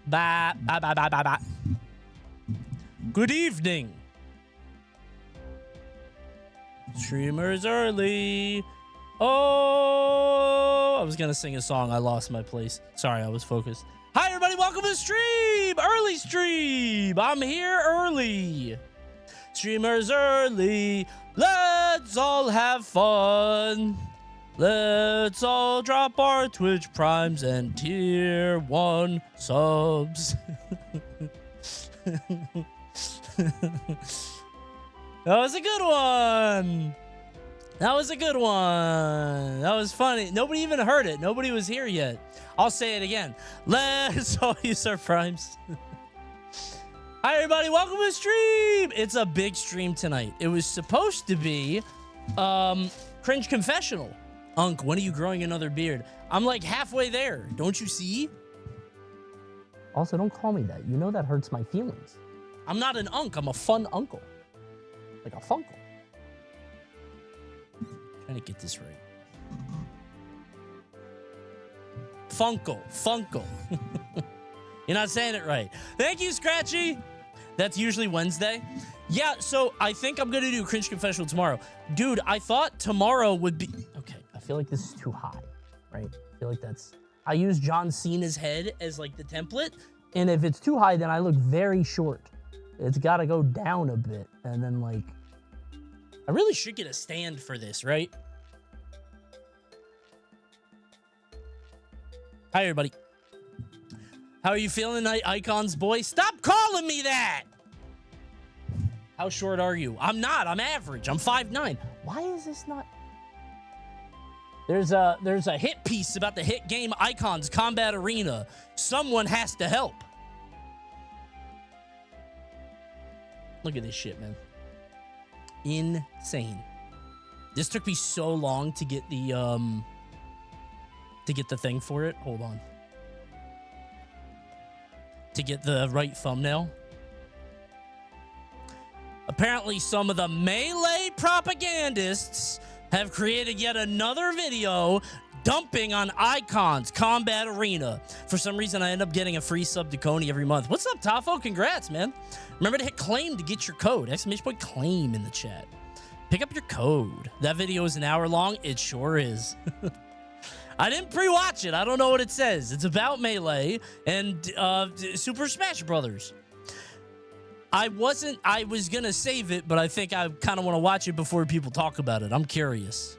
Bye. Bye, bye, bye, bye, bye. Good evening. Streamers early. Oh, I was going to sing a song. I lost my place. Sorry, I was focused. Hi, everybody. Welcome to the stream. Early stream. I'm here early. Streamers early. Let's all have fun. Let's all drop our Twitch primes and tier 1 subs. That was a good one. That was a good one. That was funny. Nobody even heard it. Nobody was here yet. I'll say it again. Let's all use our primes. Hi, everybody. Welcome to the stream. It's a big stream tonight. It was supposed to be Cringe Confessional. Unc, when are you growing another beard? I'm like halfway there. Don't you see? Also, don't call me that. You know that hurts my feelings. I'm not an Unc. I'm a fun uncle. Like a funkle. Trying to get this right. Funkle. You're not saying it right. Thank you, Scratchy. That's usually Wednesday. Yeah, so I think I'm going to do Cringe Confessional tomorrow. Dude, I thought tomorrow would be... Okay, I feel like this is too high, right? I feel like that's... I use John Cena's head as, like, the template. And if it's too high, then I look very short. It's got to go down a bit. And then, like... I really should get a stand for this, right? Hi, everybody. How are you feeling tonight, Icons boy? Stop calling me that! How short are you? I'm not. I'm average. I'm 5'9". Why is this not... There's a hit piece about the hit game Icons Combat Arena. Someone has to help. Look at this shit, man. Insane. This took me so long to get the thing for it. Hold on. To get the right thumbnail. Apparently, some of the Melee propagandists have created yet another video dumping on Icons Combat Arena. For some reason, I end up getting a free sub to Coney every month. What's up, Tafo? Congrats, man. Remember to hit claim to get your code. Exclamation point claim in the chat. Pick up your code. That video is an hour long. It sure is. I didn't pre-watch it. I don't know what it says. It's about Melee and Super Smash Brothers. I was going to save it, but I think I kind of want to watch it before people talk about it. I'm curious.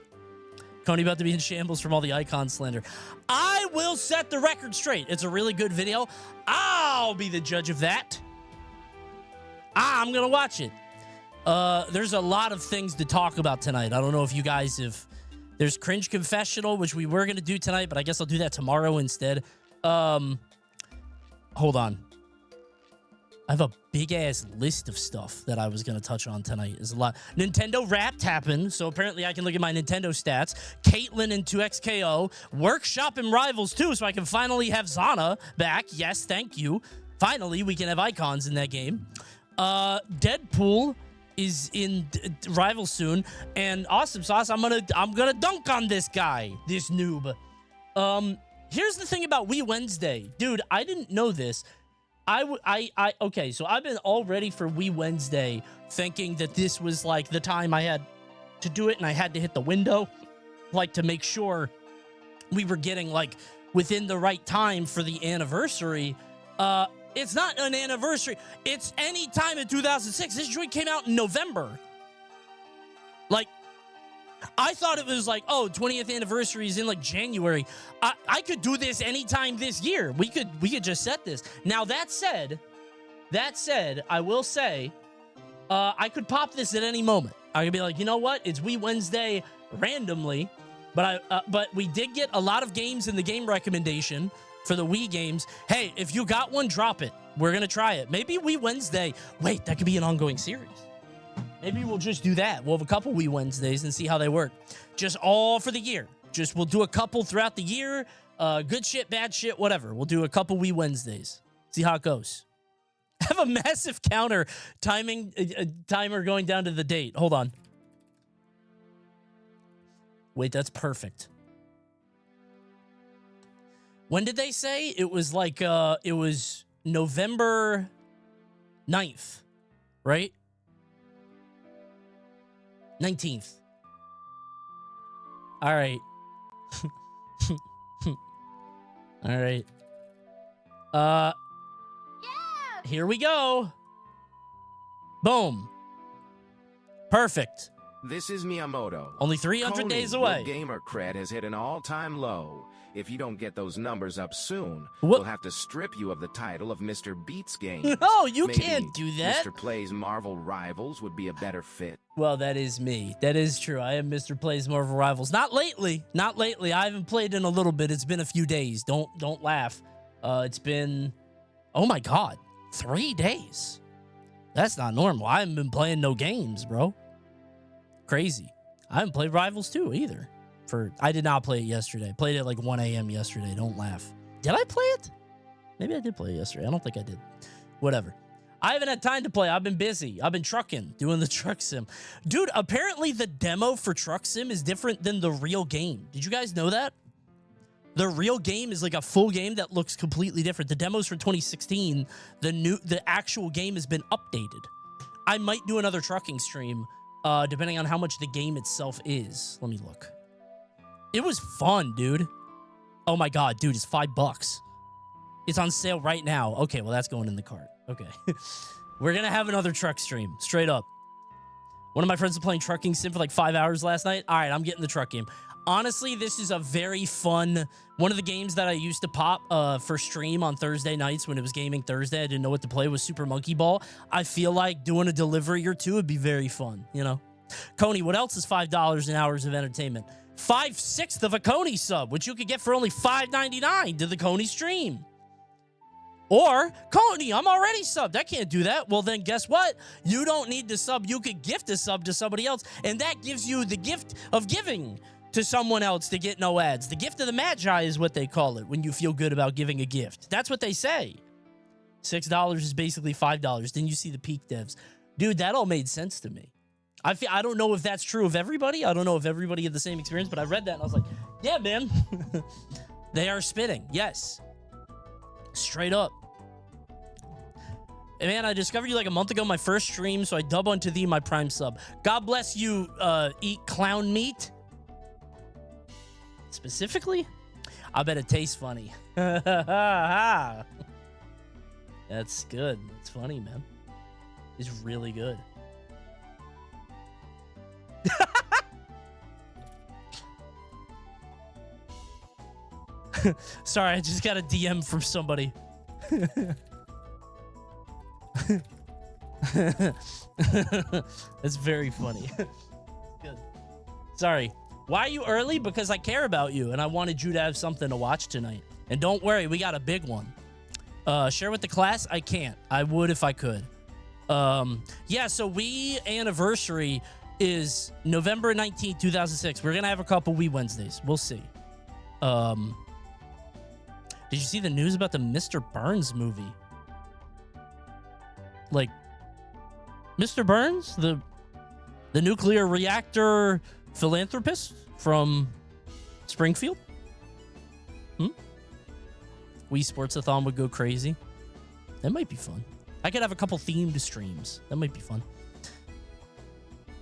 Coney about to be in shambles from all the Icon slander. I will set the record straight. It's a really good video. I'll be the judge of that. I'm going to watch it. There's a lot of things to talk about tonight. I don't know if you guys have... There's Cringe Confessional, which we were going to do tonight, but I guess I'll do that tomorrow instead. Hold on. I have a big-ass list of stuff that I was going to touch on tonight. There's a lot. Nintendo Wrapped happened, so apparently I can look at my Nintendo stats. Caitlyn and 2XKO. Workshop and Rivals, too, so I can finally have Zana back. Yes, thank you. Finally, we can have Icons in that game. Deadpool is in Rivals soon. And Awesome Sauce, I'm gonna dunk on this guy, this noob. Here's the thing about Wii Wednesday. Dude, I didn't know this. Okay, so I've been all ready for Wii Wednesday thinking that this was like the time I had to do it and I had to hit the window, like to make sure we were getting like within the right time for the anniversary. It's not an anniversary. It's any time in 2006. This joint came out in November. Like, I thought it was like, oh, 20th anniversary is in like January. I could do this anytime this year. We could just set this. Now that said, I will say, I could pop this at any moment. I could be like, you know what? It's Wii Wednesday randomly, but we did get a lot of games in the game recommendation for the Wii games. Hey, if you got one, drop it. We're gonna try it. Maybe Wii Wednesday. Wait, that could be an ongoing series. Maybe we'll just do that. We'll have a couple Wii Wednesdays and see how they work. Just all for the year. We'll do a couple throughout the year. Good shit, bad shit, whatever. We'll do a couple Wii Wednesdays. See how it goes. I have a massive timer going down to the date. Hold on. Wait, that's perfect. When did they say? It was like, it was November 9th, right? 19th. All right. All right. Here we go. Boom. Perfect. This is Miyamoto. Only 300 Coney, days away. Your gamer cred has hit an all-time low. If you don't get those numbers up soon, What? we'll have to strip you of the title of Mr. Beats Games. No, you Maybe can't do that. Mr. Plays Marvel Rivals would be a better fit. Well, that is me. That is true. I am Mr. Plays Marvel Rivals. Not lately. Not lately. I haven't played in a little bit. It's been a few days. Don't laugh. It's been, oh my God, 3 days. That's not normal. I haven't been playing no games, bro. Crazy. I haven't played Rivals 2 either. I did not play it yesterday. Played it like 1 a.m. yesterday. Don't laugh. Did I play it? Maybe I did play it yesterday. I don't think I did. Whatever. I haven't had time to play. I've been busy. I've been trucking, doing the truck sim. Dude, apparently the demo for Truck Sim is different than the real game. Did you guys know that? The real game is like a full game that looks completely different. The demo's from 2016. The actual game has been updated. I might do another trucking stream, depending on how much the game itself is. Let me look. It was fun, dude. Oh my God, dude, it's $5. It's on sale right now. Okay, well, that's going in the cart. Okay. We're going to have another truck stream, straight up. One of my friends was playing Trucking Sim for like 5 hours last night. All right, I'm getting the truck game. Honestly, this is a very fun, one of the games that I used to pop for stream on Thursday nights when it was Gaming Thursday. I didn't know what to play, was Super Monkey Ball. I feel like doing a delivery or two would be very fun, you know? Coney, what else is $5 in hours of entertainment? 5/6 of a Coney sub, which you could get for only $5.99 to the Coney stream. Or, Coney, I'm already subbed. I can't do that. Well, then guess what? You don't need to sub. You could gift a sub to somebody else, and that gives you the gift of giving to someone else to get no ads. The gift of the Magi is what they call it when you feel good about giving a gift. That's what they say. $6 is basically $5. Then you see the peak devs. Dude, that all made sense to me. I don't know if that's true of everybody. I don't know if everybody had the same experience, but I read that and I was like, yeah, man. They are spitting. Yes. Straight up. And man, I discovered you like a month ago, my first stream, so I dub unto thee my prime sub. God bless you, eat clown meat. Specifically? I bet it tastes funny. That's good. It's funny, man. It's really good. Sorry, I just got a DM from somebody. That's very funny. Good. Sorry. Why are you early? Because I care about you, and I wanted you to have something to watch tonight. And don't worry, we got a big one. Share with the class? I can't. I would if I could. Yeah, so we anniversary is November 19th, 2006. We're going to have a couple Wii Wednesdays. We'll see. Did you see the news about the Mr. Burns movie? Like, Mr. Burns, the nuclear reactor philanthropist from Springfield? Wii Sportsathon would go crazy. That might be fun. I could have a couple themed streams. That might be fun.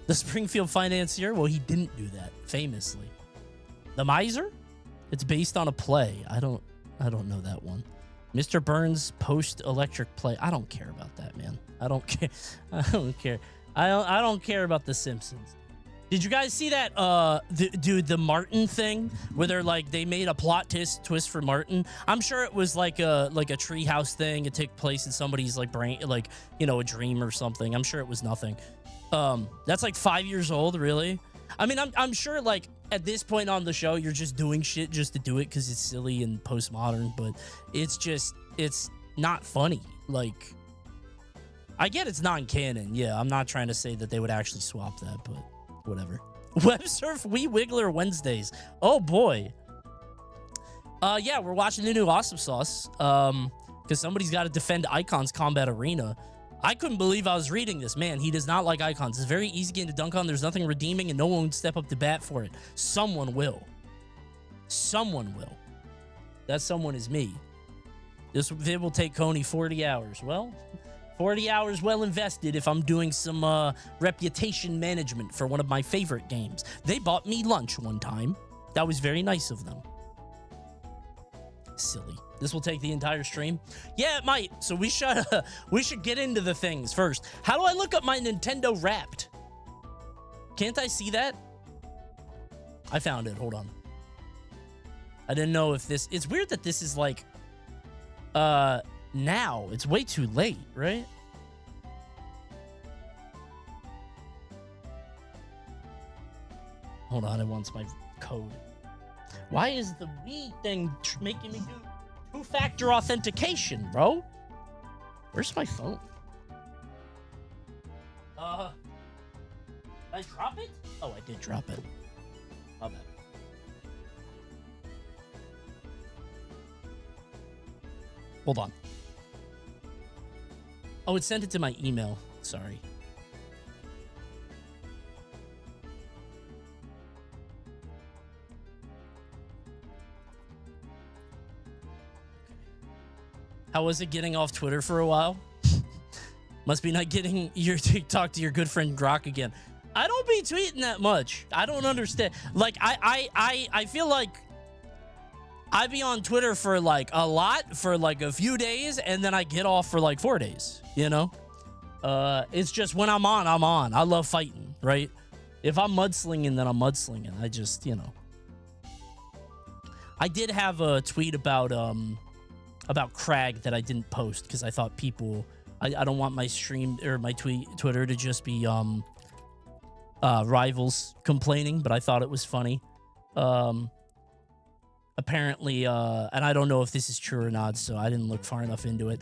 The Springfield financier, well, he didn't do that, famously. The Miser? It's based on a play. I don't know that one. Mr. Burns post-electric play. I don't care about that, man. I don't care. I don't care. I don't care about The Simpsons. Did you guys see that, the Martin thing where they made a plot twist for Martin? I'm sure it was like a treehouse thing. It took place in somebody's brain, a dream or something. I'm sure it was nothing. That's 5 years old, really. I mean, I'm sure at this point on the show, you're just doing shit just to do it because it's silly and postmodern, but it's not funny. I get it's non-canon. Yeah, I'm not trying to say that they would actually swap that, but whatever. WebSurf Wii Wiggler Wednesdays. Oh boy. Yeah, we're watching the new Awesome Sauce. Because somebody's got to defend Icons Combat Arena. I couldn't believe I was reading this. Man, he does not like Icons. It's a very easy game to dunk on. There's nothing redeeming, and no one would step up to bat for it. Someone will. Someone will. That someone is me. This vid will take Coney 40 hours. Well, 40 hours well invested if I'm doing some reputation management for one of my favorite games. They bought me lunch one time. That was very nice of them. Silly. This will take the entire stream? Yeah, it might. So we should get into the things first. How do I look up my Nintendo Wrapped? Can't I see that? I found it. Hold on. I didn't know if this... It's weird that this is like... now. It's way too late, right? Hold on. It wants my code. Why is the Wii thing making me do two-factor authentication, bro? Where's my phone? Did I drop it? Oh, I did drop it. My bad. Hold on. Oh, it sent it to my email. Sorry. How was it getting off Twitter for a while? Must be not getting your TikTok to your good friend Grok again. I don't be tweeting that much. I don't understand. Like, I feel like I be on Twitter for like a lot for like a few days, and then I get off for like 4 days, you know? It's just when I'm on, I'm on. I love fighting, right? If I'm mudslinging, then I'm mudslinging. I just, you know. I did have a tweet about Crag that I didn't post because I thought people... I don't want my stream or my Twitter to just be rivals complaining, but I thought it was funny. Apparently, and I don't know if this is true or not, so I didn't look far enough into it.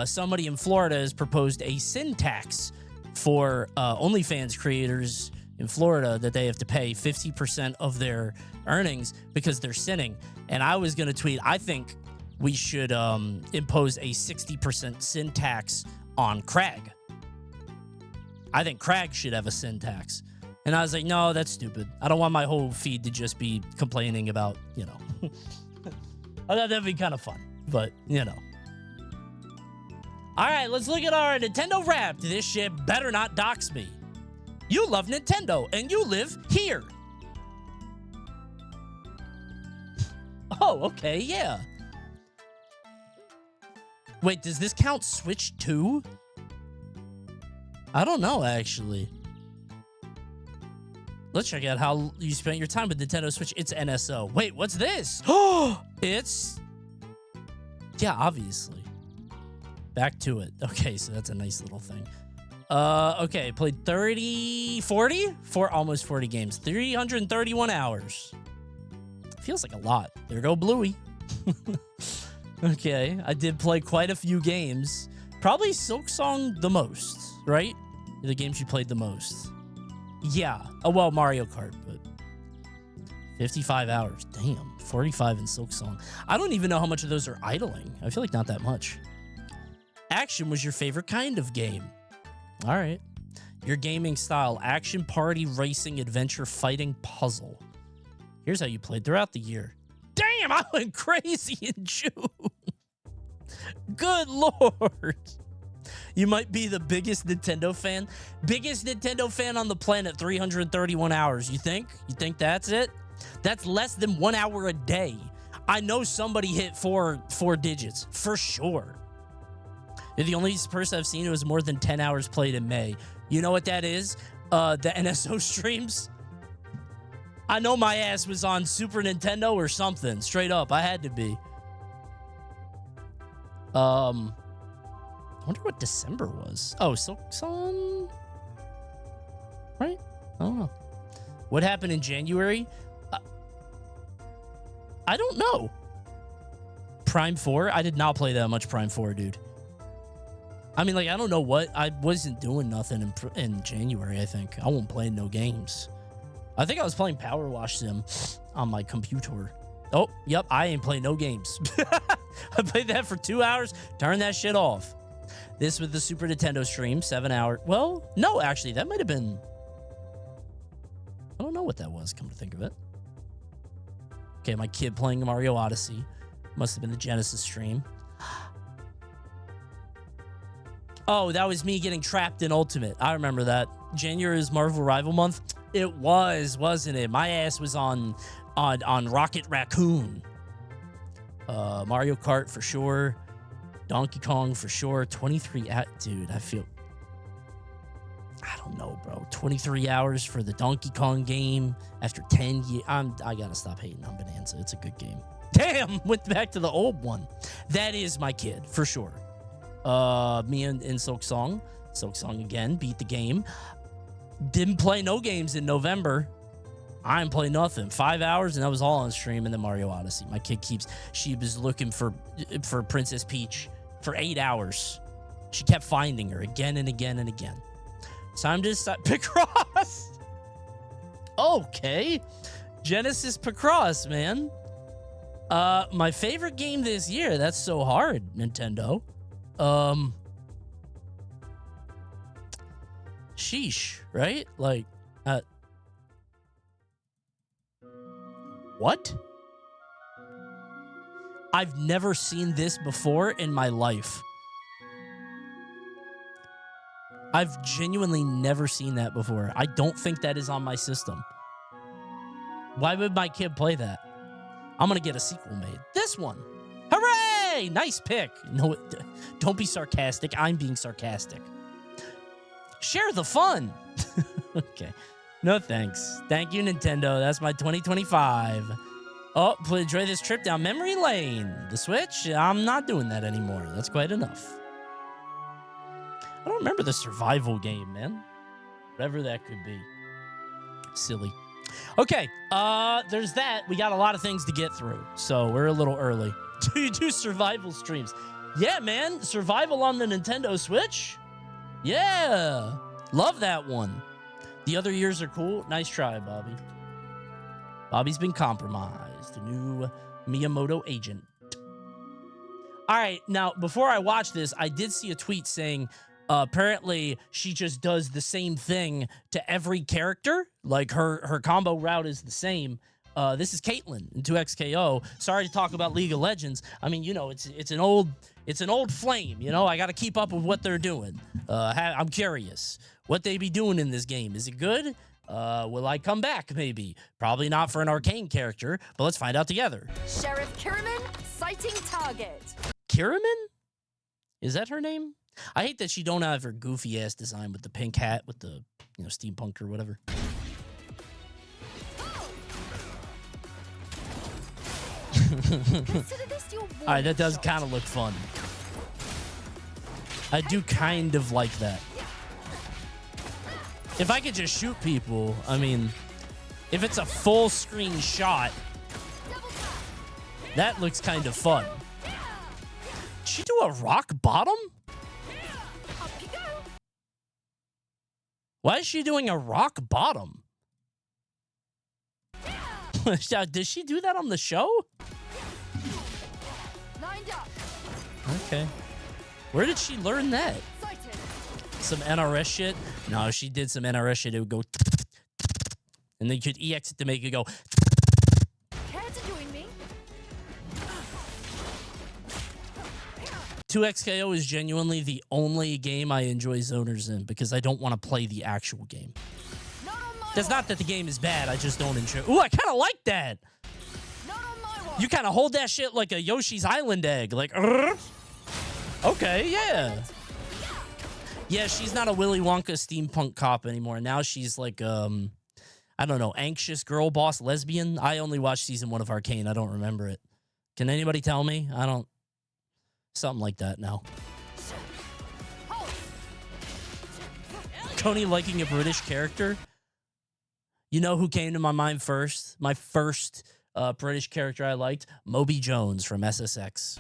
Somebody in Florida has proposed a sin tax for OnlyFans creators in Florida that they have to pay 50% of their earnings because they're sinning. And I was going to tweet, I think we should impose a 60% sin tax on Crag. I think Crag should have a sin tax. And I was like, no, that's stupid. I don't want my whole feed to just be complaining about, you know. I thought that'd be kind of fun, but, you know. All right, let's look at our Nintendo Wrapped. This shit better not dox me. You love Nintendo, and you live here. Oh, okay, yeah. Wait, does this count Switch 2? I don't know, actually. Let's check out how you spent your time with Nintendo Switch. It's NSO. Wait, what's this? Oh, it's... Yeah, obviously. Back to it. Okay, so that's a nice little thing. Okay, played 40? Almost 40 games. 331 hours. Feels like a lot. There go Bluey. Okay, I did play quite a few games. Probably Silksong the most, right? The games you played the most. Yeah. Oh, well, Mario Kart, but 55 hours. Damn. 45 in Silksong. I don't even know how much of those are idling. I feel like not that much. Action was your favorite kind of game. All right. Your gaming style. Action, party, racing, adventure, fighting, puzzle. Here's how you played throughout the year. Damn, I went crazy in June. Good Lord. You might be the biggest Nintendo fan. Biggest Nintendo fan on the planet, 331 hours. You think? You think that's it? That's less than 1 hour a day. I know somebody hit four digits, for sure. You're the only person I've seen who has more than 10 hours played in May. You know what that is? The NSO streams. I know my ass was on Super Nintendo or something. Straight up, I had to be. I wonder what December was. Oh, Silksong? Right? I don't know. What happened in January? I don't know. Prime 4? I did not play that much Prime 4, dude. I mean, like, I don't know what. I wasn't doing nothing in January, I think. I wasn't playing no games. I think I was playing Power Wash Sim on my computer. Oh, yep, I ain't playing no games. I played that for 2 hours, turned that shit off. This with the Super Nintendo stream, 7 hours. Well, no, actually, that might have been... I don't know what that was, come to think of it. Okay, my kid playing Mario Odyssey. Must have been the Genesis stream. Oh, that was me getting trapped in Ultimate. I remember that. January is Marvel Rival Month. It was, wasn't it? My ass was on Rocket Raccoon. Mario Kart for sure. Donkey Kong for sure. 23 dude, I don't know, bro. 23 hours for the Donkey Kong game after 10 years. I gotta stop hating on Bonanza. It's a good game. Damn, went back to the old one. That is my kid for sure. Me and Silk Song again beat the game. Didn't play no games in November. I didn't play nothing. 5 hours and that was all on stream. And then Mario Odyssey. My kid she was looking for Princess Peach for 8 hours. She kept finding her again and again and again. So I'm just Picross. Okay, Genesis Picross, man. My favorite game this year. That's so hard, Nintendo. Sheesh, right? Like, what? I've never seen this before in my life. I've genuinely never seen that before. I don't think that is on my system. Why would my kid play that? I'm going to get a sequel made. This one. Hooray! Nice pick. No, don't be sarcastic. I'm being sarcastic. Share the fun. Okay. No thanks. Thank you, Nintendo. That's my 2025. Oh, enjoy this trip down memory lane. The Switch? I'm not doing that anymore. That's quite enough. I don't remember the survival game, man. Whatever that could be. Silly. Okay, there's that. We got a lot of things to get through, so we're a little early. Do you do survival streams? Yeah, man. Survival on the Nintendo Switch? Yeah. Love that one. The other years are cool. Nice try, Bobby. Bobby's been compromised. The new Miyamoto agent. All right, now, before I watch this, I did see a tweet saying... apparently, she just does the same thing to every character. Like, her combo route is the same. This is Caitlyn in 2XKO. Sorry to talk about League of Legends. I mean, you know, it's an old flame. You know, I got to keep up with what they're doing. I'm curious what they be doing in this game. Is it good? Will I come back? Maybe. Probably not for an arcane character, but let's find out together. Sheriff Kiriman, sighting target. Kiriman? Is that her name? I hate that she don't have her goofy ass design with the pink hat with the, you know, steampunk or whatever. All right, that does kind of look fun. I do kind of like that. If I could just shoot people, I mean, if it's a full screen shot, that looks kind of fun. Did she do a rock bottom? Why is she doing a rock bottom? Does she do that on the show? Okay. Where did she learn that? Some NRS shit? No, she did some NRS shit. It would go... And then you could EX it to make it go... Care to join me? 2XKO is genuinely the only game I enjoy zoners in because I don't want to play the actual game. That's not that the game is bad. I just don't enjoy. Ooh, I kind of like that. You kind of hold that shit like a Yoshi's Island egg. Like, okay, yeah. Yeah, she's not a Willy Wonka steampunk cop anymore. Now she's like, I don't know, anxious girl boss lesbian. I only watched season 1 of Arcane. I don't remember it. Can anybody tell me? I don't. Something like that now. Coney liking a British character. You know who came to my mind first? My first British character I liked? Moby Jones from SSX.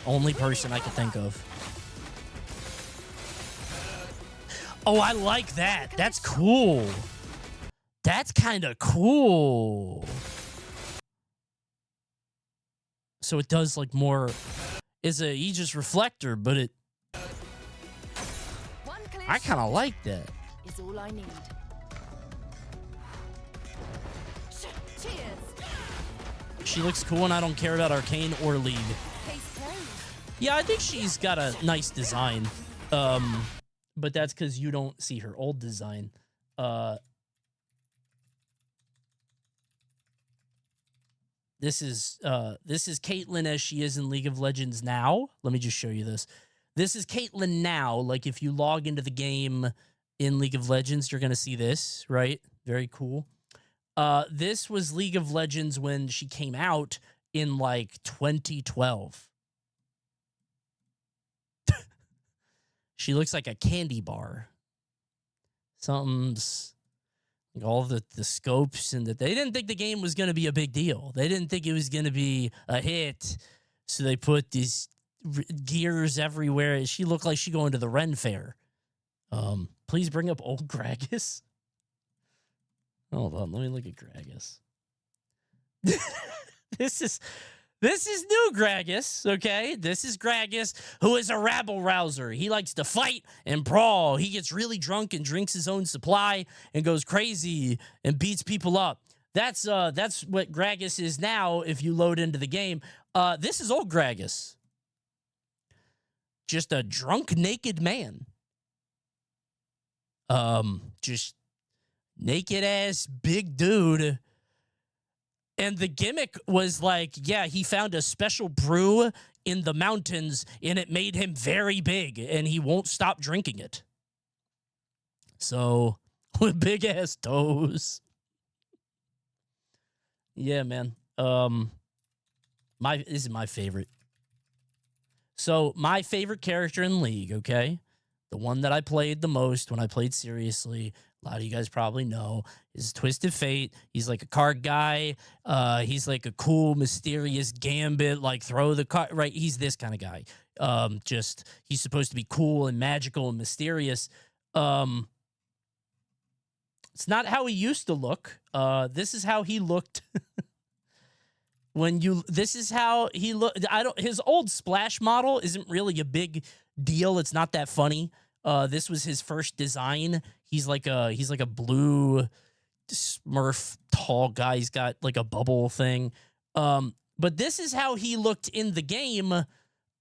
Only person I could think of. Oh, I like that. That's cool. That's kind of cool. So it does like more... Is a Aegis reflector, but it... I kind of like that. Is all I need. She looks cool and I don't care about Arcane or League. Yeah, I think she's got a nice design. But that's because you don't see her old design. This is Caitlyn as she is in League of Legends now. Let me just show you this. This is Caitlyn now. Like if you log into the game in League of Legends, you're gonna see this, right? Very cool. This was League of Legends when she came out in like 2012. She looks like a candy bar. Something's like all the scopes and that they didn't think the game was going to be a big deal. They didn't think it was going to be a hit. So they put these gears everywhere. She looked like she going to the Ren Fair. Please bring up old Gragas. Hold on, let me look at Gragas. This is new Gragas, okay? This is Gragas, who is a rabble-rouser. He likes to fight and brawl. He gets really drunk and drinks his own supply and goes crazy and beats people up. That's what Gragas is now if you load into the game. This is old Gragas. Just a drunk, naked man. Just naked-ass big dude. And the gimmick was like, yeah, he found a special brew in the mountains and it made him very big and he won't stop drinking it. So, with big ass toes. Yeah, man. This is my favorite. So, my favorite character in League, okay? The one that I played the most when I played seriously, a lot of you guys probably know, is Twisted Fate. He's like a card guy. He's like a cool, mysterious gambit, like throw the card, right? He's this kind of guy. He's supposed to be cool and magical and mysterious. It's not how he used to look. This is how he looked. This is how he looked. His old Splash model isn't really a big deal. It's not that funny. This was his first design. He's like a blue Smurf tall guy. He's got like a bubble thing. But this is how he looked in the game.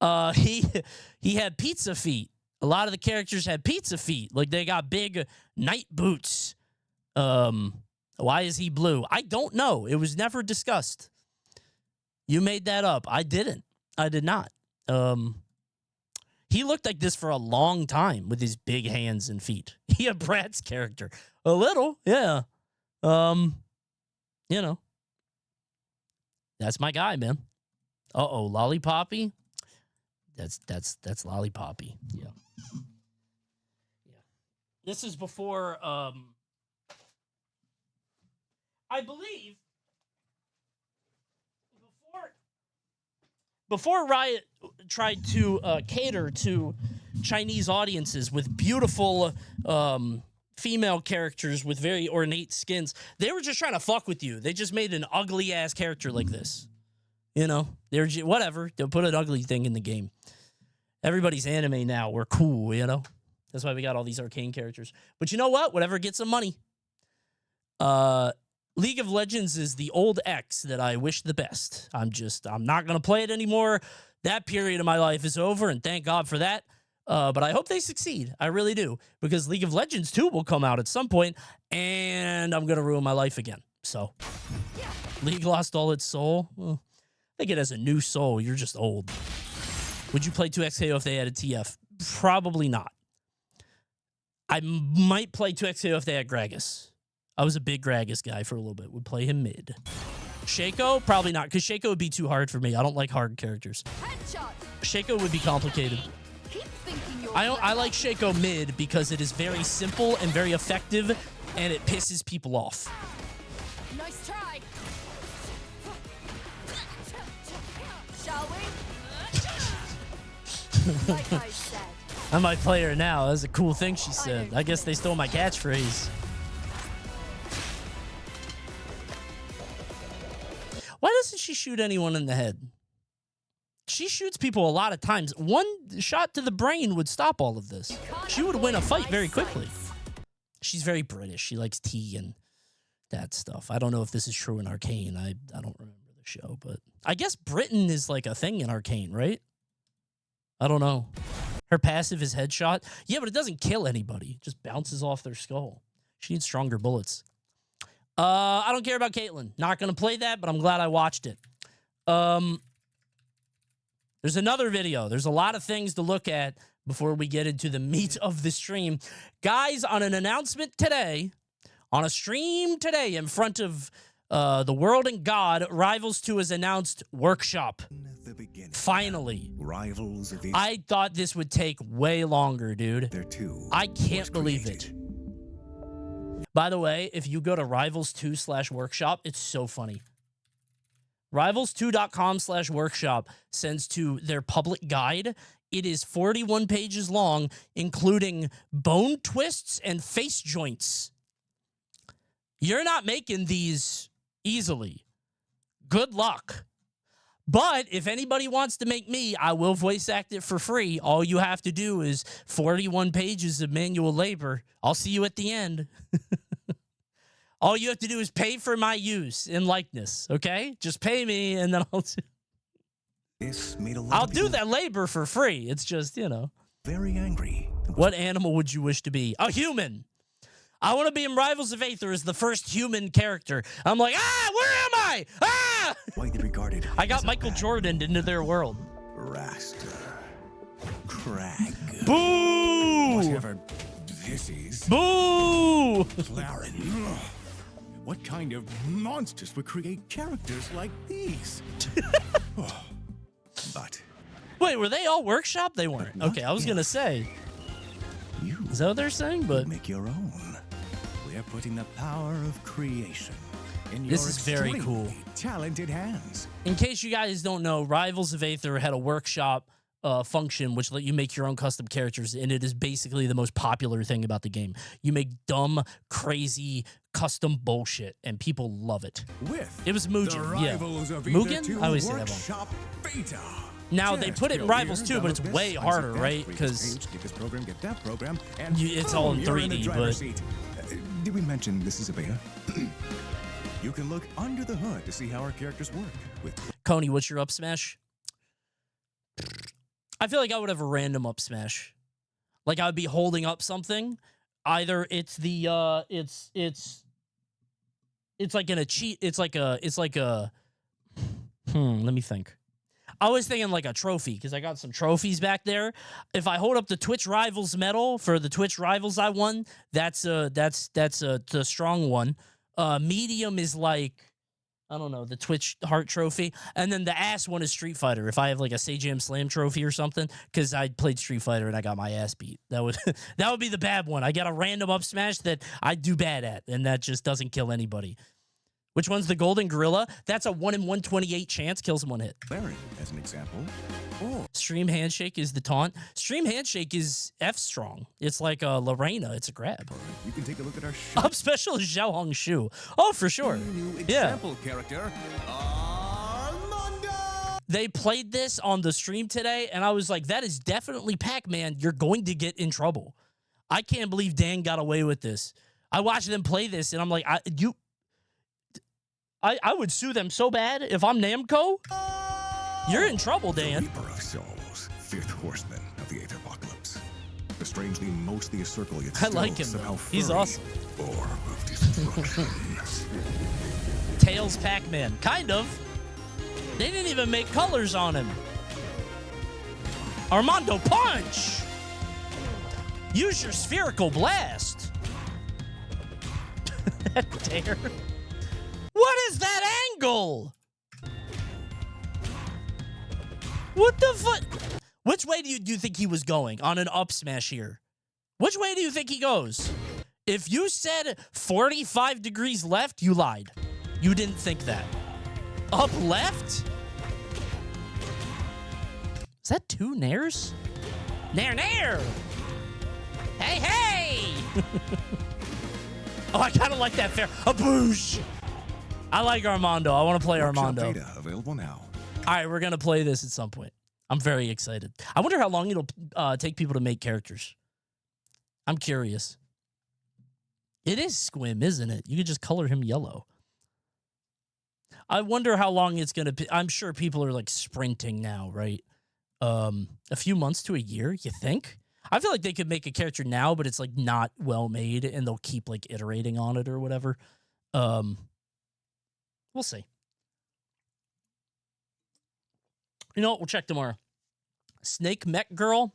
He had pizza feet. A lot of the characters had pizza feet. Like they got big night boots. Why is he blue? I don't know. It was never discussed. You made that up. I didn't. I did not. He looked like this for a long time with his big hands and feet. He had Brad's character. A little, yeah. You know. That's my guy, man. Uh-oh, Lollipoppy? That's Lollipoppy. Yeah. Yeah. This is before I believe before Riot tried to cater to Chinese audiences with beautiful female characters with very ornate skins, they were just trying to fuck with you. They just made an ugly-ass character like this. You know? They're just, whatever. They'll put an ugly thing in the game. Everybody's anime now. We're cool, you know? That's why we got all these arcane characters. But you know what? Whatever gets them money. League of Legends is the old X that I wish the best. I'm not going to play it anymore. That period of my life is over, and thank God for that. But I hope they succeed. I really do. Because League of Legends 2 will come out at some point, and I'm going to ruin my life again. So, League lost all its soul. Well, I think it has a new soul. You're just old. Would you play 2XKO if they added TF? Probably not. I might play 2XKO if they had Gragas. I was a big Gragas guy for a little bit. Would play him mid. Shaco? Probably not, because Shaco would be too hard for me. I don't like hard characters. Shaco would be complicated. I like Shaco mid because it is very simple and very effective, and it pisses people off. Nice try. Shall we? Like I said. I might play her now. That's a cool thing she said. I guess they stole my catchphrase. Why doesn't she shoot anyone in the head? She shoots people a lot of times. One shot to the brain would stop all of this. She would win a fight very quickly. She's very British. She likes tea and that stuff. I don't know if this is true in Arcane. I don't remember the show, but I guess Britain is like a thing in Arcane, right? I don't know. Her passive is headshot. Yeah, but it doesn't kill anybody. It just bounces off their skull. She needs stronger bullets. I don't care about Caitlyn. Not going to play that, but I'm glad I watched it. There's another video. There's a lot of things to look at before we get into the meat of the stream. Guys, on an announcement today, on a stream today in front of the world and God, Rivals 2 has announced Workshop. Finally. Rivals of I thought this would take way longer, dude. There too. I can't believe it. By the way, if you go to Rivals2/workshop, it's so funny. Rivals2.com/workshop sends to their public guide. It is 41 pages long, including bone twists and face joints. You're not making these easily. Good luck. But if anybody wants to make me, I will voice act it for free. All you have to do is 41 pages of manual labor. I'll see you at the end. All you have to do is pay for my use in likeness, okay? Just pay me, and then I'll do that labor for free. It's just, you know. Very angry. What animal would you wish to be? A human. I want to be in Rivals of Aether as the first human character. I'm like, where am I? Widely regarded. I got Michael Jordan into their world. Raster. Crag. Boo! Whatever this is. Boo! Clarin. What kind of monsters would create characters like these? But Wait, were they all Workshop? They weren't. Not Okay, I was going to say. you Is that what they're saying? But make your own. We're putting the power of creation in This your is very extremely cool. talented hands. in case you guys don't know, Rivals of Aether had a Workshop function which let you make your own custom characters, and it is basically the most popular thing about the game. You make dumb, crazy, custom bullshit, and people love it. With It was the Mugen, yeah. Rivals of Mugen? Aether 2 I always say that wrong. Workshop Beta. Now, they put it in Rivals too, but it's way harder, right? Because And it's all in 3D, but did we mention this is a beta? You can look under the hood to see how our characters work. With Coney, what's your up smash? I feel like I would have a random up smash. Like I would be holding up something. Either it's the it's like in a cheat. It's like a. Let me think. I was thinking like a trophy because I got some trophies back there. If I hold up the Twitch Rivals medal for the Twitch Rivals I won, that's the strong one. Medium is like, I don't know, the Twitch Heart trophy, and then the ass one is Street Fighter. If I have like a Sajam Slam trophy or something, because I played Street Fighter and I got my ass beat, that would that would be the bad one. I got a random up smash that I do bad at, and that just doesn't kill anybody. Which one's the Golden Gorilla? That's a 1 in 128 chance, kills in one hit. Clarin, as an example. Or Stream Handshake is the taunt. Stream Handshake is F strong. It's like a Lorena. It's a grab. you can take a look at our Up special is Xiao Hong Shu. Oh, for sure. new Yeah. example character, Armando. They played this on the stream today, and I was like, that is definitely Pac-Man. You're going to get in trouble. I can't believe Dan got away with this. I watched them play this, and I'm like, I would sue them so bad if I'm Namco. You're in trouble, Dan. Reaper of Souls, fifth horseman of the Aether Apocalypse. The strangely mostly a circle yet I like him, somehow though. He's furry awesome. Orb of destruction. Tails Pac-Man. Kind of. They didn't even make colors on him. Armando Punch! Use your spherical blast. That dare. What is that angle? What the fuck? Which way do you think he was going on an up smash here? Which way do you think he goes? If you said 45 degrees left, you lied. You didn't think that. Up left? Is that 2 nairs? Nair, nair! Hey, hey! Oh, I kind of like that fair. A boosh! I like Armando. I want to play Armando. Beta available now. All right, we're going to play this at some point. I'm very excited. I wonder how long it'll take people to make characters. I'm curious. It is Squim, isn't it? You could just color him yellow. I wonder how long it's going to be. I'm sure people are like sprinting now, right? a few months to a year, you think? I feel like they could make a character now, but it's like not well made, and they'll keep like iterating on it or whatever. We'll see. You know what? We'll check tomorrow. Snake Mech Girl.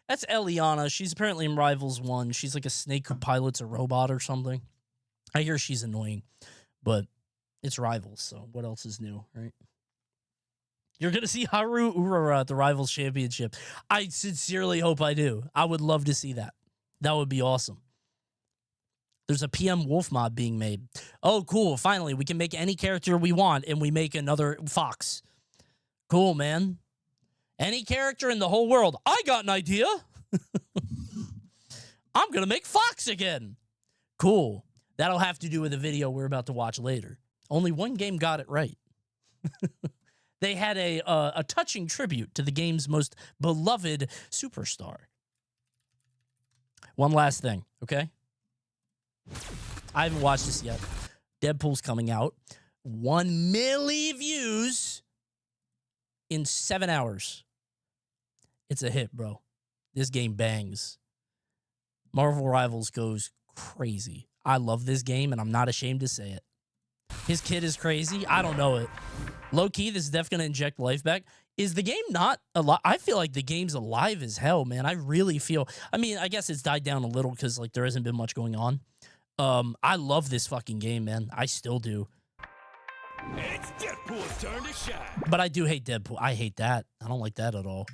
That's Eliana. She's apparently in Rivals 1. She's like a snake who pilots a robot or something. I hear she's annoying, but it's Rivals, so what else is new, right? You're going to see Haru Urara at the Rivals Championship. I sincerely hope I do. I would love to see that. That would be awesome. There's a PM Wolf mod being made. Oh, cool. Finally, we can make any character we want, and we make another Fox. Cool, man. Any character in the whole world. I got an idea. I'm going to make Fox again. Cool. That'll have to do with the video we're about to watch later. Only one game got it right. They had a touching tribute to the game's most beloved superstar. One last thing, okay? I haven't watched this yet. Deadpool's coming out. 1 million views in 7 hours. It's a hit, bro. This game bangs. Marvel Rivals goes crazy. I love this game, and I'm not ashamed to say it. His kid is crazy. I don't know it. Low-key, this is definitely going to inject life back. Is the game not alive? I feel like the game's alive as hell, man. I really feel... I mean, I guess it's died down a little because like there hasn't been much going on. I love this fucking game, man. I still do. It's Deadpool's turn to shine. But I do hate Deadpool. I hate that. I don't like that at all.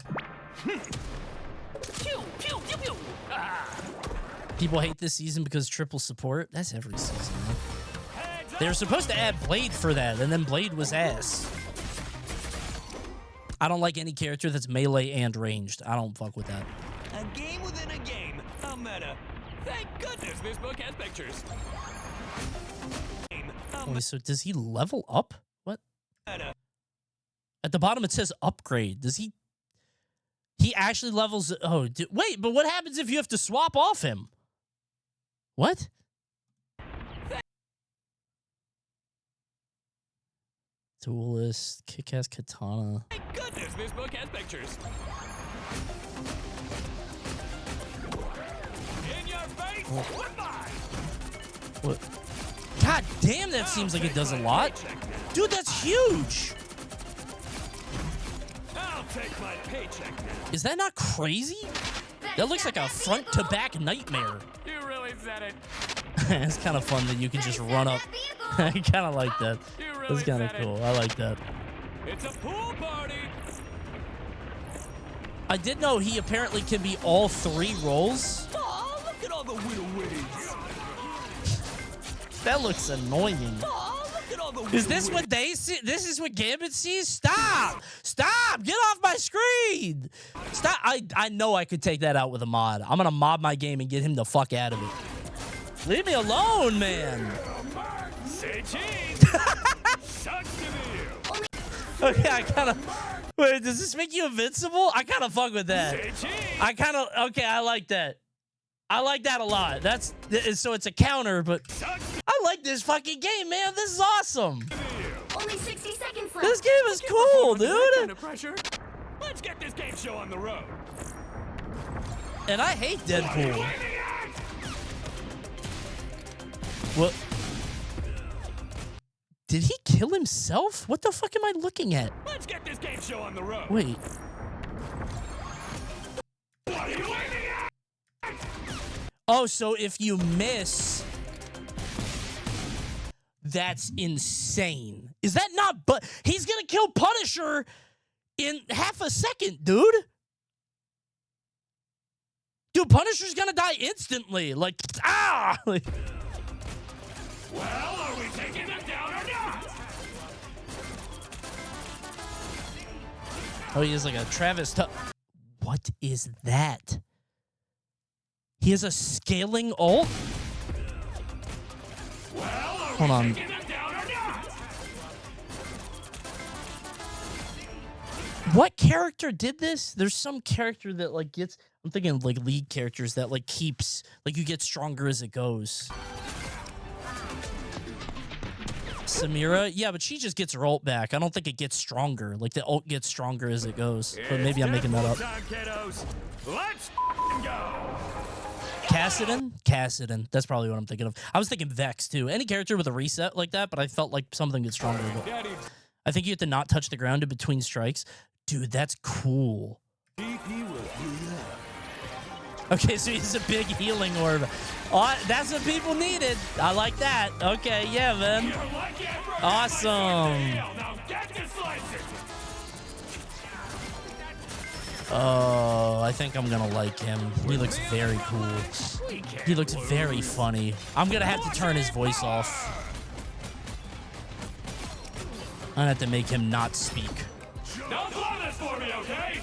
Pew, pew, pew, pew. Ah. People hate this season because triple support. That's every season, man. They were supposed to add Blade for that, and then Blade was ass. I don't like any character that's melee and ranged. I don't fuck with that. A game within a game. A meta. Thank goodness this book has pictures. Wait, so does he level up? What? Meta. At the bottom it says upgrade. Does he... He actually levels... Oh, wait, but what happens if you have to swap off him? What? Duelist, kick-ass katana. Thank goodness this book has pictures. In your face, goodbye. What? God damn, that seems like it does a lot. Dude, that's huge. I'll take my paycheck now. Is that not crazy? That looks like a front-to-back nightmare. You really said it. It's kind of fun that you can just run up. I kind of like that. You really That's kind of said it. cool. I like that. It's a pool party. I did know he apparently can be all 3 roles. Oh, look at all the little witties. That looks annoying. Oh, look at all the Is this what they see? This is what Gambit sees? Stop! Stop! Get off my screen! Stop! I know I could take that out with a mod. I'm gonna mod my game and get him the fuck out of it. Leave me alone, man. Say cheese. Sucks to be you. Okay, I kind of... Wait, does this make you invincible? I kind of fuck with that. Say cheese. I kind of... Okay, I like that. I like that a lot. That's... So it's a counter, but... I like this fucking game, man. This is awesome. Only 60 seconds left. This game is cool, dude. Under pressure. Let's get this game show on the road. And I hate Deadpool. What? Did he kill himself? What the fuck am I looking at? Let's get this game show on the road. Wait. Oh, so if you miss, that's insane. Is that not? But he's gonna kill Punisher in half a second, dude. Dude, Punisher's gonna die instantly. Like, ah! Like, Well, are we taking it down or not? oh, he has like a Travis. What is that? He has a scaling ult? Well, are Hold on. taking it down or not? What character did this? There's some character that like gets... I'm thinking like League characters that like keeps... Like you get stronger as it goes. Samira, yeah, but she just gets her ult back. I don't think it gets stronger. Like, the ult gets stronger as it goes. But maybe I'm making that up. Let's go. Cassidon. That's probably what I'm thinking of. I was thinking Vex, too. Any character with a reset like that, but I felt like something gets stronger. But I think you have to not touch the ground in between strikes. Dude, that's cool. Okay, so he's a big healing orb. Oh, that's what people needed. I like that. Okay, yeah, man. Awesome. Oh, I think I'm gonna like him. He looks very cool. He looks very funny. I'm gonna have to turn his voice off. I'm gonna have to make him not speak. Don't blow this for me, okay?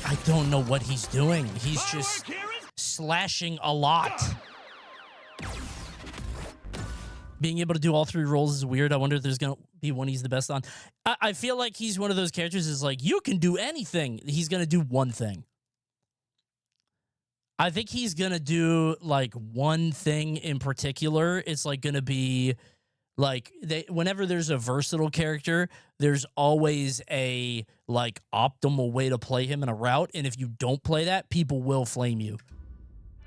I don't know what he's doing. He's just slashing a lot. Being able to do all 3 roles is weird. I wonder if there's going to be one he's the best on. I feel like he's one of those characters is like, you can do anything. He's going to do one thing. I think he's going to do like one thing in particular. It's like going to be like whenever there's a versatile character, there's always a like optimal way to play him in a route. And if you don't play that, people will flame you.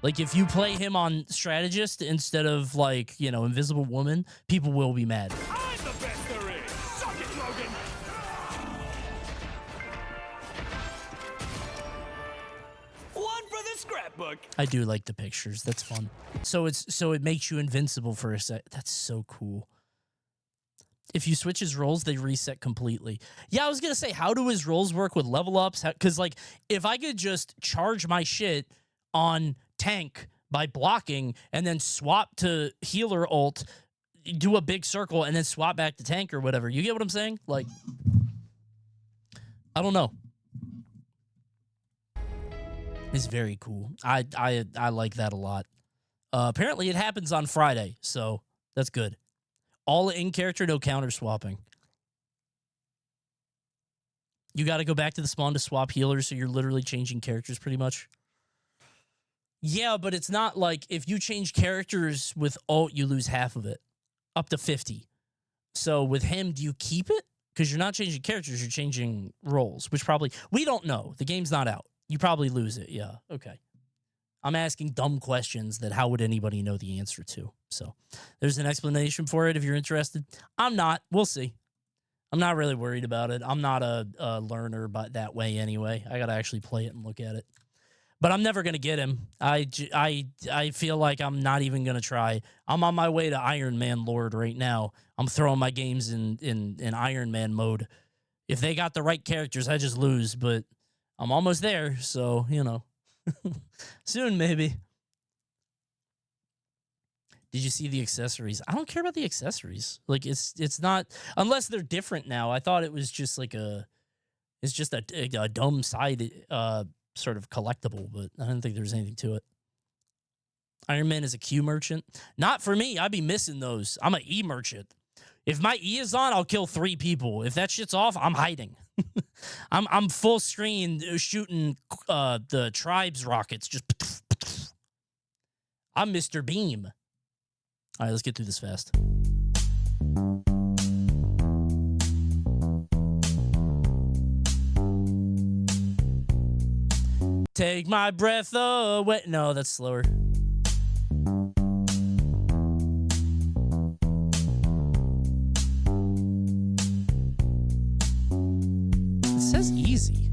Like, if you play him on Strategist instead of, like, you know, Invisible Woman, people will be mad. I'm the best there is. Suck it, Logan. One for the scrapbook. I do like the pictures. That's fun. So it makes you invincible for a sec. That's so cool. If you switch his roles, they reset completely. Yeah, I was going to say, how do his roles work with level ups? Because, like, if I could just charge my shit on tank by blocking and then swap to healer ult, do a big circle, and then swap back to tank or whatever. You get what I'm saying? Like, I don't know. It's very cool. I like that a lot. Apparently, it happens on Friday, so that's good. All in character, no counter swapping. You got to go back to the spawn to swap healers, so you're literally changing characters pretty much. Yeah, but it's not like if you change characters with ult, you lose half of it, up to 50. So with him, do you keep it? Because you're not changing characters, you're changing roles, which probably, we don't know. The game's not out. You probably lose it. Yeah, okay. I'm asking dumb questions that how would anybody know the answer to? So there's an explanation for it if you're interested. I'm not. We'll see. I'm not really worried about it. I'm not a learner but that way anyway. I got to actually play it and look at it. But I'm never going to get him. I feel like I'm not even going to try. I'm on my way to Iron Man Lord right now. I'm throwing my games in Iron Man mode. If they got the right characters, I just lose. But I'm almost there, so, you know. Soon, maybe. Did you see the accessories? I don't care about the accessories. Like, it's not... Unless they're different now. I thought it was just like a... It's just a dumb side... sort of collectible, but I don't think there's anything to it. Iron Man is a Q merchant. Not for me. I'd be missing those. I'm an E merchant. If my E is on, I'll kill 3 people. If that shit's off, I'm hiding. I'm full screen shooting the tribes rockets. Just I'm Mr. Beam. All right, let's get through this fast. Take my breath away. No, that's slower. It says easy.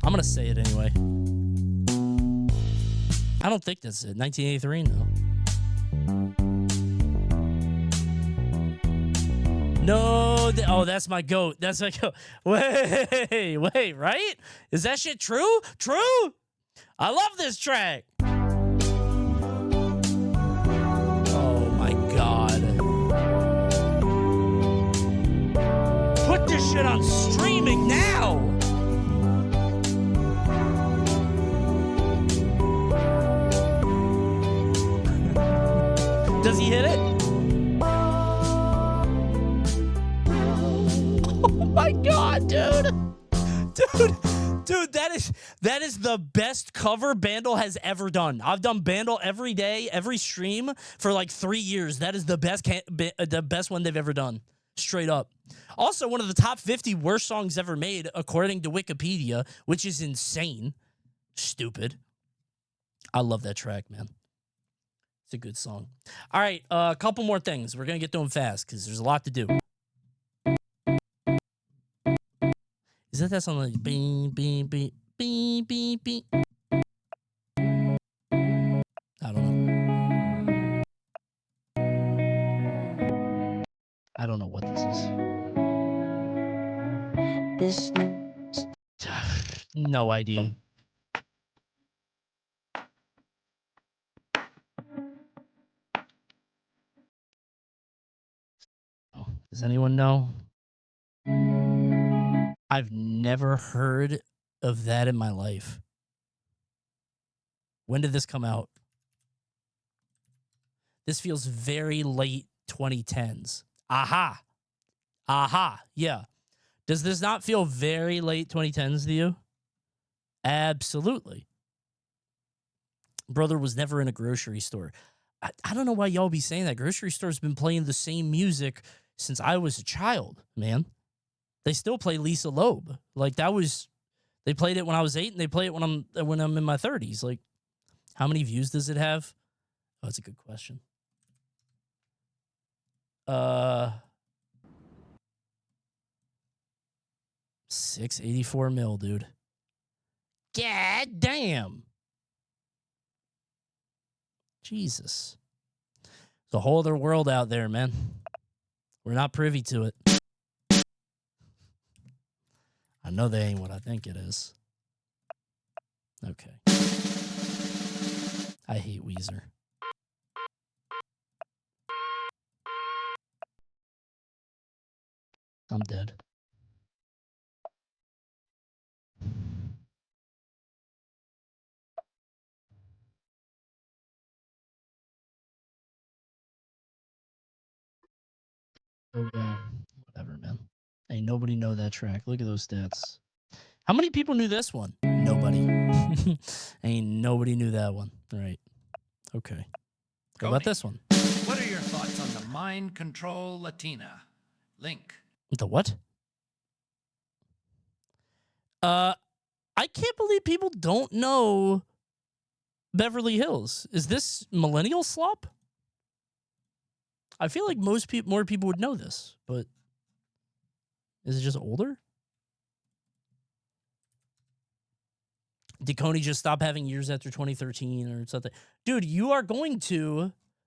I'm gonna say it anyway. I don't think that's it. 1983, no. No, oh, that's my goat. That's my goat. Wait, right? Is that shit true? True? I love this track. Oh my God. Put this shit on streaming now. Does he hit it? Oh my God, dude. Dude, that is the best cover Bandle has ever done. I've done Bandle every day, every stream for like 3 years. That is the best one they've ever done. Straight up. Also, one of the top 50 worst songs ever made, according to Wikipedia, which is insane. Stupid. I love that track, man. It's a good song. All right, a couple more things. We're going to get through them fast because there's a lot to do. Is that song like beep, beep, beep, beep, beep, beep? I don't know. I don't know what this is. No idea. Does anyone know? I've never heard of that in my life. When did this come out? This feels very late 2010s. Aha. Aha. Yeah. Does this not feel very late 2010s to you? Absolutely. Brother was never in a grocery store. I don't know why y'all be saying that. Grocery store's been playing the same music since I was a child, man. They still play Lisa Loeb. Like they played it when I was 8 and they play it when I'm in my 30s. Like, how many views does it have? Oh, that's a good question. 684 mil, dude. God damn. Jesus. There's a whole other world out there, man. We're not privy to it. I know they ain't what I think it is. Okay. I hate Weezer. I'm dead. Oh, yeah. Whatever, man. Ain't nobody know that track. Look at those stats. How many people knew this one? Nobody. Ain't nobody knew that one. Right. Okay. How about this one? What are your thoughts on the Mind Control Latina? Link. The what? I can't believe people don't know Beverly Hills. Is this millennial slop? I feel like more people would know this, but is it just older? Did Coney just stop having years after 2013 or something? Dude,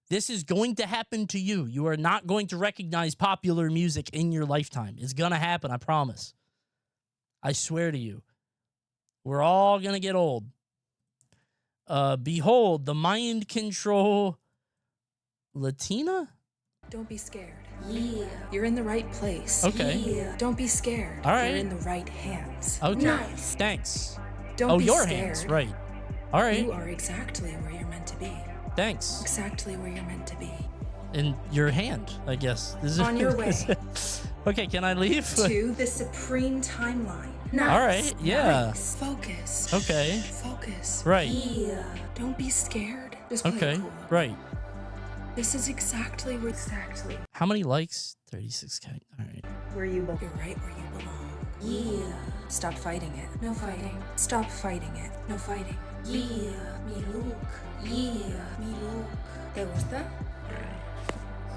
this is going to happen to you. You are not going to recognize popular music in your lifetime. It's going to happen, I promise. I swear to you. We're all going to get old. Behold, the Mind Control Latina? Don't be scared. Yeah. You're in the right place. Okay. Yeah. Don't be scared. All right. You're in the right hands. Okay. Nice. Thanks. Don't be your scared. hands, right. All right. You are exactly where you're meant to be. Thanks. Exactly where you're meant to be. In your hand, I guess. On your way. Okay, can I leave? To the supreme timeline. Nice. All right, yeah. Nice. Focus. Okay. Focus. Right. Yeah. Don't be scared. Just play Okay, it cool. right. This is exactly. How many likes? 36K. All right. Where you belong. You're right where you belong. Yeah. Stop fighting it. No fighting. Stop fighting it. No fighting. Yeah. Mi look. Yeah. Mi look. ¿Te gusta?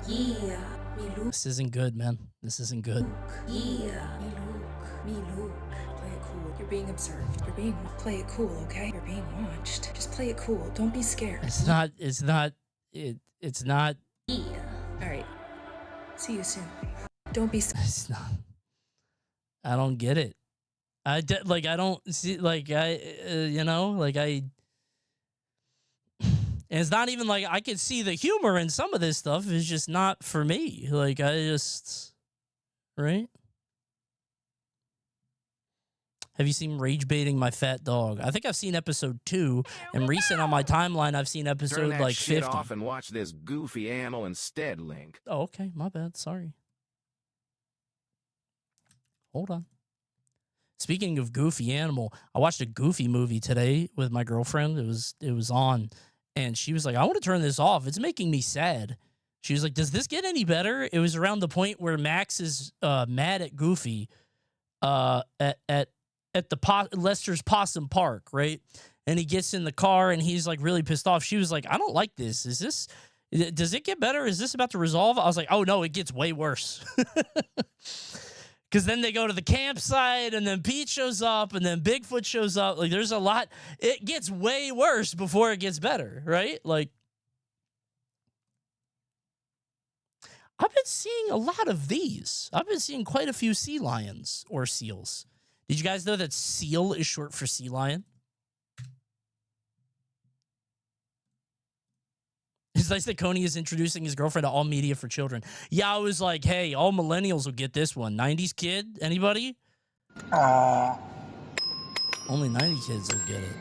Yeah. Mi look. This isn't good, man. This isn't good. Yeah. Mi look. Mi look. Play it cool. You're being observed. You're being. Play it cool, okay? You're being watched. Just play it cool. Don't be scared. It's not. Yeah. All right. See you soon. Don't be scared. It's not. I don't get it. I don't see, and it's not even like I could see the humor in some of this stuff. It's just not for me. Like, right? Have you seen Rage Baiting My Fat Dog? I think I've seen episode 2, and recent on my timeline, I've seen Turn episode that like shit 50. off and watch this goofy animal instead, Link. Oh, okay. My bad. Sorry. Hold on. Speaking of goofy animal, I watched a Goofy movie today with my girlfriend. It was on, and she was like, "I want to turn this off. It's making me sad." She was like, "Does this get any better?" It was around the point where Max is mad at Goofy at the Lester's Possum Park, right? And he gets in the car and he's like really pissed off. She was like, "I don't like this. Does it get better? Is this about to resolve?" I was like, "Oh no, it gets way worse." Because then they go to the campsite and then Pete shows up and then Bigfoot shows up. Like there's a lot. It gets way worse before it gets better, right? Like I've been seeing a lot of these. I've been seeing quite a few sea lions or seals. Did you guys know that seal is short for sea lion? It's nice that Coney is introducing his girlfriend to all media for children. Yeah, I was like, hey, all millennials will get this one. 90s kid? Anybody? Only 90 kids will get it.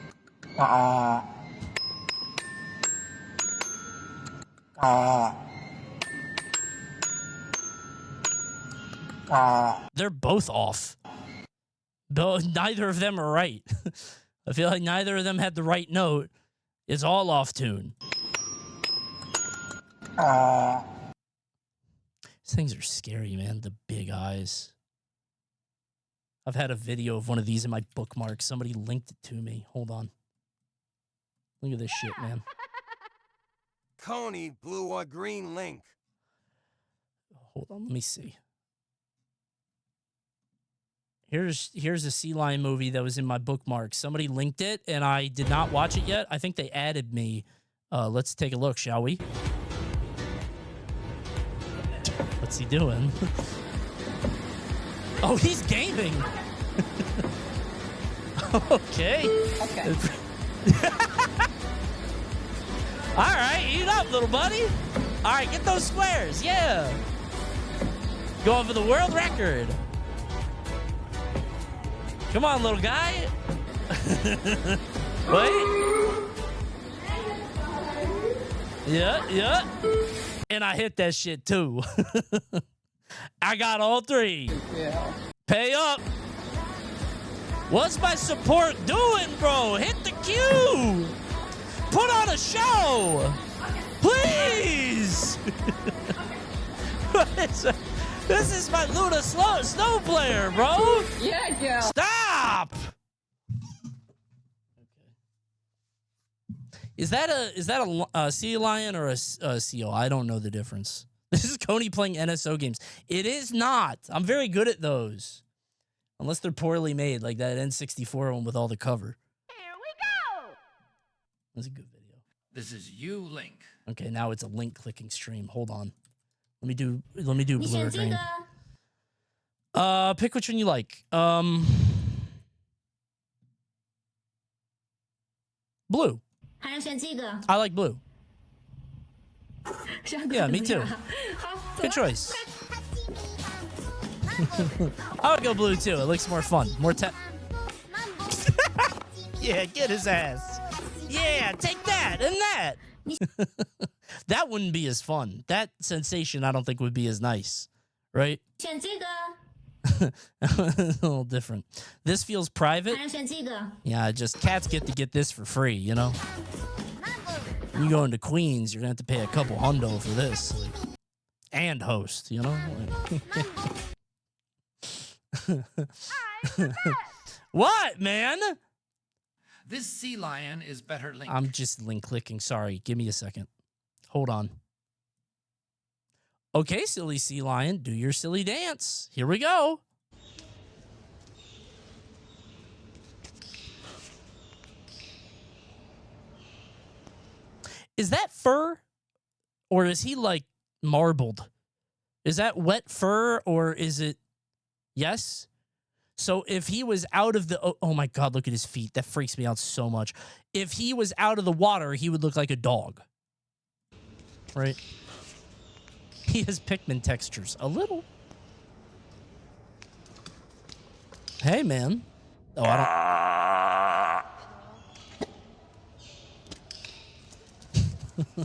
They're both off. Neither of them are right. I feel like neither of them had the right note. It's all off tune. These things are scary, man. The big eyes. I've had a video of one of these in my bookmarks. Somebody linked it to me. Hold on. Look at this shit, man. Coney, blue or green link. Hold on, let me see. Here's a sea lion movie that was in my bookmarks. Somebody linked it, and I did not watch it yet. I think they added me. Let's take a look, shall we? What's he doing? Oh, he's gaming. Okay. All right, eat up, little buddy. All right, get those squares. Yeah. Going for the world record. Come on, little guy. Wait. Yeah. And I hit that shit too. I got all three. Yeah. Pay up. What's my support doing, bro? Hit the cue. Put on a show. Please. This is my Luna snow player, bro. Yeah. Stop. Is that a sea lion or a seal? I don't know the difference. This is Coney playing NSO games. It is not. I'm very good at those. Unless they're poorly made, like that N64 one with all the cover. Here we go. That's a good video. This is you, Link. Okay, now it's a link clicking stream. Hold on. Let me do blue or green. Pick which one you like. Blue. I like blue. Yeah, me too. Good choice. I would go blue too. It looks more fun. More Yeah, get his ass. Yeah, take that and that. That wouldn't be as fun. That sensation I don't think would be as nice. Right? A little different. This feels private. Yeah, just cats get to get this for free, you know? You go into Queens, you're going to have to pay a couple hundo for this. Like, and host, you know? What, man? This sea lion is better Link. I'm just link clicking. Sorry. Give me a second. Hold on. Okay, silly sea lion, do your silly dance. Here we go. Is that fur? Or is he like marbled? Is that wet fur or is it? Yes? So if he was out of the... Oh my God, look at his feet. That freaks me out so much. If he was out of the water, he would look like a dog. Right? He has Pikmin textures. A little. Hey, man. Oh, I don't...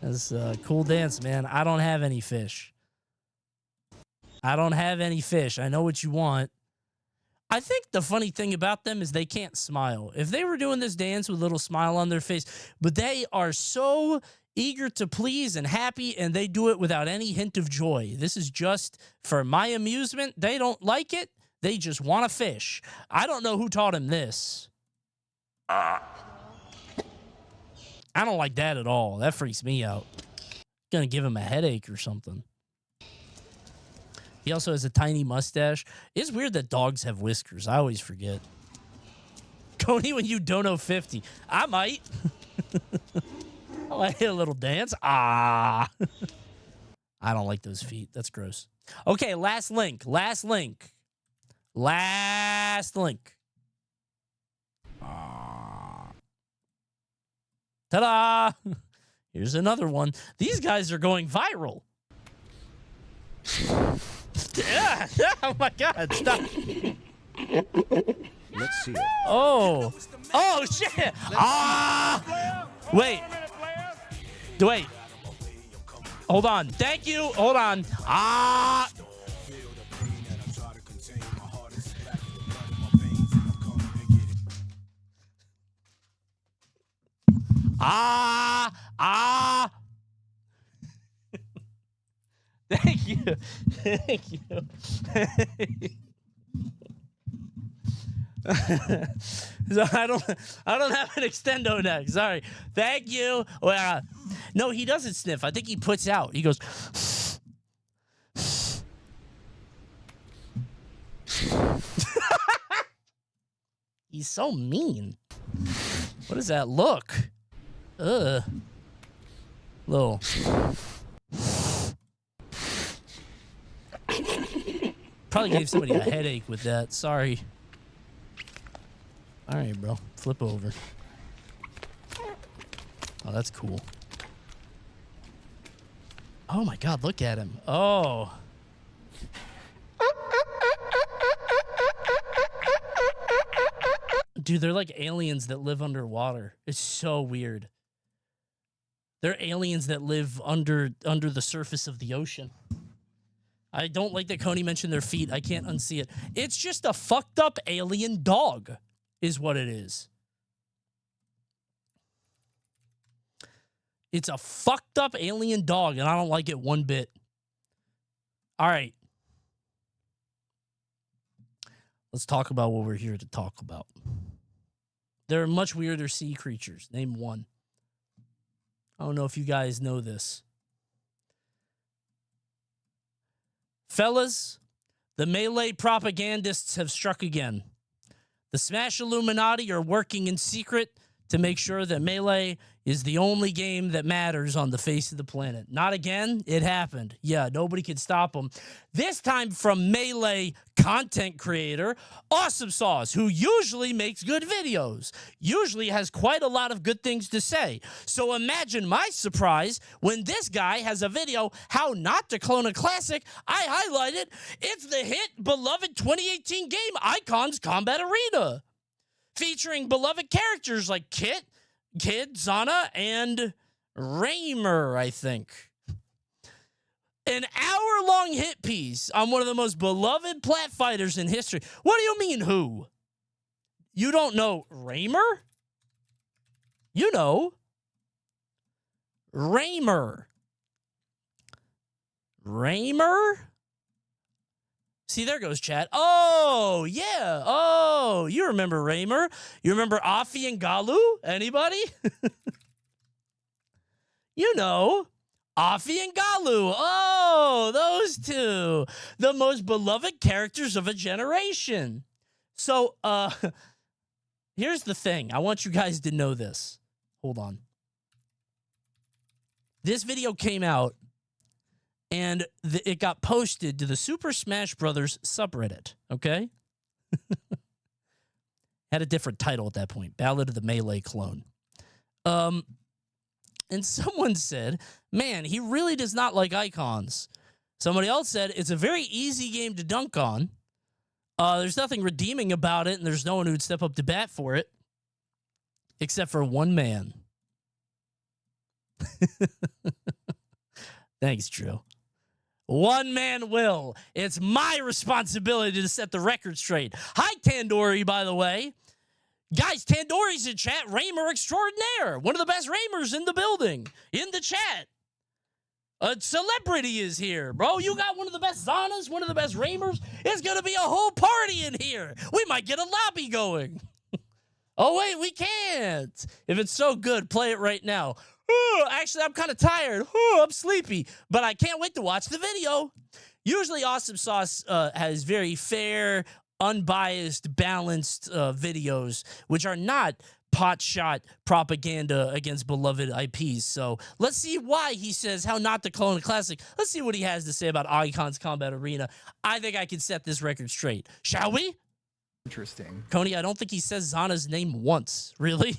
That's a cool dance, man. I don't have any fish. I don't have any fish. I know what you want. I think the funny thing about them is they can't smile. If they were doing this dance with a little smile on their face, but they are so eager to please and happy, and they do it without any hint of joy. This is just for my amusement. They don't like it. They just want to fish. I don't know who taught him this. I don't like that at all. That freaks me out. Gonna give him a headache or something. He also has a tiny mustache. It's weird that dogs have whiskers. I always forget. Coney, when you don't know 50. I might. I might hit a little dance. I don't like those feet. That's gross. Okay, last link. Last link. Last link. Ta-da! Here's another one. These guys are going viral. Yeah. Oh my God! Stop. Let's see it. Oh. Oh shit! Wait. Wait. Hold on. Thank you. Hold on. Thank you. Thank you. So I don't have an extendo neck. Sorry. Thank you. Well, no, he doesn't sniff. I think he puts out. He goes. He's so mean. What does that look? Ugh. Little. Probably gave somebody a headache with that. Sorry. All right, bro. Flip over. Oh, that's cool. Oh, my God. Look at him. Oh. Dude, they're like aliens that live underwater. It's so weird. They're aliens that live under the surface of the ocean. I don't like that Coney mentioned their feet. I can't unsee it. It's just a fucked up alien dog is what it is. It's a fucked up alien dog, and I don't like it one bit. All right. Let's talk about what we're here to talk about. There are much weirder sea creatures. Name one. I don't know if you guys know this. Fellas, the melee propagandists have struck again. The Smash Illuminati are working in secret to make sure that Melee is the only game that matters on the face of the planet. Not again. It happened. Yeah, nobody could stop them. This time from Melee content creator, Awesome Sauce, who usually makes good videos, usually has quite a lot of good things to say. So imagine my surprise when this guy has a video, How Not to Clone a Classic. I highlighted, it's the hit, beloved 2018 game, Icons Combat Arena, featuring beloved characters like Kid, Zana, and Raymer, I think. An hour-long hit piece on one of the most beloved plat fighters in history. What do you mean, who? You don't know Raymer? You know. Raymer. Raymer? See, there goes chat. Oh, yeah. Oh, you remember Raymer. You remember Afi and Galu? Anybody? You know, Afi and Galu. Oh, those two. The most beloved characters of a generation. So, here's the thing. I want you guys to know this. Hold on. This video came out, and it got posted to the Super Smash Brothers subreddit, okay? Had a different title at that point, Ballad of the Melee Clone. And someone said, man, he really does not like icons. Somebody else said, it's a very easy game to dunk on. There's nothing redeeming about it, and there's no one who'd step up to bat for it, except for one man. Thanks, Drew. One man will. It's my responsibility to set the record straight. Hi, Tandoori, by the way. Guys, Tandoori's in chat. Raymer extraordinaire. One of the best Raymers in the building. In the chat. A celebrity is here, bro. You got one of the best Zanas, one of the best Raymers. It's going to be a whole party in here. We might get a lobby going. Oh, wait, we can't. If it's so good, play it right now. Actually, I'm kind of tired. I'm sleepy. But I can't wait to watch the video. Usually, Awesome Sauce has very fair, unbiased, balanced videos, which are not pot-shot propaganda against beloved IPs. So let's see why he says how not to clone a classic. Let's see what he has to say about Icons Combat Arena. I think I can set this record straight. Shall we? Interesting. Coney, I don't think he says Zana's name once. Really?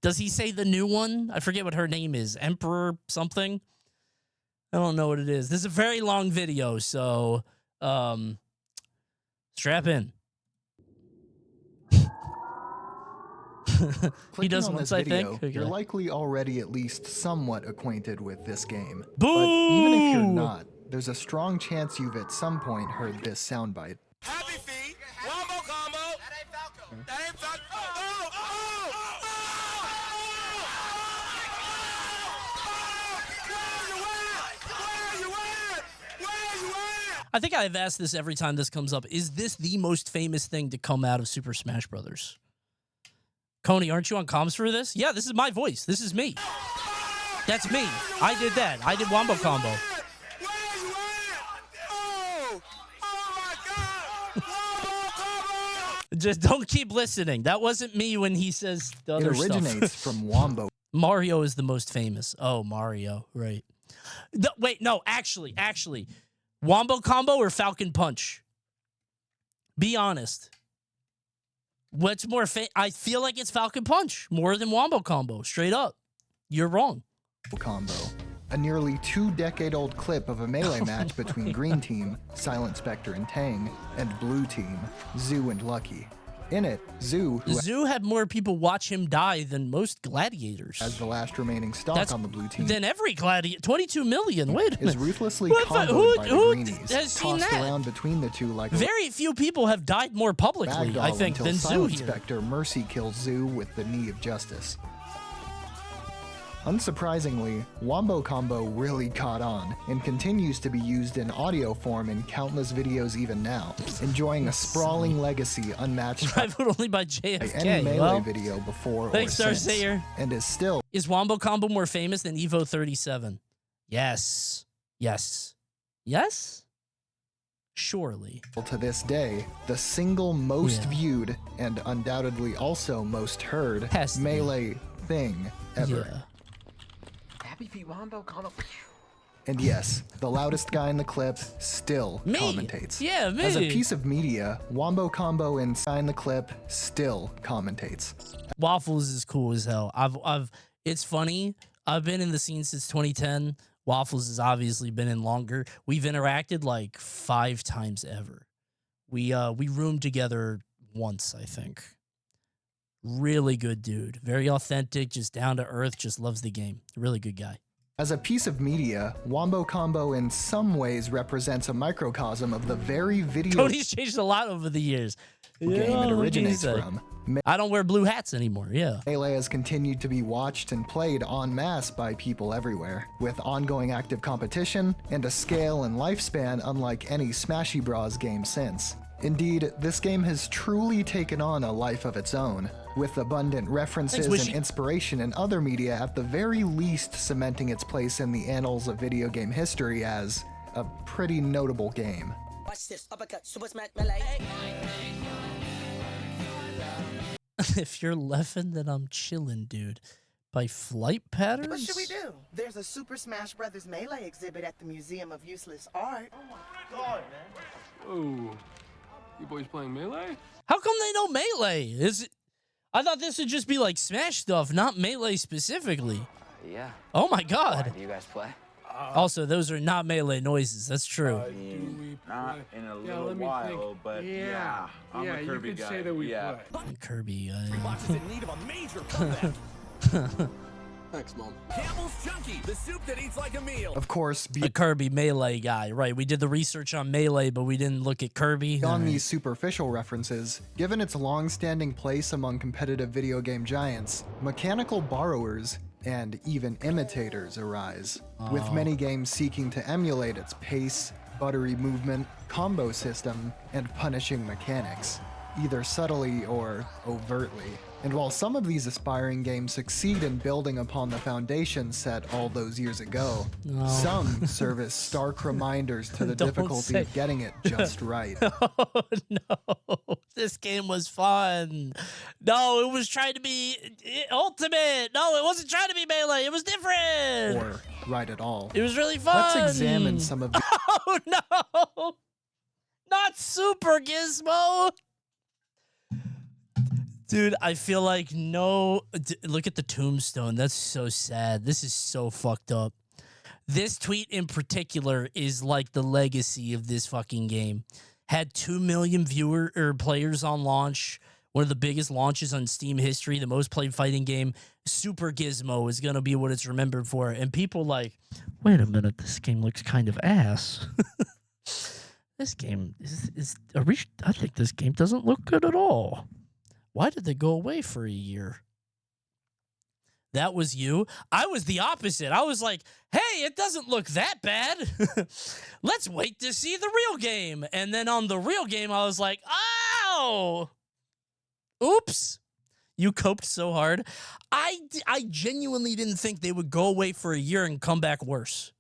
Does he say the new one? I forget what her name is. Emperor something? I don't know what it is. This is a very long video, so strap in. He does once, I think. Okay. You're likely already at least somewhat acquainted with this game. Boo! But even if you're not, there's a strong chance you've at some point heard this soundbite. Happy feet. Wombo combo. That ain't Falco. That ain't Falco. I think I've asked this every time this comes up. Is this the most famous thing to come out of Super Smash Brothers? Coney, aren't you on comms for this? Yeah, this is my voice. This is me. That's me. I did that. I did Wombo Combo. Just don't keep listening. That wasn't me when he says the other stuff. It originates from Wombo. Mario is the most famous. Oh, Mario, right. Wait, no, actually. Wombo Combo or Falcon Punch? Be honest. What's more I feel like it's Falcon Punch more than Wombo Combo. Straight up. You're wrong. Combo. A nearly 2-decade-old clip of a melee match between Green Team, Silent Spectre and Tang, and Blue Team, Zoo and Lucky. In it, Zoo, who had more people watch him die than most gladiators. As the last remaining stock on the Blue Team. Than every gladiator. 22 million. Wait a minute. Is ruthlessly comboed by the Greenies, has seen tossed that? around between the two like very few people have died more publicly, I think, than Zoo Silent here. Spectre Mercy kills Zoo with the Knee of Justice. Unsurprisingly, Wombo Combo really caught on and continues to be used in audio form in countless videos even now, enjoying a sprawling legacy unmatched Rivaled only by by JFK. any Melee Well, video before thanks, or since, Darsayer. and is still Is Wombo Combo more famous than Evo 37? Yes. Yes. Yes? Surely. to this day the single most viewed and undoubtedly also most heard Has to be. Melee thing ever. Yeah. Happy feet Wombo combo. And yes, the loudest guy in the clip still Me. commentates. Yeah, me. As a piece of media, Wombo Combo inside the clip still commentates. Waffles is cool as hell. It's funny. I've been in the scene since 2010. Waffles has obviously been in longer. We've interacted like 5 times ever. We roomed together once, I think. Really good dude. Very authentic, just down to earth, just loves the game. Really good guy. As a piece of media, Wombo Combo in some ways represents a microcosm of the very video Cody's changed a lot over the years. game it originates from. I don't wear blue hats anymore, yeah. Melee has continued to be watched and played en masse by people everywhere, with ongoing active competition and a scale and lifespan unlike any Smashy Bros game since. Indeed, this game has truly taken on a life of its own, with abundant references and inspiration in other media at the very least cementing its place in the annals of video game history as a pretty notable game. Watch this, uppercut, super smash melee. If you're leffin', then I'm chillin', dude. By Flight Patterns? What should we do? There's a Super Smash Brothers Melee exhibit at the Museum of Useless Art. Oh my god, man. Oh, you boys playing Melee? How come they know Melee? I thought this would just be like Smash stuff, not Melee specifically. Yeah. Oh my god. Do you guys play? Also, those are not Melee noises. That's true. Not in a little while, but yeah, I'm a Kirby guy. Say that we play. Kirby. Thanks, Mom. Campbell's Chunky, the soup that eats like a meal. Of course, A Kirby Melee guy, right? We did the research on Melee, but we didn't look at Kirby. beyond these superficial references, given its long-standing place among competitive video game giants, mechanical borrowers and even imitators arise, with many games seeking to emulate its pace, buttery movement, combo system, and punishing mechanics, either subtly or overtly. And while some of these aspiring games succeed in building upon the foundation set all those years ago, some serve as stark reminders to the difficulty of getting it just right. Oh, no. This game was fun. No, it was trying to be Ultimate. No, it wasn't trying to be Melee. It was different. Or right at all. It was really fun. Let's examine some of the... Oh, no. Not Super Gizmo. Dude, I feel like look at the tombstone. That's so sad. This is so fucked up. This tweet in particular is like the legacy of this fucking game. Had 2 million players on launch. One of the biggest launches on Steam history. The most played fighting game. Super Gizmo is going to be what it's remembered for. And people like, wait a minute, this game looks kind of ass. This game I think this game doesn't look good at all. Why did they go away for a year? That was you. I was the opposite. I was like, hey, it doesn't look that bad. Let's wait to see the real game. And then on the real game, I was like, oh, oops. You coped so hard. I genuinely didn't think they would go away for a year and come back worse.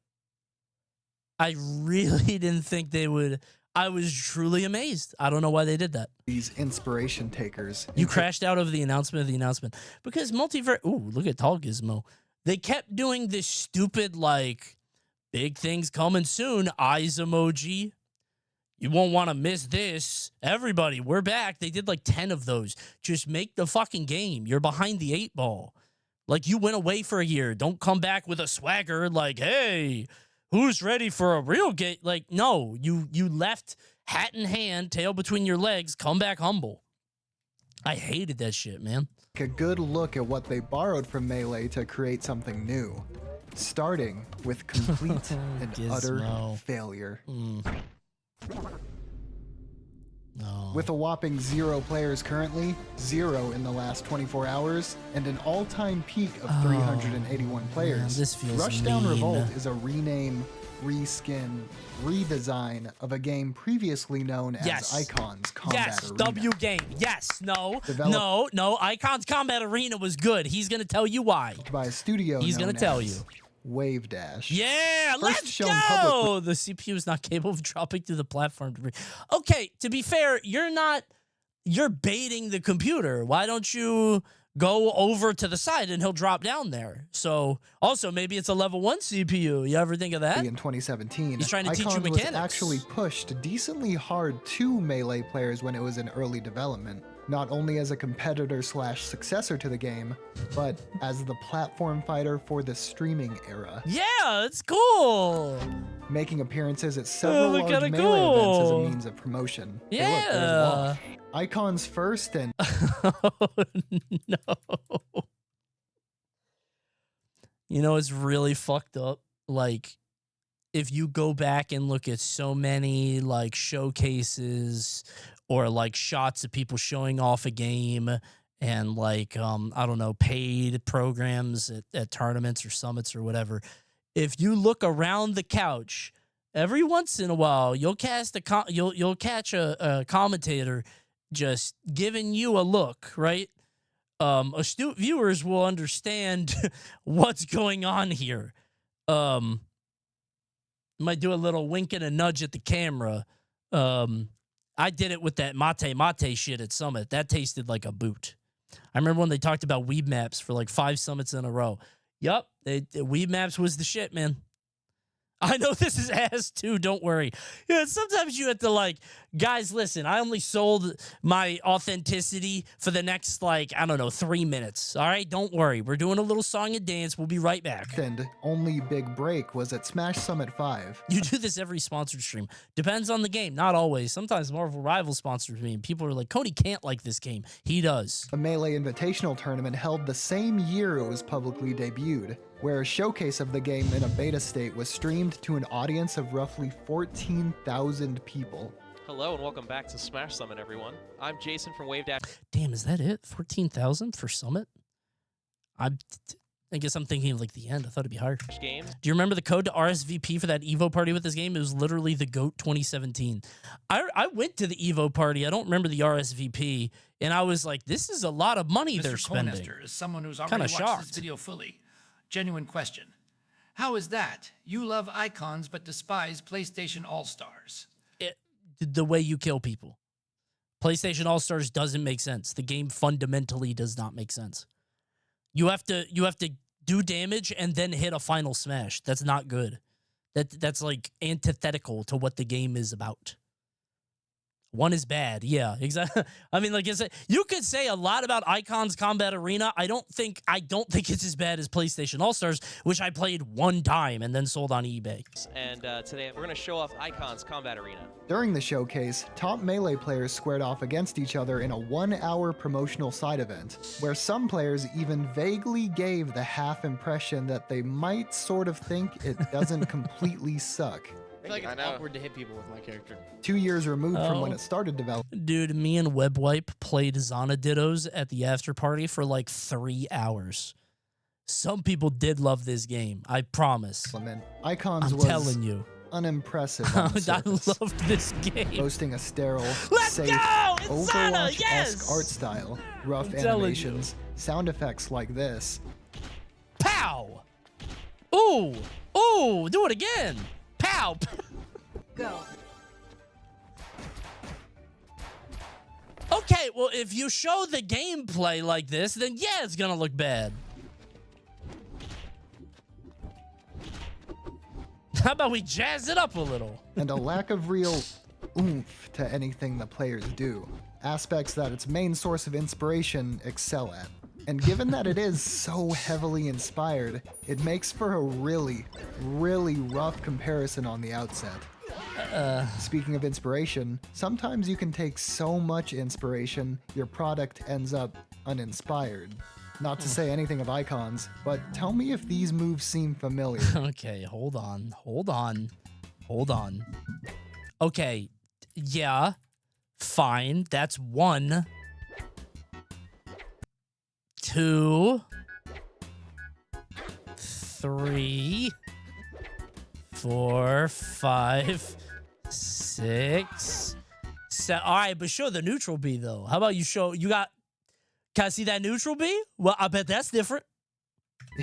I really didn't think they would. I was truly amazed. I don't know why they did that. These inspiration takers. You crashed out over the announcement because multiverse. Ooh, look at Tall Gizmo. They kept doing this stupid, like, big things coming soon eyes emoji. You won't want to miss this. Everybody, we're back. They did like 10 of those. Just make the fucking game. You're behind the 8 ball. Like, you went away for a year. Don't come back with a swagger like, hey, who's ready for a real game? Like, no, you left hat in hand, tail between your legs, come back humble. I hated that shit, man. A good look at what they borrowed from Melee to create something new, starting with complete and utter failure. No. With a whopping 0 players currently, 0 in the last 24 hours, and an all-time peak of 381 players, man, this feels Rushdown mean. Revolt is a rename, reskin, redesign of a game previously known as Icons Combat Arena. W game. Yes. No. Icons Combat Arena was good. He's gonna tell you why. By a studio He's gonna tell you. Wave Dash. Yeah, let's go. The CPU is not capable of dropping through the platform. Okay, to be fair, you're baiting the computer. Why don't you go over to the side and he'll drop down there? So, also, maybe it's a level 1 CPU. You ever think of that? In 2017, he's trying to teach you Icon mechanics. was actually pushed decently hard to Melee players when it was in early development. Not only as a competitor/successor to the game, but as the platform fighter for the streaming era. Yeah, it's cool. Making appearances at several large Melee events as a means of promotion. Yeah. Hey, look, there's Wolf. Icons first and... Oh, no. You know, it's really fucked up. Like, if you go back and look at so many, like, showcases or like shots of people showing off a game and like, I don't know, paid programs at tournaments or summits or whatever. If you look around the couch, every once in a while, you'll catch a commentator just giving you a look, right? Astute viewers will understand what's going on here. Might do a little wink and a nudge at the camera. I did it with that mate shit at Summit. That tasted like a boot. I remember when they talked about Weeb Maps for like 5 summits in a row. Yup, Weeb Maps was the shit, man. I know this is ass too, don't worry. Yeah, sometimes you have to like, guys, listen, I only sold my authenticity for the next, like, I don't know, 3 minutes. All right, don't worry. We're doing a little song and dance. We'll be right back. And only big break was at Smash Summit 5. You do this every sponsored stream. Depends on the game, not always. Sometimes Marvel Rivals sponsors me, and people are like, Coney can't like this game. He does. A Melee Invitational tournament held the same year it was publicly debuted, where a showcase of the game in a beta state was streamed to an audience of roughly 14,000 people. Hello and welcome back to Smash Summit, everyone. I'm Jason from Wave Dash. Damn, is that it? 14,000 for Summit? I guess I'm thinking of like the end. I thought it'd be higher. Game. Do you remember the code to RSVP for that Evo party with this game? It was literally the GOAT 2017. I went to the Evo party. I don't remember the RSVP, and I was like, this is a lot of money they're spending. Conester, as someone who's already watched shocked. this video fully, genuine question. How is that? You love icons but despise PlayStation All-Stars. The way you kill people. PlayStation All-Stars doesn't make sense. The game fundamentally does not make sense. You have to do damage and then hit a final smash. That's not good. That's like antithetical to what the game is about. One is bad. Yeah, exactly. I mean, like I said, you could say a lot about Icons Combat Arena. I don't think it's as bad as PlayStation All-Stars, which I played one time and then sold on eBay. And today we're going to show off Icons Combat Arena. During the showcase, top Melee players squared off against each other in a 1-hour promotional side event, where some players even vaguely gave the half impression that they might sort of think it doesn't completely suck. I feel like it's awkward to hit people with my character. 2 years removed from when it started development. Dude, me and Webwipe played Zana Dittos at the after party for like 3 hours. Some people did love this game, I promise. Icons I'm was telling you. Unimpressive on the surface. I loved this game. Boasting a sterile, safe, It's Zana, Overwatch-esque yes! art style, rough I'm telling animations, sound effects like this. Pow! Ooh! Ooh! Do it again! Pow! Go. Okay, well, if you show the gameplay like this, then yeah, it's gonna look bad. How about we jazz it up a little? And a lack of real oomph to anything the players do. Aspects that its main source of inspiration excel at. And given that it is so heavily inspired, it makes for a really, really rough comparison on the outset. Speaking of inspiration, sometimes you can take so much inspiration, your product ends up uninspired. Not to say anything of Icons, but tell me if these moves seem familiar. Okay, hold on. Okay, yeah, fine, that's 1, 2, 3, 4, 5, 6, 7. All right, but show the neutral B though. How about you show? Can I see that neutral B? Well, I bet that's different.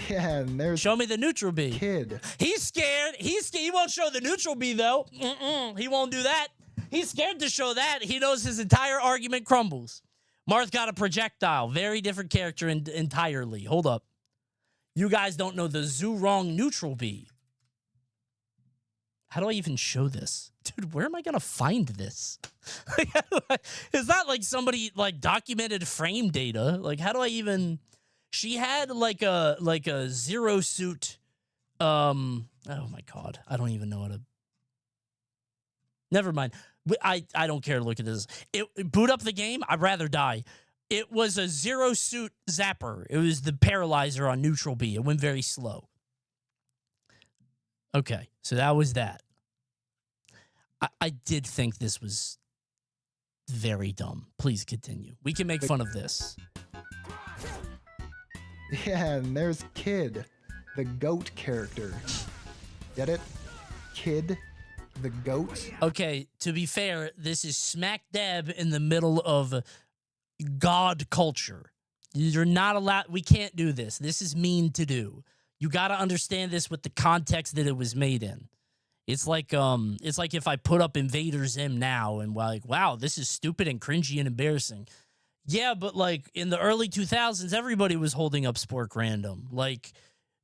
Yeah, and there's show me the neutral B. Kid. He's scared. He won't show the neutral B though. He won't do that. He's scared to show that. He knows his entire argument crumbles. Marth got a projectile. Very different character entirely. Hold up. You guys don't know the Zurong neutral B. How do I even show this? Dude, where am I going to find this? It's not like somebody like documented frame data. Like, how do I even... She had like a zero suit. Oh my God. I don't even know how to... Never mind. I don't care to look at this. Boot up the game. I'd rather die. It was a zero suit zapper. It was the paralyzer on neutral B. It went very slow. Okay, so that was that. I did think this was very dumb. Please continue. We can make fun of this. Yeah, and there's Kid, the goat character. Get it? Kid, the goat. Okay, to be fair, this is smack dab in the middle of God culture. You're not allowed. We can't do this. This is mean to do. You got to understand this with the context that it was made in. It's like if I put up Invader Zim now and like, wow, this is stupid and cringy and embarrassing. Yeah, but like in the early 2000s, everybody was holding up Spork Random. Like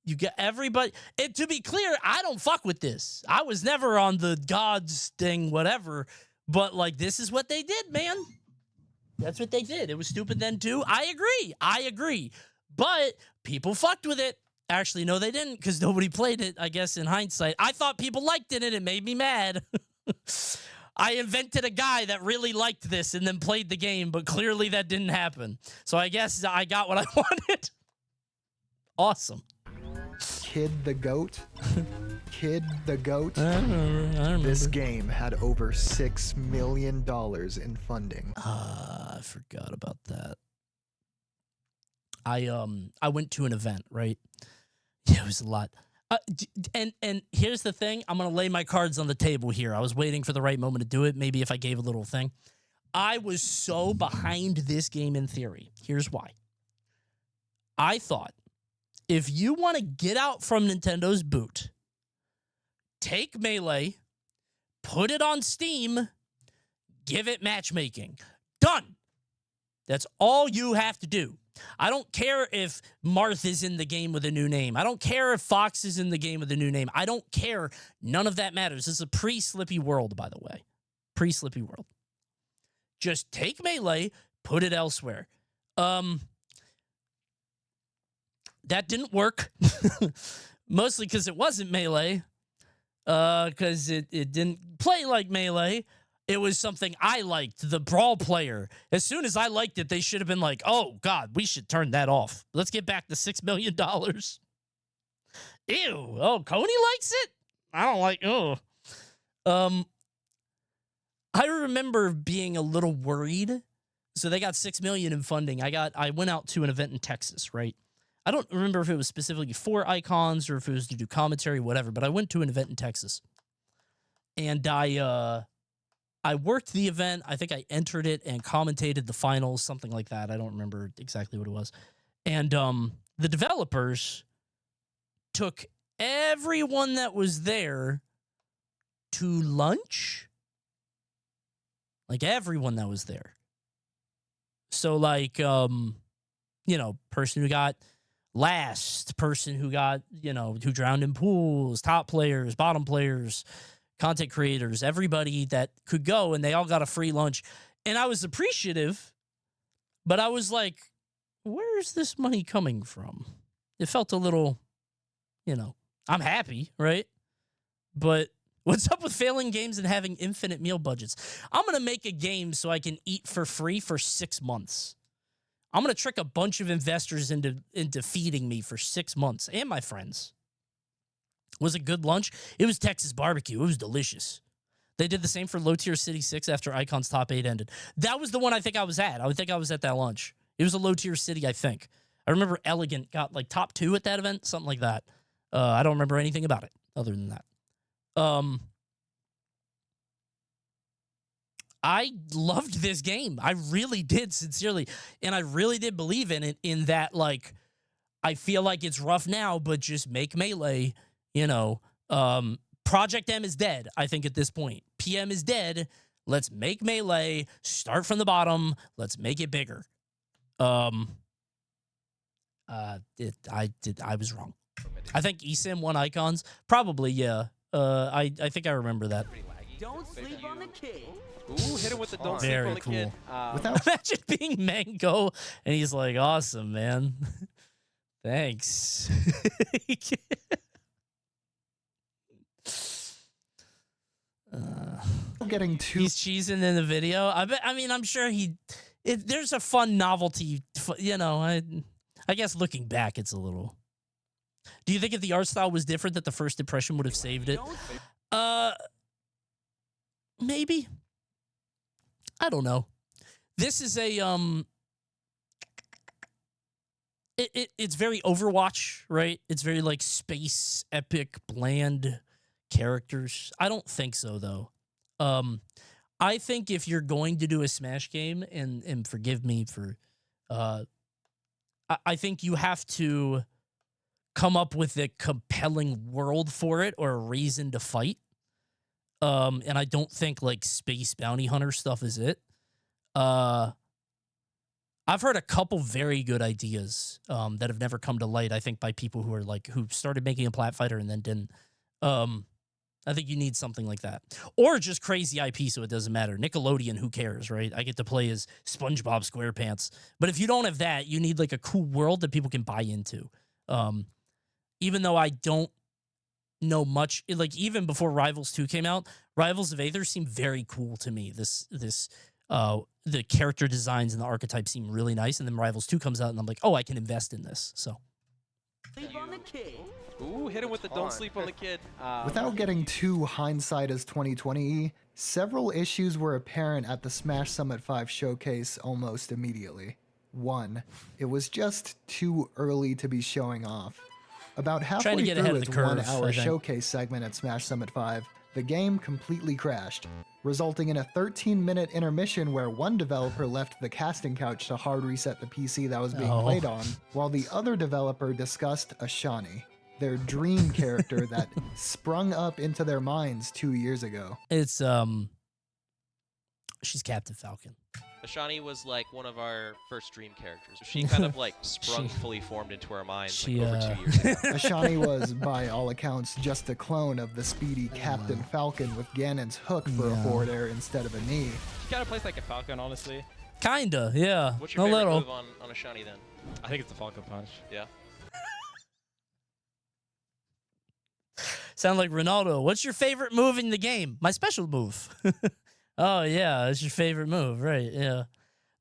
You get everybody. And to be clear, I don't fuck with this. I was never on the gods thing, whatever. But, like, this is what they did, man. That's what they did. It was stupid then, too. I agree. But people fucked with it. Actually, no, they didn't, because nobody played it, I guess, in hindsight. I thought people liked it, and it made me mad. I invented a guy that really liked this and then played the game, but clearly that didn't happen. So I guess I got what I wanted. Awesome. Kid the Goat? Kid the Goat? I remember. This game had over $6 million in funding. I forgot about that. I went to an event, right? Yeah, it was a lot. And here's the thing. I'm going to lay my cards on the table here. I was waiting for the right moment to do it. Maybe if I gave a little thing. I was so behind this game in theory. Here's why. I thought, if you want to get out from Nintendo's boot, take Melee, put it on Steam, give it matchmaking. Done. That's all you have to do. I don't care if Marth is in the game with a new name. I don't care if Fox is in the game with a new name. I don't care. None of that matters. This is a pre-Slippy world, by the way. Pre-Slippy world. Just take Melee, put it elsewhere. That didn't work. Mostly because it wasn't Melee. Because it didn't play like Melee. It was something I liked, the Brawl player. As soon as I liked it, they should have been like, oh, God, we should turn that off. Let's get back to $6 million. Ew. Oh, Coney likes it? I don't like, I remember being a little worried. So they got $6 million in funding. I went out to an event in Texas, right? I don't remember if it was specifically for Icons or if it was to do commentary, whatever, but I went to an event in Texas. And I worked the event. I think I entered it and commentated the finals, something like that. I don't remember exactly what it was. And the developers took everyone that was there to lunch. Like, everyone that was there. So, like, person who got last, person who got, who drowned in pools, top players, bottom players, content creators, everybody that could go, and they all got a free lunch. And I was appreciative, but I was like, where's this money coming from? It felt a little, I'm happy, right? But what's up with failing games and having infinite meal budgets? I'm going to make a game so I can eat for free for 6 months. I'm going to trick a bunch of investors into feeding me for 6 months, and my friends. Was it good lunch? It was Texas barbecue. It was delicious. They did the same for Low Tier City 6 after Icon's Top 8 ended. That was the one I think I was at. I think I was at that lunch. It was a Low Tier City, I think. I remember Elegant got like top 2 at that event, something like that. I don't remember anything about it other than that. I loved this game. I really did, sincerely. And I really did believe in it, in that, like, I feel like it's rough now, but just make Melee, Project M is dead, I think, at this point. PM is dead. Let's make Melee, start from the bottom. Let's make it bigger. I was wrong. I think eSIM won Icons. Probably, yeah. I think I remember that. Don't sleep on the kid. Ooh, hit him with the don't sleep Very on the cool. kid. Imagine being Mango, and he's like, awesome, man. Thanks. Getting too. He's cheesing in the video. I'm sure there's a fun novelty. I guess looking back, it's a little. Do you think if the art style was different, that the first impression would have saved it? Maybe. I don't know. This is a It's very Overwatch, right? It's very like space, epic, bland characters. I don't think so, though. I think if you're going to do a Smash game, and forgive me for, I think you have to come up with a compelling world for it or a reason to fight. And I don't think like space bounty hunter stuff is it. I I've heard a couple very good ideas that have never come to light. I think by people who are like who started making a plat fighter and then didn't. I think you need something like that, or just crazy IP so it doesn't matter. Nickelodeon, who cares, right? I get to play as SpongeBob SquarePants, but if you don't have that, you need like a cool world that people can buy into. Even though I don't know much, like even before Rivals 2 came out, Rivals of Aether seemed very cool to me. The character designs and the archetypes seem really nice, and then Rivals 2 comes out, and I'm like, oh, I can invest in this. So. Sleep on the kid. Ooh, hit him with the don't sleep on the kid. Without getting too hindsight as 2020, several issues were apparent at the Smash Summit 5 showcase almost immediately. 1. It was just too early to be showing off. About halfway through its 1 hour showcase segment at Smash Summit 5, the game completely crashed, resulting in a 13-minute intermission where one developer left the casting couch to hard reset the PC that was being played on, while the other developer discussed Ashani, their dream character that sprung up into their minds 2 years ago. It's, she's Captain Falcon. Ashani was like one of our first dream characters. She kind of like sprung fully formed into our minds like over 2 years ago. Ashani was, by all accounts, just a clone of the speedy Captain Falcon with Ganon's hook for a forward air instead of a knee. She kind of plays like a Falcon, honestly. Kinda, yeah. What's your favorite move on Ashani then? I think it's the Falcon Punch. Yeah. Sound like Ronaldo. What's your favorite move in the game? My special move. Oh, yeah, that's your favorite move, right, yeah.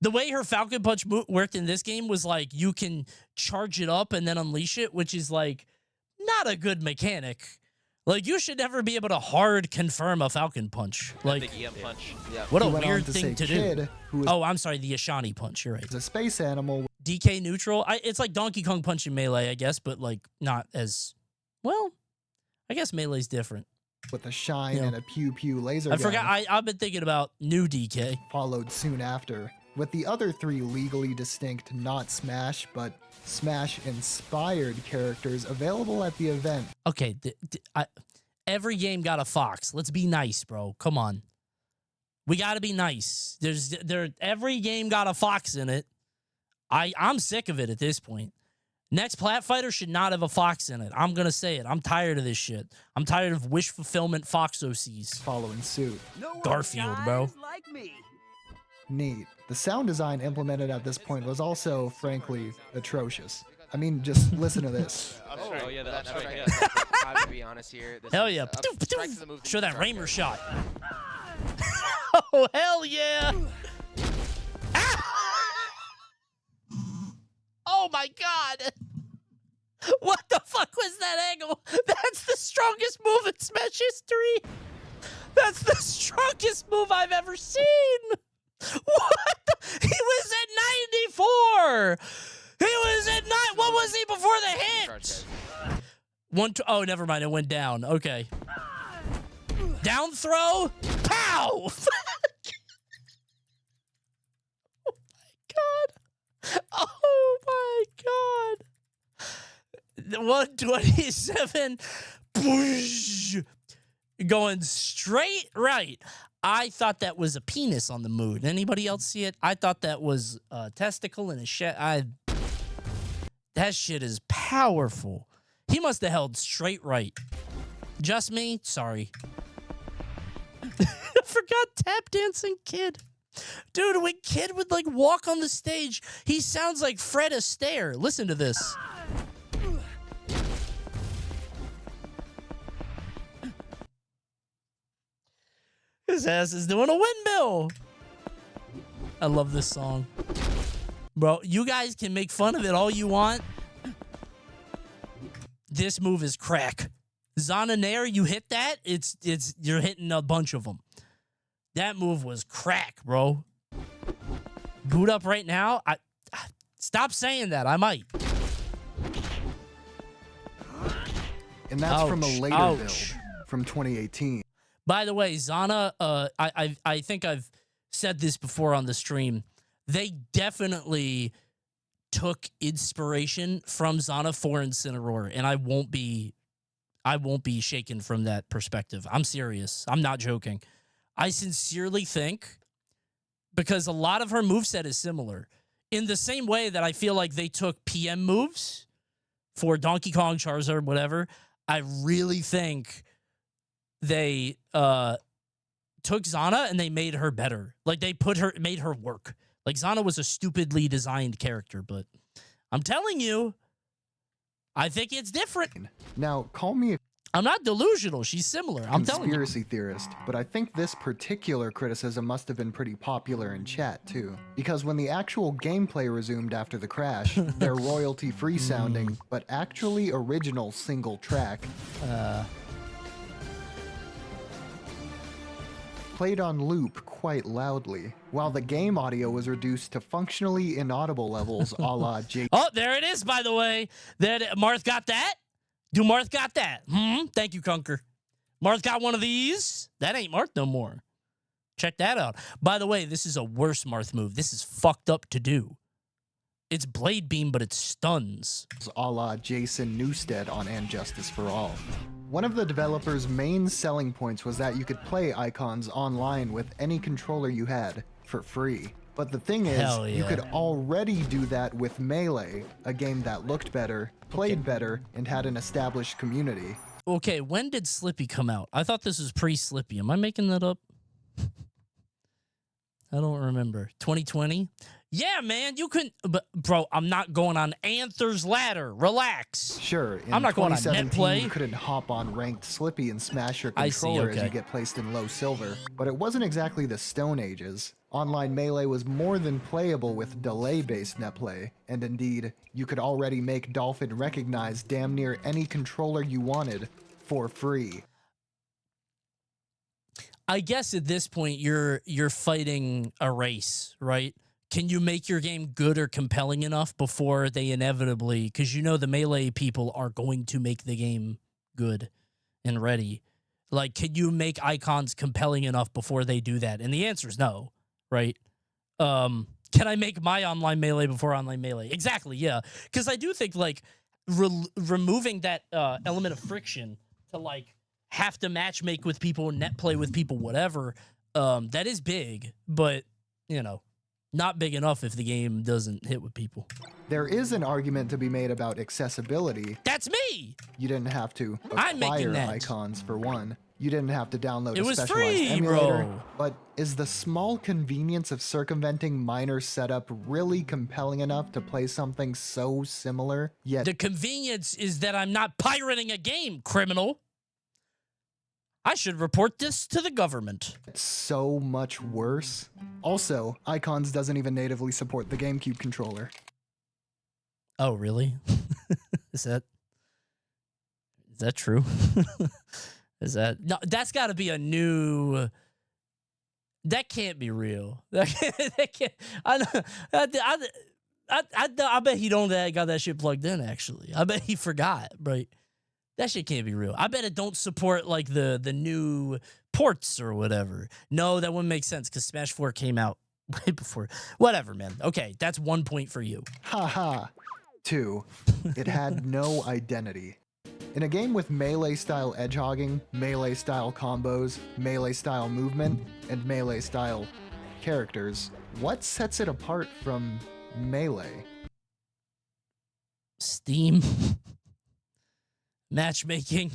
The way her Falcon Punch worked in this game was like you can charge it up and then unleash it, which is like not a good mechanic. Like you should never be able to hard confirm a Falcon Punch. Like big EM punch. Yeah. What a weird thing to do. Oh, I'm sorry, the Ashani Punch, you're right. It's a space animal. DK neutral. It's like Donkey Kong Punch in Melee, I guess, but like not as, well, I guess Melee's different. With a shine and a pew-pew laser gun. I forgot, I've been thinking about new DK. Followed soon after, with the other 3 legally distinct, not Smash, but Smash-inspired characters available at the event. Okay, every game got a fox. Let's be nice, bro. Come on. We gotta be nice. Every game got a fox in it. I'm sick of it at this point. Next Plat Fighter should not have a fox in it. I'm going to say it. I'm tired of this shit. I'm tired of wish fulfillment fox OCs. Following suit. Garfield, bro. Like me. Neat. The sound design implemented at this point was also, frankly, atrocious. I mean, just listen to this. Oh, yeah, that's right. Yeah. I'm going to be honest here. Hell yeah. Show that Raymer shot. Oh, hell yeah. Oh my god! What the fuck was that angle? That's the strongest move in Smash history! That's the strongest move I've ever seen! What the? He was at 94! He was at 9! What was he before the hit? Oh, never mind. It went down. Okay. Down throw? Pow! Oh my god. 127. Going straight right. I thought that was a penis on the moon. Anybody else see it? I thought that was a testicle and a shit. That shit is powerful. He must have held straight right. Just me? Sorry. I forgot Tap Dancing Kid. Dude, when Kid would like walk on the stage, he sounds like Fred Astaire. Listen to this. His ass is doing a windmill. I love this song. Bro, you guys can make fun of it all you want. This move is crack. Zana Nair, you hit that, you're hitting a bunch of them. That move was crack, bro. Boot up right now. Stop saying that. I might. And that's from a later build from 2018. By the way, Zana, I think I've said this before on the stream. They definitely took inspiration from Zana for Incineroar, and I won't be shaken from that perspective. I'm serious. I'm not joking. I sincerely think, because a lot of her moveset is similar, in the same way that I feel like they took PM moves for Donkey Kong, Charizard, whatever, I really think they took Zana and they made her better. Like they made her work. Like Zana was a stupidly designed character, but I'm telling you, I think it's different. Now, call me a I'm not delusional. She's similar. I'm telling you. Conspiracy theorist, but I think this particular criticism must have been pretty popular in chat too. Because when the actual gameplay resumed after the crash, their royalty-free sounding, but actually original single track, played on loop quite loudly, while the game audio was reduced to functionally inaudible levels a la J. Oh, there it is, by the way. Marth got that? Do Marth got that? Thank you, Conker. Marth got one of these? That ain't Marth no more. Check that out. By the way, this is a worse Marth move. This is fucked up to do. It's Blade Beam, but it stuns. A la Jason Newsted on And Justice for All. One of the developer's main selling points was that you could play Icons online with any controller you had for free. But the thing is, you could already do that with Melee, a game that looked better, played better, and had an established community. Okay, when did Slippy come out? I thought this was pre-Slippy. Am I making that up? I don't remember. 2020? Yeah, man, you couldn't... But, bro, I'm not going on Anther's Ladder. Relax. Sure, in I'm not going on 2017, Netplay. you couldn't hop on ranked Slippy and smash your controller as you get placed in low silver. But it wasn't exactly the Stone Ages. Online Melee was more than playable with delay-based netplay, and indeed, you could already make Dolphin recognize damn near any controller you wanted for free. I guess at this point, you're fighting a race, right? Can you make your game good or compelling enough before they inevitably... Because you know the Melee people are going to make the game good and ready. Like, can you make Icons compelling enough before they do that? And the answer is no. Right? Can I make my online Melee before online Melee? Exactly, yeah. Because I do think, like, removing that element of friction to, like, have to matchmake with people, net play with people, whatever, that is big. But, you know, not big enough if the game doesn't hit with people. There is an argument to be made about accessibility. That's me! You didn't have to I'm making acquire that. Icons, for one. You didn't have to download It a was specialized free, emulator. bro. But is the small convenience of circumventing minor setup really compelling enough to play something so similar? Yet The convenience is that I'm not pirating a game, criminal. I should report this to the government. it's so much worse. Also, Icons doesn't even natively support the GameCube controller. Oh, really? Is that true? Is that... No, that's got to be a new... That can't be real. That can't... I bet he don't got that shit plugged in, actually. I bet he forgot, right? That shit can't be real. I bet it don't support, like, the new ports or whatever. No, that wouldn't make sense, because Smash 4 came out way before. Whatever, man. Okay, that's 1 point for you. Haha. 2. It had no identity. In a game with Melee-style edgehogging, Melee-style combos, Melee-style movement, and Melee-style characters, what sets it apart from Melee? Steam. Matchmaking.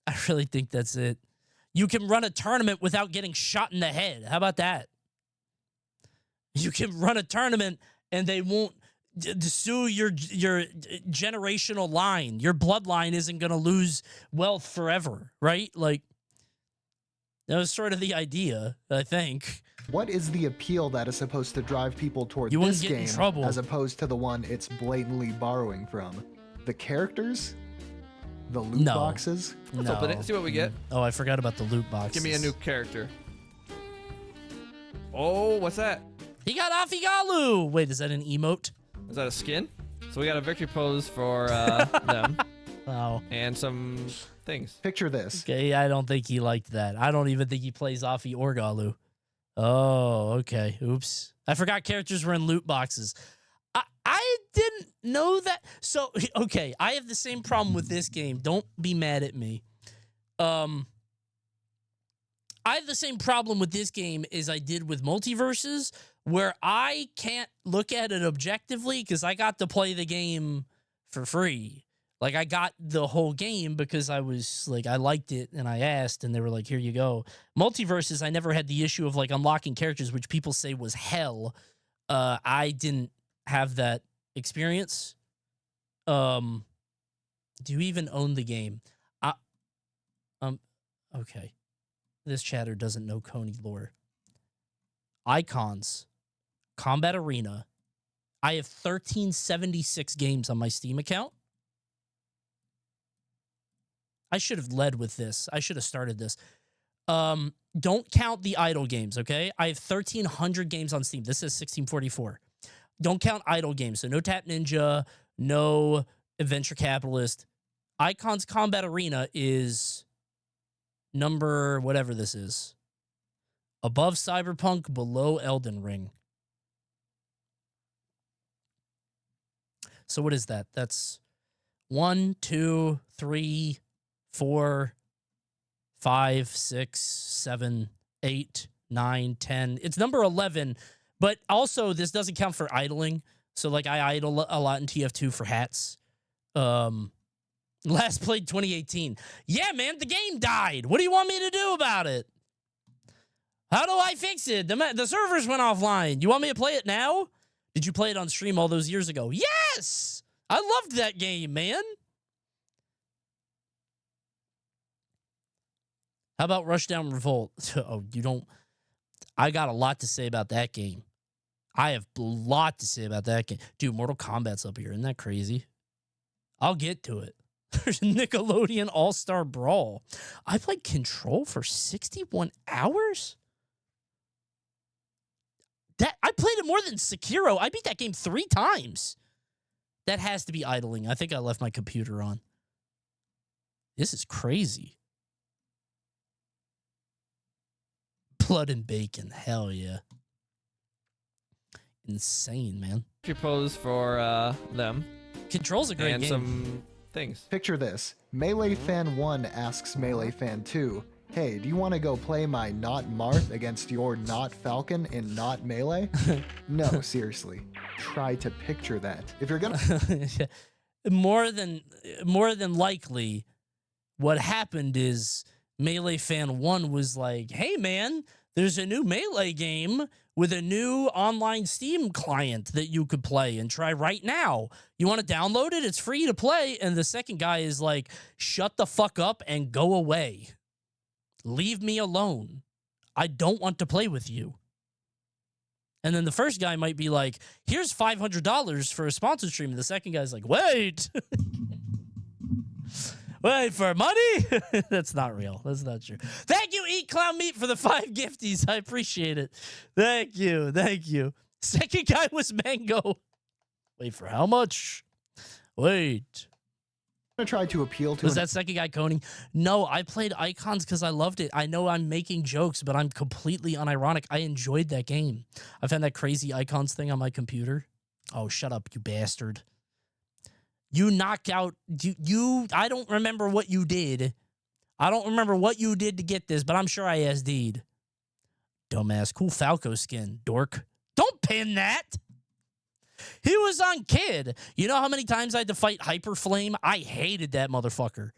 I really think that's it. You can run a tournament without getting shot in the head. How about that? You can run a tournament and they won't sue your generational line. Your bloodline isn't going to lose wealth forever, right? Like, that was sort of the idea, I think. What is the appeal that is supposed to drive people toward You wouldn't this get in game trouble. as opposed to the one it's blatantly borrowing from? The characters? The loot No. boxes? Let's open it, see what we get. Oh, I forgot about the loot boxes. Give me a new character. Oh, what's that? He got Afigalu. Wait, is that an emote? Is that a skin? So we got a victory pose for them. Oh. And some things. Picture this. Okay, I don't think he liked that. I don't even think he plays Afi or Galu. Oh, okay. Oops. I forgot characters were in loot boxes. I didn't know that. So, okay, I have the same problem with this game. Don't be mad at me. I have the same problem with this game as I did with Multiverses, where I can't look at it objectively because I got to play the game for free. Like, I got the whole game because I was like, I liked it and I asked and they were like, here you go. Multiverses, I never had the issue of like unlocking characters, which people say was hell. I didn't have that experience. Do you even own the game? Okay. This chatter doesn't know Coney lore. Icons, Combat Arena. I have 1376 games on my Steam account. I should have led with this. I should have started this. Don't count the idle games, okay? I have 1,300 games on Steam. This is 1644. Don't count idle games. So no Tap Ninja, no Adventure Capitalist. Icons Combat Arena is number whatever this is. Above Cyberpunk, below Elden Ring. So what is that? That's 1, 2, 3, 4, 5, 6, 7, 8, 9, 10. It's number 11, but also this doesn't count for idling. So like I idle a lot in TF2 for hats. Last played 2018. Yeah, man, the game died. What do you want me to do about it? How do I fix it? The servers went offline. You want me to play it now? Did you play it on stream all those years ago? Yes! I loved that game, man. How about Rushdown Revolt? Oh, you don't... I got a lot to say about that game. I have a lot to say about that game. Dude, Mortal Kombat's up here. Isn't that crazy? I'll get to it. There's Nickelodeon All-Star Brawl. I played Control for 61 hours? I played it more than Sekiro. I beat that game 3 times. That has to be idling. I think I left my computer on. This is crazy. Blood and Bacon. Hell yeah. Insane, man. Your pose for them. Control's a great and game. Some things. Picture this. Melee Fan 1 asks Melee Fan 2, hey, do you want to go play my not Marth against your not Falcon in not Melee? No, seriously. Try to picture that. If you're gonna... more than likely, what happened is Melee Fan 1 was like, hey, man, there's a new Melee game with a new online Steam client that you could play and try right now. You want to download it? It's free to play. And the second guy is like, shut the fuck up and go away. Leave me alone. I don't want to play with you. And then the first guy might be like, here's $500 for a sponsored stream. And the second guy's like, wait. Wait, for money? That's not real. That's not true. Thank you, Eat Clown Meat, for the 5 gifties. I appreciate it. Thank you. Thank you. Second guy was Mango. Wait, for how much? Wait. I'm gonna try to appeal to... Was that second guy Coney? No, I played Icons because I loved it. I know I'm making jokes, but I'm completely unironic. I enjoyed that game. I found that crazy Icons thing on my computer. Oh, shut up, you bastard. You knocked out... I don't remember what you did. I don't remember what you did to get this, but I'm sure I SD'd. Dumbass. Cool Falco skin, dork. Don't pin that! He was on Kid. You know how many times I had to fight Hyper Flame? I hated that motherfucker.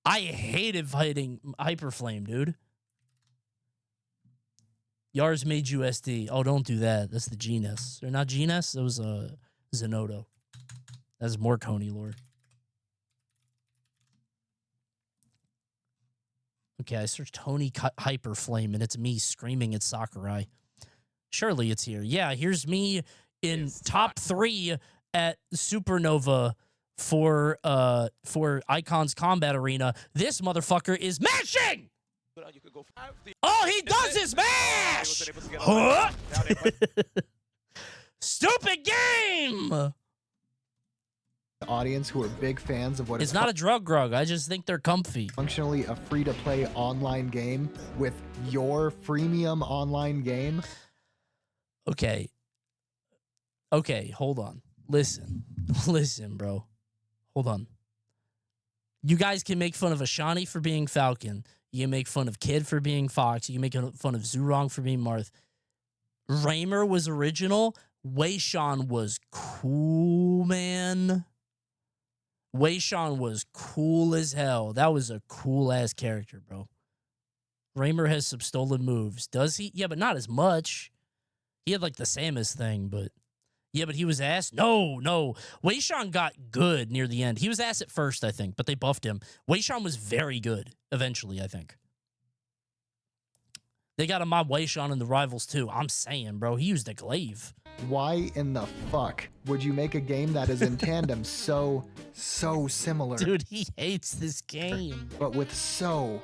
I hated fighting Hyper Flame, dude. Yars made you SD. Oh, don't do that. That's the G-Ness. Or not G-Ness? It was Zenodo. That's more Coney lore. Okay, I searched Tony Hyper Flame, and it's me screaming at Sakurai. Surely it's here. Yeah, here's me in top 3 at Supernova for Icons Combat Arena. This motherfucker is mashing! Oh, he does his mash! Huh? Stupid game! Audience who are big fans of what it's not a drug grug. I just think they're comfy. Functionally a free-to-play online game with your freemium online game. Okay, hold on. Listen, bro. Hold on. You guys can make fun of Ashani for being Falcon. You can make fun of Kid for being Fox. You can make fun of Zurong for being Marth. Raymer was original. Wei Shan was cool, man. Wei Shan was cool as hell. That was a cool-ass character, bro. Raymer has some stolen moves. Does he? Yeah, but not as much. He had, like, the Samus thing, but... Yeah, but he was ass? No. Wei Shan got good near the end. He was ass at first, I think, but they buffed him. Wei Shan was very good eventually, I think. They got a mob Wei Shan in the Rivals, too. I'm saying, bro, he used a glaive. Why in the fuck would you make a game that is in tandem so similar? Dude, he hates this game. But with so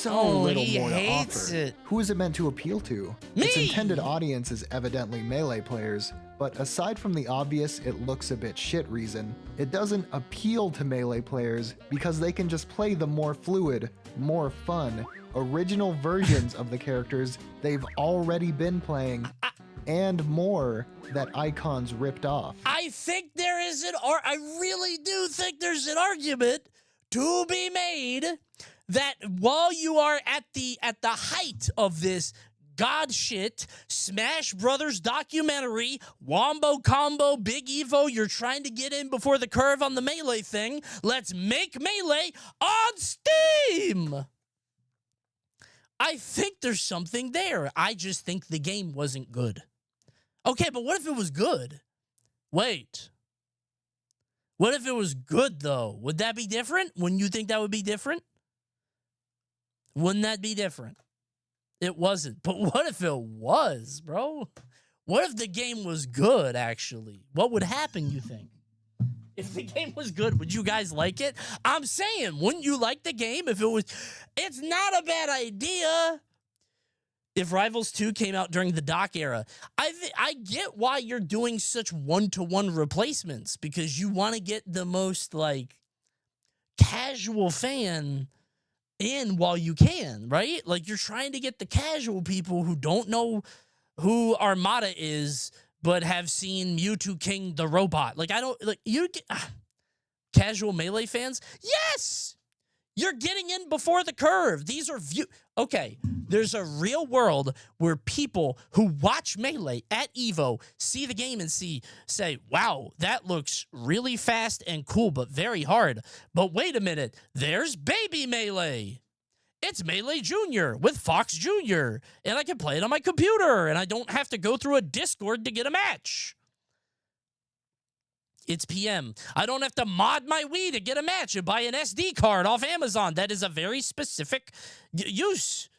little more to offer. It. Who is it meant to appeal to? Me! Its intended audience is evidently Melee players, but aside from the obvious it looks a bit shit reason, it doesn't appeal to Melee players because they can just play the more fluid, more fun, original versions of the characters they've already been playing, and more that Icons ripped off. I think there is I really do think there's an argument to be made that while you are at the height of this god shit Smash Brothers documentary, Wombo Combo, Big Evo, you're trying to get in before the curve on the Melee thing. Let's make Melee on Steam. I think there's something there. I just think the game wasn't good. Okay, but what if it was good? Wait. What if it was good, though? Would that be different? Wouldn't you think that would be different? Wouldn't that be different? It wasn't. But what if it was, bro? What if the game was good, actually? What would happen, you think? If the game was good, would you guys like it? I'm saying, wouldn't you like the game if it was... It's not a bad idea. If Rivals 2 came out during the dock era, I get why you're doing such one-to-one replacements, because you want to get the most, like, casual fan in while you can, right? Like, you're trying to get the casual people who don't know who Armada is, but have seen Mewtwo King the Robot. Like, I don't, like, you get, casual Melee fans? Yes! You're getting in before the curve. These are okay, there's a real world where people who watch Melee at Evo see the game and say, wow, that looks really fast and cool, but very hard. But wait a minute, there's Baby Melee. It's Melee Jr. with Fox Jr. And I can play it on my computer, and I don't have to go through a Discord to get a match. It's PM. I don't have to mod my Wii to get a match and buy an SD card off Amazon. That is a very specific use.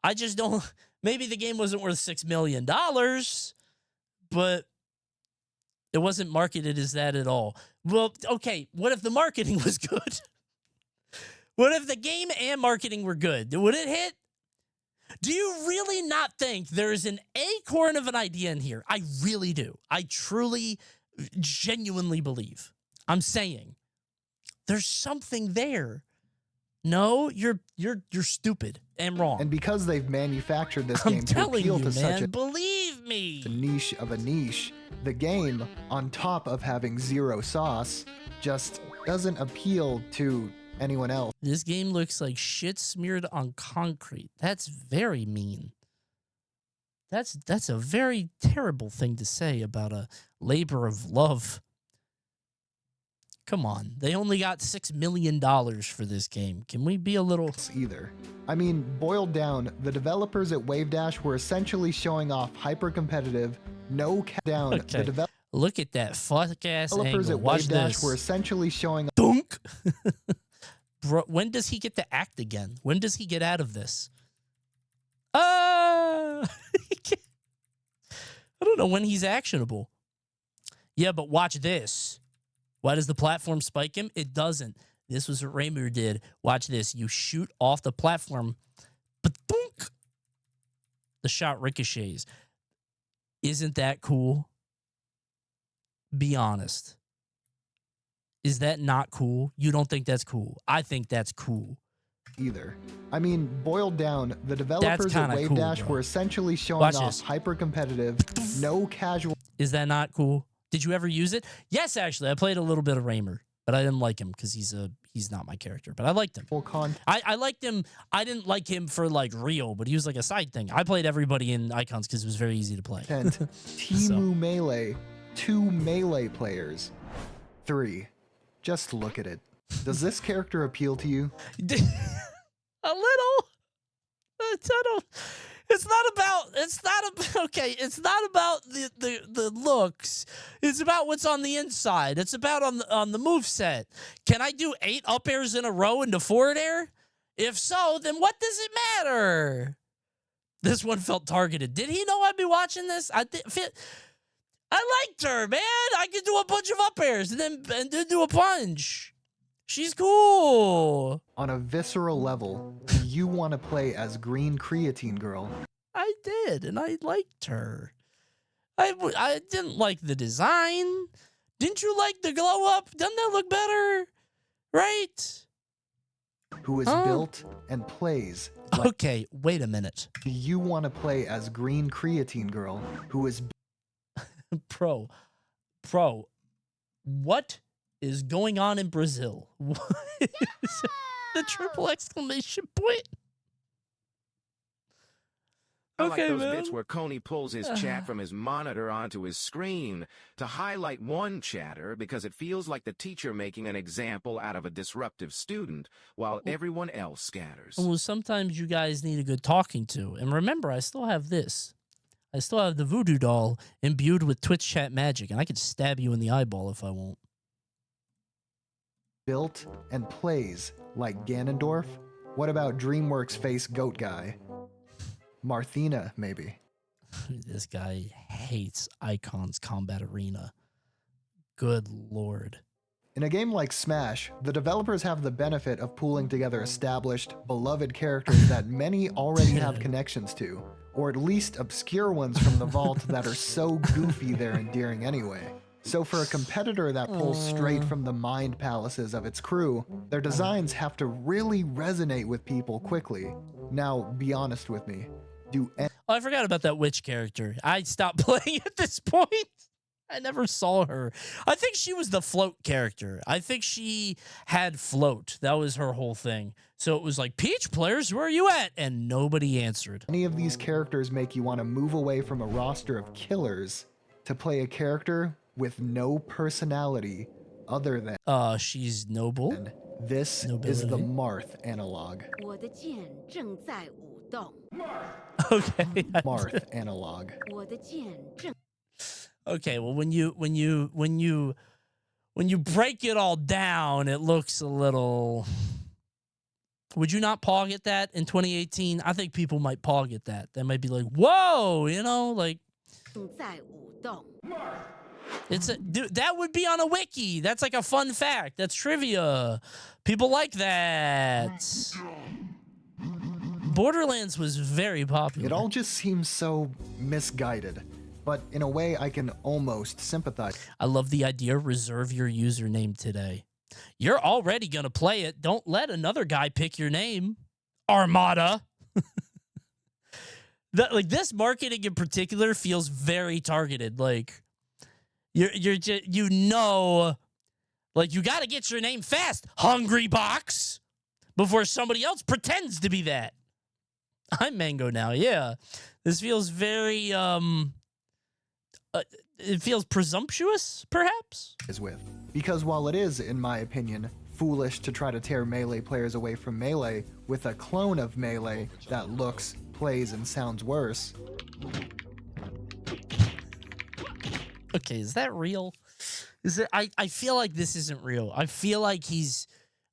I just don't... Maybe the game wasn't worth $6 million, but it wasn't marketed as that at all. Well, okay, what if the marketing was good? What if the game and marketing were good? Would it hit? Do you really not think there's an acorn of an idea in here? I really do. I truly, genuinely believe. I'm saying there's something there. No, you're stupid and wrong. And because they've manufactured this game to appeal to such a believe me, a niche of a niche, the game, on top of having zero sauce, just doesn't appeal to anyone else. This game looks like shit smeared on concrete. That's very mean. That's a very terrible thing to say about a labor of love. Come on. They only got $6 million for this game. Can we be a little... Either. I mean, boiled down, the developers at Wavedash were essentially showing off hyper-competitive, no down. Okay. The Look at that fuck-ass developers angle. at Watch Wavedash this. were essentially showing... Dunk! Bro, when does he get to act again? When does he get out of this? I don't know when he's actionable. Yeah, but watch this. Why does the platform spike him? It doesn't. This was what Raymer did. Watch this. You shoot off the platform, but dunk! The shot ricochets. Isn't that cool? Be honest. Is that not cool? You don't think that's cool? I think that's cool. Either. I mean, boiled down, the developers at Wavedash were essentially showing off hyper-competitive, no casual... Is that not cool? Did you ever use it? Yes, actually. I played a little bit of Raymer. but I didn't like him because he's not my character. But I liked him. I liked him. I didn't like him for like real, but he was like a side thing. I played everybody in Icons because it was very easy to play. And Timu Melee, 2 melee players. 3. Just look at it. Does this character appeal to you? A little. It's not about the looks. It's about what's on the inside. It's about on the move set. Can I do 8 up airs in a row into forward air? If so, then what does it matter? This one felt targeted. Did he know I'd be watching this? I liked her, man. I could do a bunch of up airs and then do a punch. She's cool. On a visceral level, do you want to play as Green Creatine Girl? I did, and I liked her. I didn't like the design. Didn't you like the glow up? Doesn't that look better? Right? Who is built and plays like... Okay, wait a minute. Do you want to play as Green Creatine Girl, who is... Bro, what is going on in Brazil? What is the triple exclamation point? I like those bits where Coney pulls his chat from his monitor onto his screen to highlight one chatter because it feels like the teacher making an example out of a disruptive student while everyone else scatters. Well, sometimes you guys need a good talking to. And remember, I still have this. I still have the voodoo doll imbued with Twitch chat magic, and I could stab you in the eyeball if I won't. Built and plays like Ganondorf? What about DreamWorks face goat guy? Marthina, maybe. This guy hates Icons Combat Arena. Good lord. In a game like Smash, the developers have the benefit of pooling together established, beloved characters that many already have connections to, or at least obscure ones from the vault that are so goofy they're endearing anyway. So for a competitor that pulls straight from the mind palaces of its crew, their designs have to really resonate with people quickly. Now, be honest with me. I forgot about that witch character. I stopped playing at this point. I never saw her. I think she was the float character. I think she had float. That was her whole thing. So it was like, Peach players, where are you at? And nobody answered. Any of these characters make you want to move away from a roster of killers to play a character with no personality other than... she's noble. This is the Marth analog. Okay. Marth analog. Okay, well when you break it all down, it looks a little... Would you not pog at that in 2018? I think people might pog at that. They might be like, whoa, you know, like... Dude, that would be on a wiki. That's like a fun fact. That's trivia. People like that. Borderlands was very popular. It all just seems so misguided, but in a way I can almost sympathize. I love the idea. Reserve your username today. You're already gonna play it. Don't let another guy pick your name. Armada. Like this marketing in particular feels very targeted. Like you're just, you know, like you got to get your name fast, Hungry Box, before somebody else pretends to be that. I'm Mango now. Yeah, this feels very it feels presumptuous, perhaps. Because while it is, in my opinion, foolish to try to tear Melee players away from Melee with a clone of Melee that looks, plays, and sounds worse. Okay, is that real? Is it? I feel like this isn't real. I feel like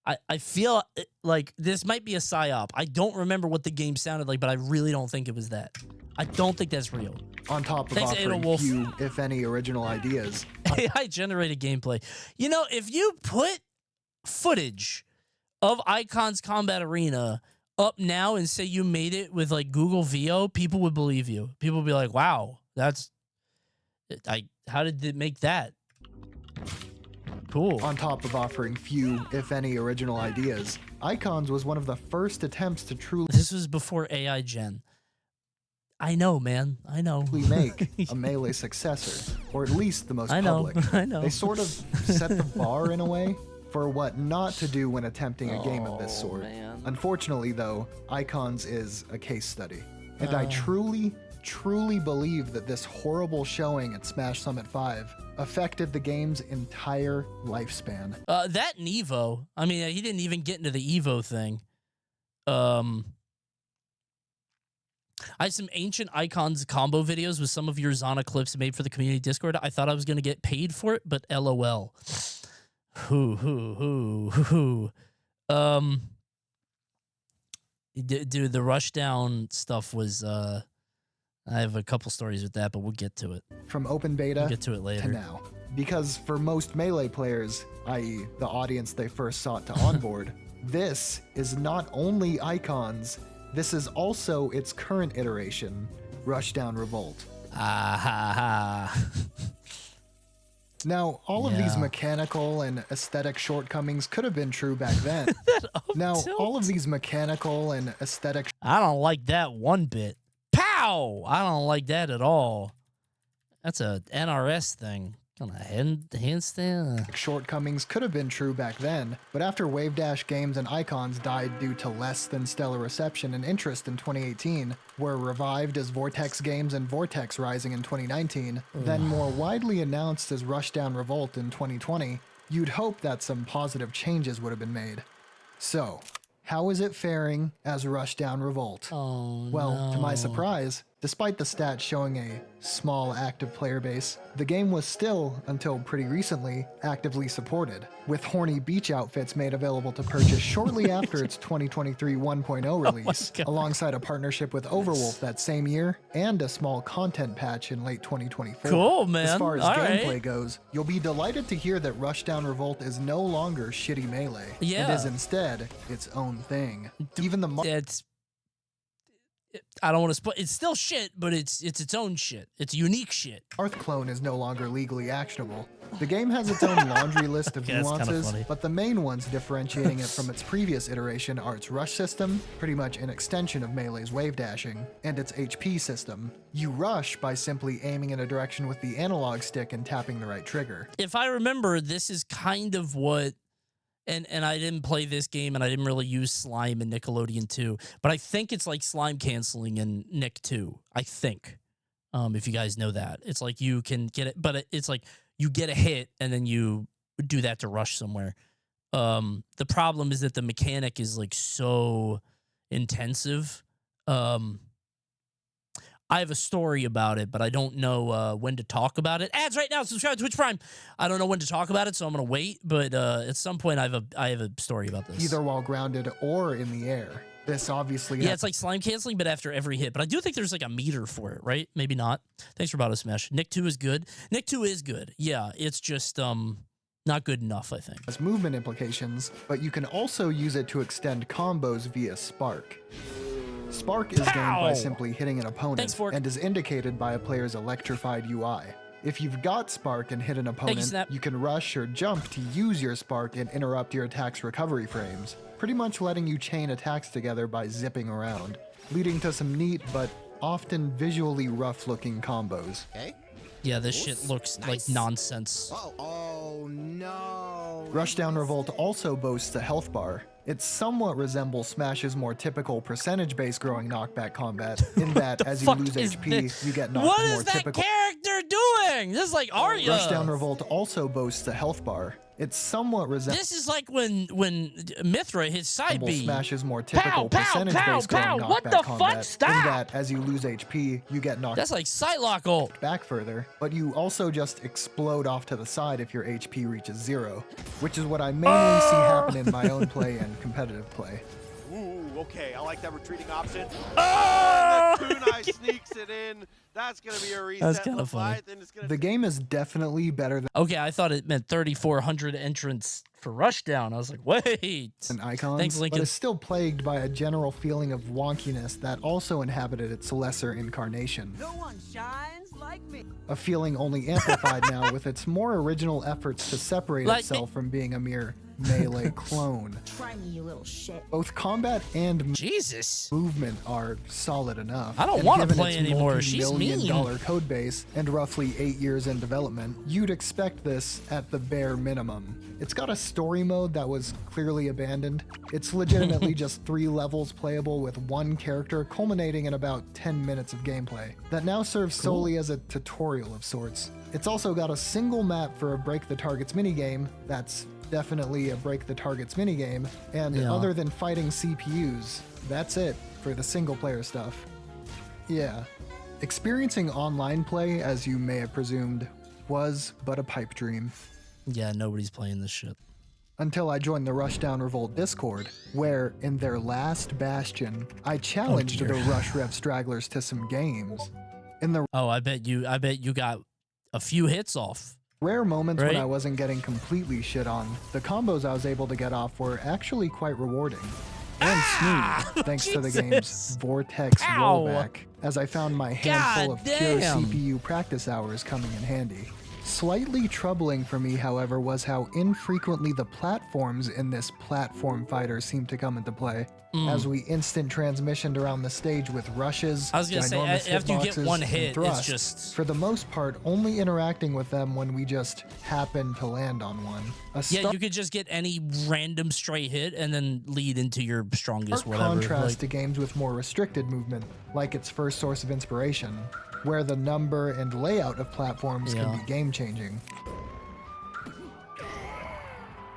I feel like this might be a psyop. I don't remember what the game sounded like, but I really don't think it was that. I don't think that's real. On top of offering few, if any, original ideas. AI-generated gameplay. You know, if you put footage of Icons Combat Arena up now and say you made it with like Google VO, people would believe you. People would be like, wow, how did it make that? Cool. On top of offering few, if any, original ideas, Icons was one of the first attempts to truly... This was before AI Gen. I know, man. I know. ...we make a Melee successor, or at least the most public. I know. They sort of set the bar in a way. for what not to do when attempting a game of this sort. Unfortunately, though, Icons is a case study. And I truly believe that this horrible showing at Smash Summit 5 affected the game's entire lifespan. That and Evo. I mean, he didn't even get into the Evo thing. I had some ancient Icons combo videos with some of your Zana clips made for the community Discord. I thought I was going to get paid for it, but LOL. Dude, the Rushdown stuff was, I have a couple stories with that, but we'll get to it. From open beta we'll get to it later. To now. Because for most Melee players, i.e. the audience they first sought to onboard, this is not only Icons, this is also its current iteration, Rushdown Revolt. Now, all of these mechanical and aesthetic shortcomings could have been true back then. All of these mechanical and aesthetic... I don't like that one bit. Pow! I don't like that at all. That's a NRS thing. Handstand. Shortcomings could have been true back then, but after Wave Dash games and Icons died due to less than stellar reception and interest in 2018, were revived as Vortex games and Vortex Rising in 2019, then more widely announced as Rushdown Revolt in 2020, you'd hope that some positive changes would have been made. So, how is it faring as Rushdown Revolt? To my surprise, despite the stats showing a small active player base, the game was still, until pretty recently, actively supported, with horny beach outfits made available to purchase shortly after its 2023 1.0 release, alongside a partnership with Overwolf that same year, and a small content patch in late 2024. Cool, man. As far as gameplay goes, you'll be delighted to hear that Rushdown Revolt is no longer shitty Melee. Yeah. It is instead its own thing. Even the I don't want to spoil. It's still shit, but it's its own shit. It's unique shit. Marth clone is no longer legally actionable. The game has its own laundry list of nuances, but the main ones differentiating it from its previous iteration are its rush system, pretty much an extension of Melee's wave dashing, and its HP system. You rush by simply aiming in a direction with the analog stick and tapping the right trigger. If I remember, this is kind of what... And I didn't play this game, and I didn't really use Slime in Nickelodeon 2, but I think it's like slime canceling in Nick 2. I think, if you guys know that. It's like you can get it, but it's like you get a hit, and then you do that to rush somewhere. The problem is that the mechanic is like so intensive. I have a story about it, but I don't know when to talk about it. Ads right now. Subscribe to Twitch Prime. I don't know when to talk about it, so I'm gonna wait. But at some point, I have a story about this. Either while grounded or in the air. This obviously... Yeah, it's like slime canceling, but after every hit. But I do think there's like a meter for it, right? Maybe not. Thanks for Botto Smash. Nick 2 is good. Nick 2 is good. Yeah, it's just not good enough, I think. Has movement implications, but you can also use it to extend combos via Spark. Spark is gained by simply hitting an opponent and is indicated by a player's electrified UI. If you've got Spark and hit an opponent, you can rush or jump to use your Spark and interrupt your attack's recovery frames, pretty much letting you chain attacks together by zipping around, leading to some neat but often visually rough-looking combos. Okay. Yeah, this shit looks like nonsense. Oh no! Rushdown Revolt also boasts a health bar. It somewhat resembles Smash's more typical percentage-based growing knockback combat, in that as you lose HP, you get knocked what to more is that typical... character doing? This is like Arya. Rushdown Revolt also boasts a health bar. It somewhat resembles... This is like when Mithra hits side B. Smash's more typical percentage-based growing knockback combat, in that as you lose HP, you get knocked... That's like Sidelock ult. ...back further, but you also just explode off to the side if your HP reaches 0, which is what I mainly see happen in my own play and competitive play. Ooh, okay, I like that retreating option. Oh! And then Kunai sneaks it in. That's going to be a reset. That's kind of funny. The game is definitely better than... Okay, I thought it meant 3,400 entrants for Rushdown. I was like, wait. An Icons, Thanks, Lincoln. but is still plagued by a general feeling of wonkiness that also inhabited its lesser incarnation. No one shines like me. A feeling only amplified now with its more original efforts to separate itself from being a mere Melee clone. Try me, you little shit. Both combat and movement are solid enough. I don't want to play anymore. She's mean. $multi-million code base and roughly 8 years in development, you'd expect this at the bare minimum. It's got a story mode that was clearly abandoned. It's legitimately just 3 levels playable with 1 character, culminating in about 10 minutes of gameplay. That now serves solely as a tutorial of sorts. It's also got a single map for a break the targets minigame. That's definitely a break the targets minigame. And other than fighting CPUs, that's it for the single player stuff. Yeah. Experiencing online play, as you may have presumed, was but a pipe dream. Yeah, nobody's playing this shit. Until I joined the Rushdown Revolt Discord, where, in their last bastion, I challenged the Rush Rev stragglers to some games. In the I bet you got a few hits off. Rare moments when I wasn't getting completely shit on, the combos I was able to get off were actually quite rewarding. And smooth, thanks to the game's Vortex rollback, as I found my handful of pure CPU practice hours coming in handy. Slightly troubling for me, however, was how infrequently the platforms in this platform fighter seemed to come into play, as we instant transmissioned around the stage with rushes, I was gonna say, after you get one hit, thrusts, it's just... for the most part, only interacting with them when we just happen to land on one. Yeah, you could just get any random stray hit and then lead into your strongest whatever. Contrast to games with more restricted movement, like its first source of inspiration, where the number and layout of platforms can be game-changing.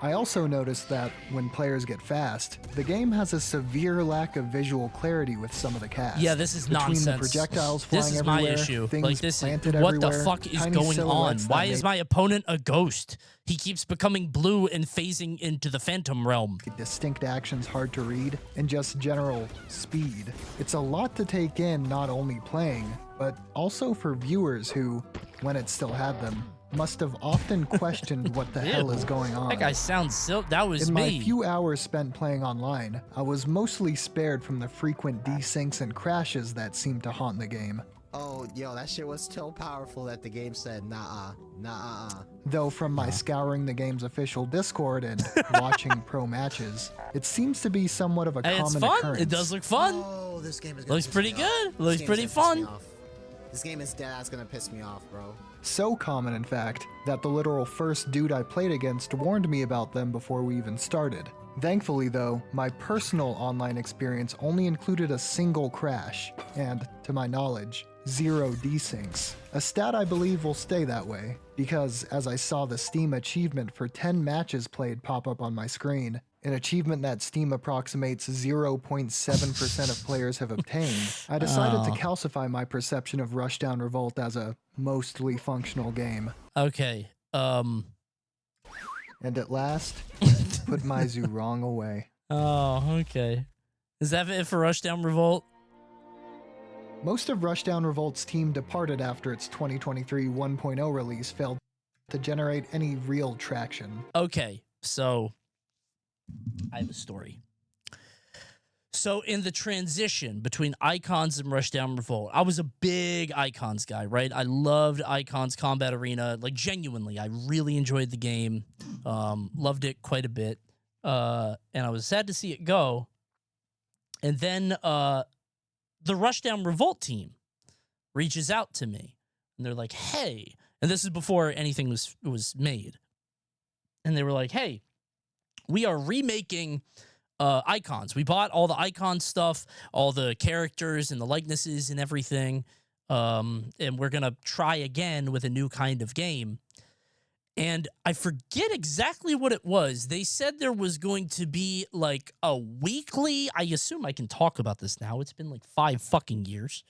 I also noticed that when players get fast, the game has a severe lack of visual clarity with some of the cast. Yeah, this is Between nonsense. The projectiles flying this is everywhere, my issue. Things Like this, planted what the everywhere, fuck is tiny going on? silhouettes Why that is make my opponent a ghost? He keeps becoming blue and phasing into the Phantom realm. Distinct actions hard to read, and just general speed. It's a lot to take in, not only playing, but also for viewers who, when it still had them, must have often questioned what the hell is going on. That guy sounds so... That was In me. my few hours spent playing online, I was mostly spared from the frequent desyncs and crashes that seemed to haunt the game. Oh, yo, that shit was so powerful that the game said, nah. Though from my scouring the game's official Discord and watching pro matches, it seems to be somewhat of a Hey, common it's fun. occurrence. It does look fun. Oh, this game is Looks pretty good. Looks pretty fun. This game is dead-ass gonna piss me off, bro. So common, in fact, that the literal first dude I played against warned me about them before we even started. Thankfully, though, my personal online experience only included a single crash, and, to my knowledge, 0 desyncs. A stat I believe will stay that way, because as I saw the Steam achievement for 10 matches played pop up on my screen, an achievement that Steam approximates 0.7% of players have obtained, I decided to calcify my perception of Rushdown Revolt as a mostly functional game. Okay, And at last, put my zoo wrong away. Oh, okay. Is that it for Rushdown Revolt? Most of Rushdown Revolt's team departed after its 2023 1.0 release failed to generate any real traction. Okay, so I have a story. So in the transition between Icons and Rushdown Revolt, I was a big Icons guy, right? I loved Icons Combat Arena, like genuinely. I really enjoyed the game, loved it quite a bit, and I was sad to see it go. And then the Rushdown Revolt team reaches out to me, and they're like, "Hey," and this is before anything was made, and they were like, "Hey, we are remaking Icons. We bought all the Icon stuff, all the characters and the likenesses and everything, and we're gonna try again with a new kind of game." And I forget exactly what it was. They said there was going to be like a weekly, I assume I can talk about this now. It's been like 5 fucking years,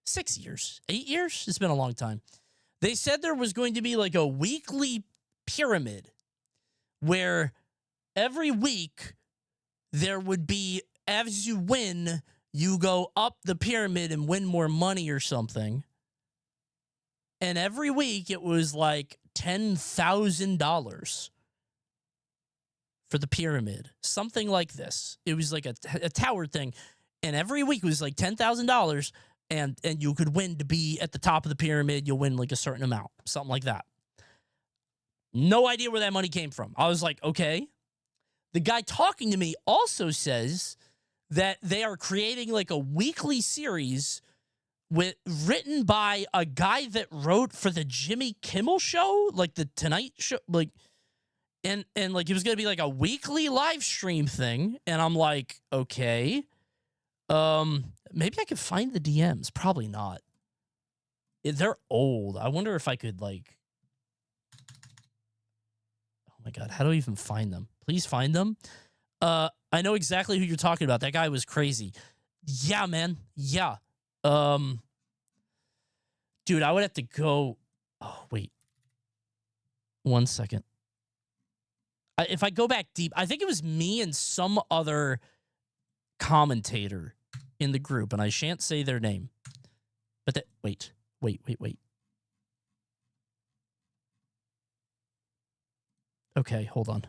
6 years, 8 years. It's been a long time. They said there was going to be like a weekly pyramid where every week there would be, as you win, you go up the pyramid and win more money or something. And every week it was like $10,000 for the pyramid. Something like this. It was like a tower thing. And every week it was like $10,000 and you could win to be at the top of the pyramid. You'll win like a certain amount. Something like that. No idea where that money came from. I was like, okay. The guy talking to me also says that they are creating like a weekly series written by a guy that wrote for the Jimmy Kimmel show, like the Tonight Show, like, and like it was gonna be like a weekly live stream thing. And I'm like, okay, maybe I could find the DMs. Probably not. They're old. I wonder if I could like. Oh my God, how do I even find them? Please find them. I know exactly who you're talking about. That guy was crazy. Yeah, man. Yeah. Dude, I would have to go. Oh, wait. 1 second. If I go back deep, I think it was me and some other commentator in the group, and I shan't say their name. But that, wait. Okay, hold on.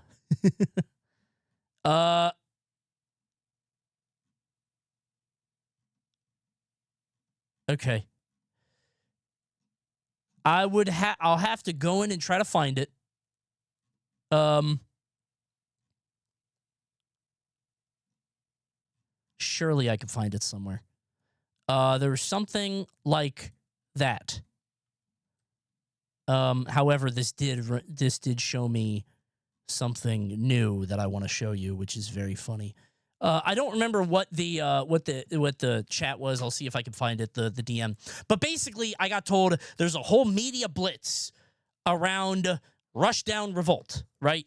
Okay. I'll have to go in and try to find it. Surely I could find it somewhere. There was something like that. However, this did show me something new that I want to show you, which is very funny. I don't remember what the chat was. I'll see if I can find it, the DM. But basically, I got told there's a whole media blitz around Rushdown Revolt, right?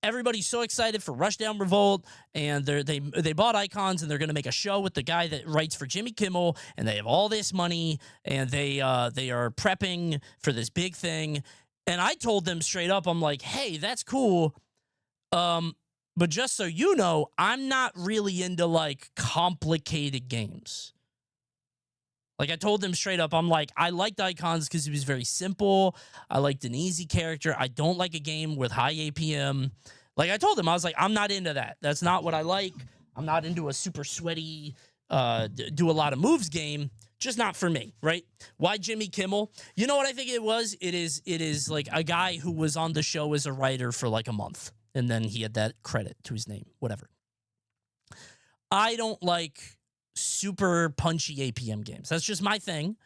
Everybody's so excited for Rushdown Revolt, and they bought Icons, and they're going to make a show with the guy that writes for Jimmy Kimmel, and they have all this money, and they are prepping for this big thing. And I told them straight up, I'm like, hey, that's cool. But just so you know, I'm not really into like complicated games. Like I told them straight up, I'm like, I liked Icons because it was very simple. I liked an easy character. I don't like a game with high APM. Like I told them, I was like, I'm not into that. That's not what I like. I'm not into a super sweaty, do a lot of moves game. Just not for me, right? Why Jimmy Kimmel? You know what I think it was? It is like a guy who was on the show as a writer for like a month. And then he had that credit to his name, whatever. I don't like super punchy APM games. That's just my thing.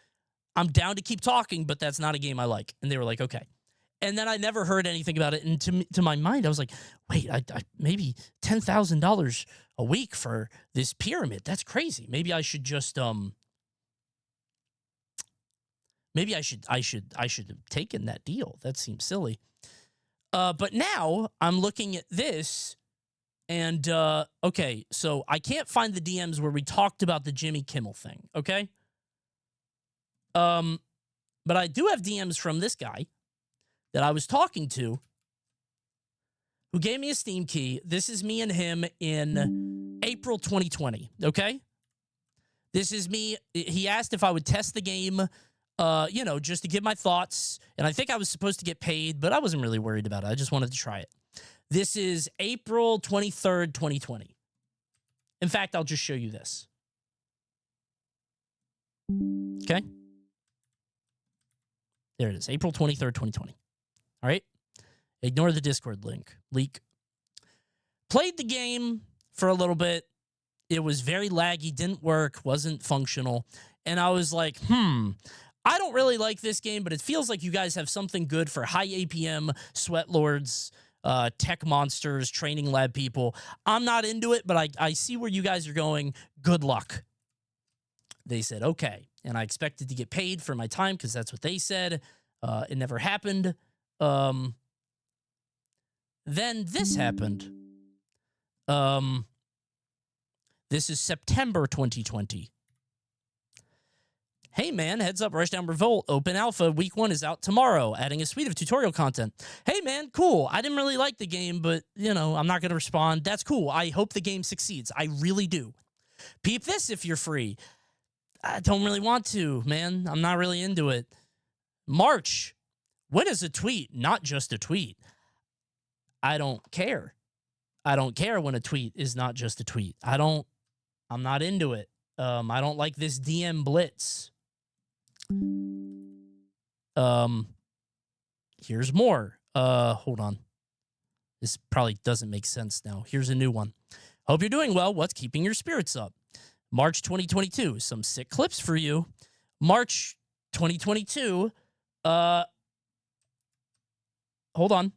I'm down to keep talking, but that's not a game I like. And they were like, okay. And then I never heard anything about it. And to my mind, I was like, wait, I maybe $10,000 a week for this pyramid. That's crazy. Maybe I should just maybe I should have taken that deal. That seems silly. But now I'm looking at this, and okay, so I can't find the DMs where we talked about the Jimmy Kimmel thing, okay? But I do have DMs from this guy that I was talking to who gave me a Steam key. This is me and him in April 2020, okay? This is me. He asked if I would test the game, just to give my thoughts. And I think I was supposed to get paid, but I wasn't really worried about it. I just wanted to try it. This is April 23rd, 2020. In fact, I'll just show you this. Okay. There it is. April 23rd, 2020. All right. Ignore the Discord leak. Played the game for a little bit. It was very laggy, didn't work, wasn't functional. And I was like, I don't really like this game, but it feels like you guys have something good for high APM, sweat lords, tech monsters, training lab people. I'm not into it, but I see where you guys are going. Good luck. They said, okay. And I expected to get paid for my time because that's what they said. It never happened. Then this happened. This is September 2020. Hey man, heads up, Rushdown Revolt Open Alpha Week 1 is out tomorrow, adding a suite of tutorial content. Hey man, cool. I didn't really like the game, but, I'm not going to respond. That's cool. I hope the game succeeds. I really do. Peep this if you're free. I don't really want to, man. I'm not really into it. March. When is a tweet not just a tweet? I don't care. I don't care when a tweet is not just a tweet. I'm not into it. I don't like this DM blitz. Here's more. Hold on. This probably doesn't make sense now. Here's a new one. Hope you're doing well. What's keeping your spirits up? March 2022. Some sick clips for you. March 2022. Hold on.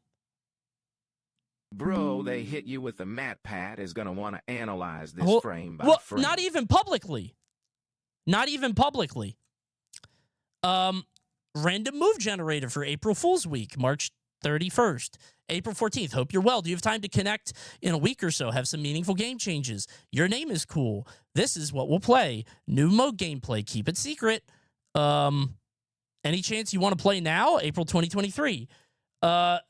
Bro, they hit you with the mat pad is going to want to analyze this frame by frame. Not even publicly. Not even publicly. Random move generator for April Fool's Week, March 31st. April 14th. Hope you're well. Do you have time to connect in a week or so? Have some meaningful game changes. Your name is cool. This is what we'll play. New mode gameplay. Keep it secret. Any chance you want to play now? April 2023. Any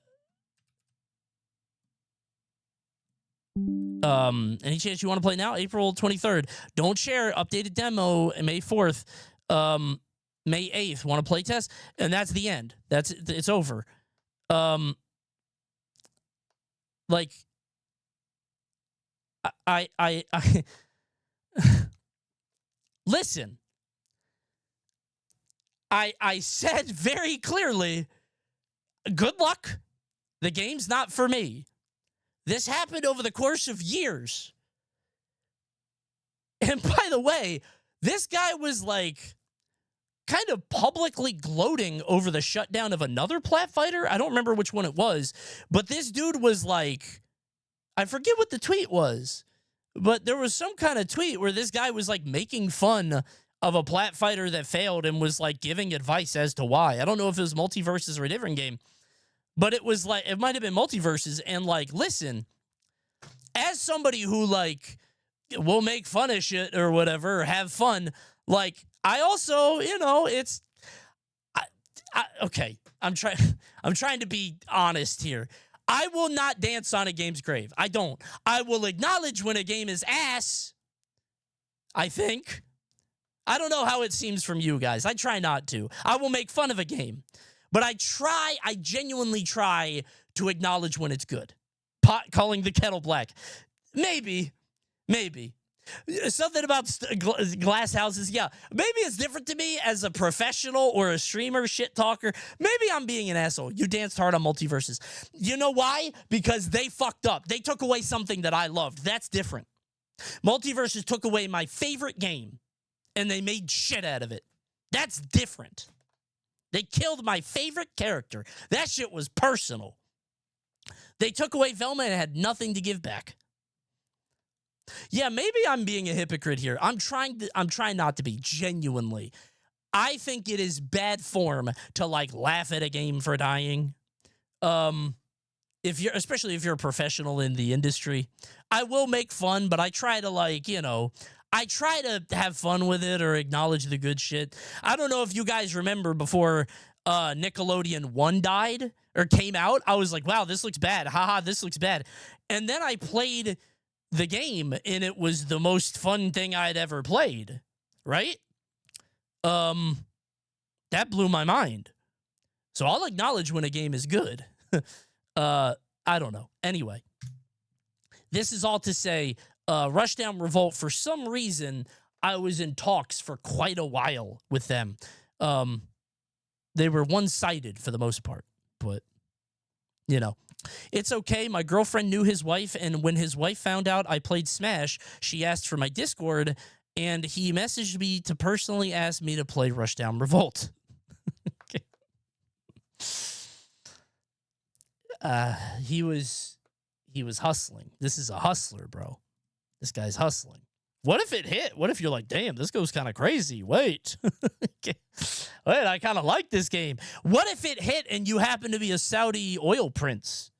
chance you want to play now? April 23rd. Don't share. Updated demo May 4th. May 8th. Want to play test? And that's the end. It's over. Like I listen. I said very clearly, good luck. The game's not for me. This happened over the course of years. And by the way, this guy was like kind of publicly gloating over the shutdown of another plat fighter. I don't remember which one it was, but this dude was like, I forget what the tweet was, but there was some kind of tweet where this guy was like making fun of a plat fighter that failed and was like giving advice as to why. I don't know if it was Multiverses or a different game, but it was like, it might have been Multiverses. And like, listen, as somebody who like will make fun of shit or whatever, or have fun, like I also, you know, it's, okay. I'm trying to be honest here. I will not dance on a game's grave. I don't. I will acknowledge when a game is ass. I think. I don't know how it seems from you guys. I try not to. I will make fun of a game. But I genuinely try to acknowledge when it's good. Pot calling the kettle black. Maybe. Something about glass houses. Yeah. Maybe it's different to me as a professional or a streamer, shit talker. Maybe I'm being an asshole. You danced hard on Multiverses. You know why? Because they fucked up. They took away something that I loved. That's different. Multiverses took away my favorite game, and they made shit out of it. That's different. They killed my favorite character. That shit was personal. They took away Velma and had nothing to give back. Yeah, maybe I'm being a hypocrite here. I'm trying not to be, genuinely. I think it is bad form to like laugh at a game for dying. Especially if you're a professional in the industry. I will make fun, but I try to like, you know, I try to have fun with it or acknowledge the good shit. I don't know if you guys remember before Nickelodeon 1 died or came out, I was like, wow, this looks bad. Haha, this looks bad. And then I played the game, and it was the most fun thing I'd ever played, right? That blew my mind. So I'll acknowledge when a game is good. I don't know. Anyway, this is all to say, Rushdown Revolt, for some reason, I was in talks for quite a while with them. They were one-sided for the most part, but, you know. It's okay. My girlfriend knew his wife, and when his wife found out I played Smash, she asked for my Discord, and he messaged me to personally ask me to play Rushdown Revolt. Okay. He was hustling. This is a hustler, bro. This guy's hustling. What if it hit? What if you're like, damn, this goes kind of crazy? Wait. Okay. Wait, I kind of like this game. What if it hit and you happen to be a Saudi oil prince?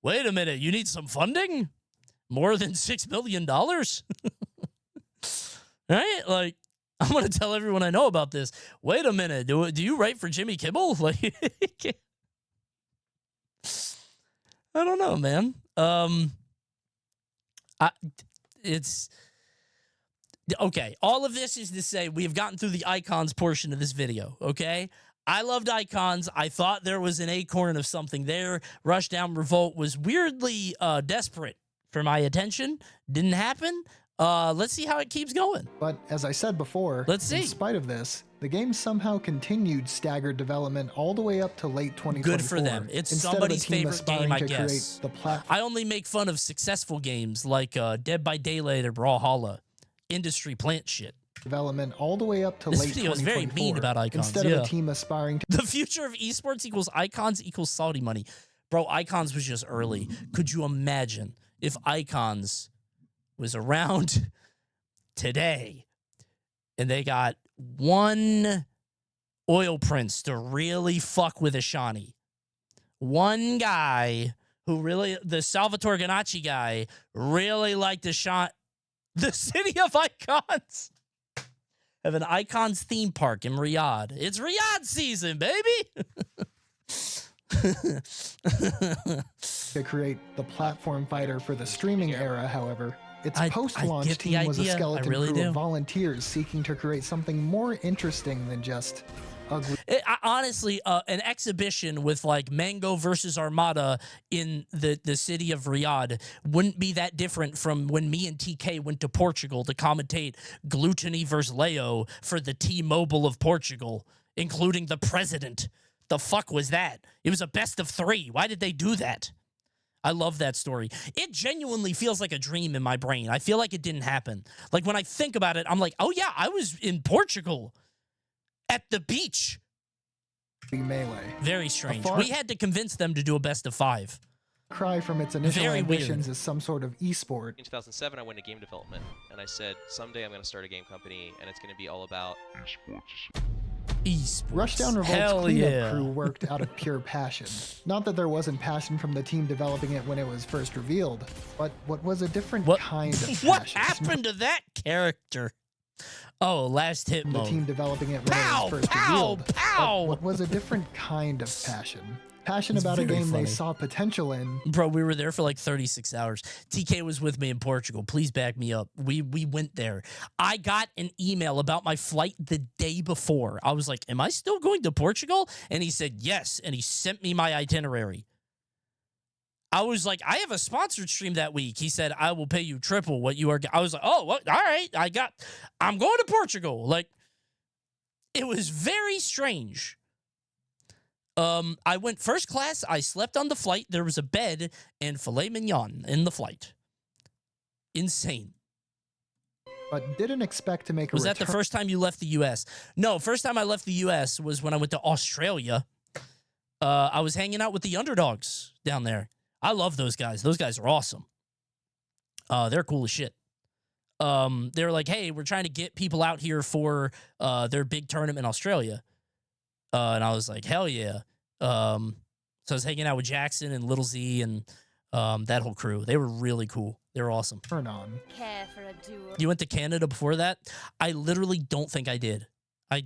Wait a minute, you need some funding? More than $6 million? Right? Like, I'm going to tell everyone I know about this. Wait a minute, do you write for Jimmy Kimmel? Like, I don't know, man. It's... Okay, all of this is to say we have gotten through the icons portion of this video, okay? I loved icons. I thought there was an acorn of something there. Rushdown Revolt was weirdly desperate for my attention. Didn't happen. Let's see how it keeps going. But as I said before, let's see. In spite of this, the game somehow continued staggered development all the way up to late 2024. Good for them. It's instead somebody's of a team favorite game, aspiring I to guess. create the platform I only make fun of successful games like Dead by Daylight or Brawlhalla. Industry plant shit. Development all the way up to This late video is 2024. very mean about Icons. Instead of a team aspiring to The future of esports equals Icons equals Saudi money. Bro, Icons was just early. Could you imagine if Icons was around today and they got one oil prince to really fuck with Ashani? One guy who really, the Salvatore Ganacci guy, really liked the city of Icons. Have an Icons theme park in Riyadh. It's Riyadh season, baby. to create the platform fighter for the streaming era, however, its post-launch get the team was a idea. skeleton I really crew do. of volunteers seeking to create something more interesting than just ugly. Honestly, an exhibition with like Mango versus Armada in the city of Riyadh wouldn't be that different from when me and TK went to Portugal to commentate Gluttony versus Leo for the T-Mobile of Portugal, including the president. The fuck was that? It was a best of 3. Why did they do that? I love that story. It genuinely feels like a dream in my brain. I feel like it didn't happen. Like when I think about it, I'm like, oh yeah, I was in Portugal at the beach. Melee. Very strange. We had to convince them to do a best of 5. Cry from its initial Very ambitions weird. as some sort of esport. In 2007, I went into game development, and I said, someday I'm going to start a game company, and it's going to be all about esports. Rushdown Revolt's Hell cleanup yeah. crew worked out of pure passion. Not that there wasn't passion from the team developing it when it was first revealed, but what was a different kind of passion. What happened to that character? Oh, last hit The mode. team developing it when it was first revealed. But what was a different kind of passion. Passion It's about a very game funny. they saw potential in. Bro, we were there for like 36 hours. TK was with me in Portugal. Please back me up. We went there. I got an email about my flight the day before. I was like, am I still going to Portugal? And he said, yes. And he sent me my itinerary. I was like, I have a sponsored stream that week. He said, I will pay you triple what you are. I was like, oh, what? All right. I'm going to Portugal. Like, it was very strange. I went first class. I slept on the flight. There was a bed and filet mignon in the flight. Insane. But didn't expect to make a Was that the first time you left the U.S.? No, first time I left the U.S. was when I went to Australia. I was hanging out with the underdogs down there. I love those guys. Those guys are awesome. They're cool as shit. They were like, hey, we're trying to get people out here for their big tournament in Australia. And I was like, hell yeah. So I was hanging out with Jackson and Little Z and that whole crew. They were really cool. They were awesome. Turn on. Care for a duel. You went to Canada before that? I literally don't think I did. I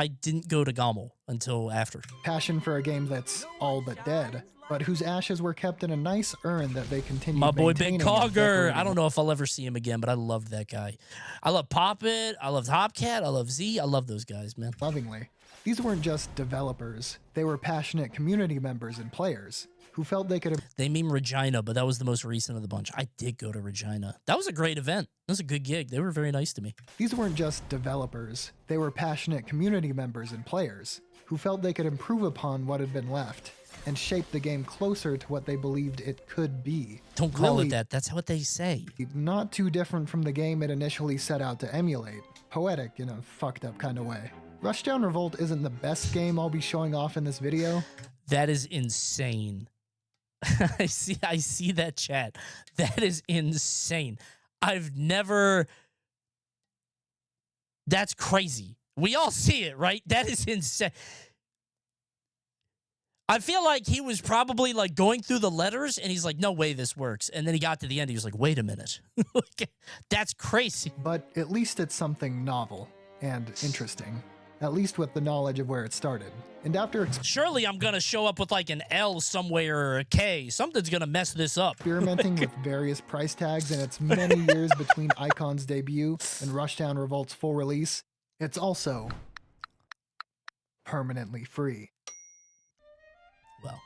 didn't go to Gommel until after. Passion for a game that's all but dead, but whose ashes were kept in a nice urn that they continued My boy Big maintaining and Cogger. decorating. I don't know if I'll ever see him again, but I loved that guy. I love Poppet. I love Hopcat. I love Z. I love those guys, man. Lovingly. These weren't just developers. They were passionate community members and players who felt they could... They mean Regina, but that was the most recent of the bunch. I did go to Regina. That was a great event. That was a good gig. They were very nice to me. These weren't just developers. They were passionate community members and players who felt they could improve upon what had been left and shape the game closer to what they believed it could be. Don't call Really, it that. That's what they say. not too different from the game it initially set out to emulate. Poetic in a fucked up kind of way. Rushdown Revolt isn't the best game I'll be showing off in this video. That is insane. I see that chat. That is insane. I've never... That's crazy. We all see it, right? That is insane. I feel like he was probably like going through the letters and he's like, no way this works. And then he got to the end. He was like, wait a minute. That's crazy. But at least it's something novel and interesting. At least with the knowledge of where it started. And after Surely I'm going to show up with like an L somewhere or a K. Something's going to mess this up. experimenting with various price tags in its many years between Icon's debut and Rushdown Revolt's full release, it's also permanently free. Well,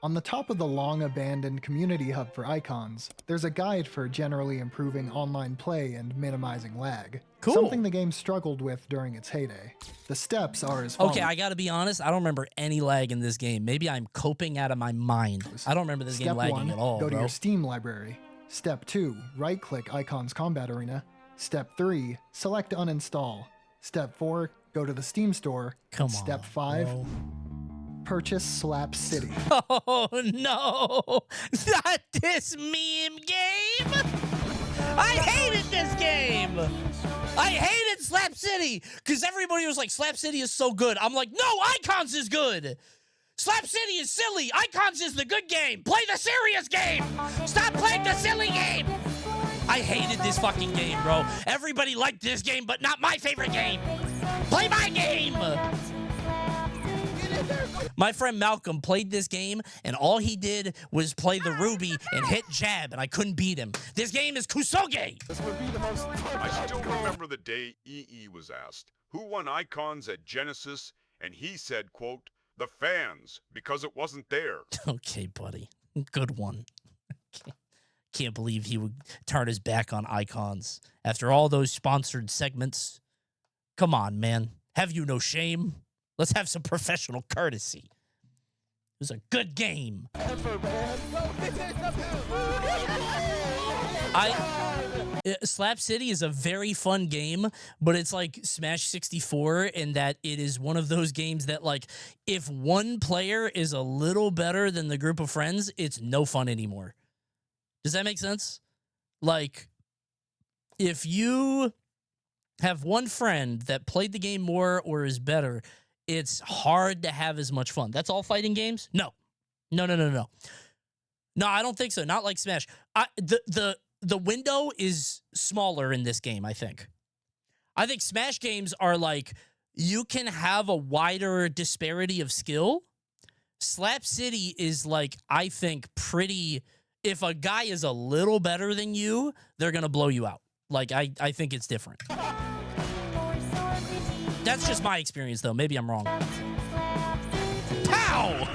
On the top of the long-abandoned community hub for icons, there's a guide for generally improving online play and minimizing lag. Cool. Something the game struggled with during its heyday. The steps are as follows. Okay, I gotta be honest, I don't remember any lag in this game. Maybe I'm coping out of my mind. I don't remember this game lagging Step 1, at all, go to bro. your Steam library. Step 2, right-click Icons Combat Arena. Step 3, select uninstall. Step 4, go to the Steam store. Step 5, purchase Slap City. Oh no, not this meme game. I hated this game. I hated Slap City because everybody was like, Slap City is so good. I'm like, no, Icons is good. Slap City is silly. Icons is the good game. Play the serious game. Stop playing the silly game. I hated this fucking game, bro. Everybody liked this game, but not my favorite game. Play my game. My friend Malcolm played this game, and all he did was play the Ruby and hit jab, and I couldn't beat him. This game is Kusoge. This would be the most. I still remember the day EE was asked who won Icons at Genesis, and he said, quote, the fans, because it wasn't there. Okay, buddy. Good one. Can't believe he would turn his back on Icons after all those sponsored segments. Come on, man. Have you no shame? Let's have some professional courtesy. It was a good game. Slap City is a very fun game, but it's like Smash 64 in that it is one of those games that, like, if one player is a little better than the group of friends, it's no fun anymore. Does that make sense? Like, if you have one friend that played the game more or is better, it's hard to have as much fun. That's all fighting games? No. No, I don't think so. Not like Smash. The window is smaller in this game, I think. I think Smash games are like, you can have a wider disparity of skill. Slap City is like, I think, pretty... If a guy is a little better than you, they're going to blow you out. Like, I think it's different. That's just my experience, though. Maybe I'm wrong. Pow!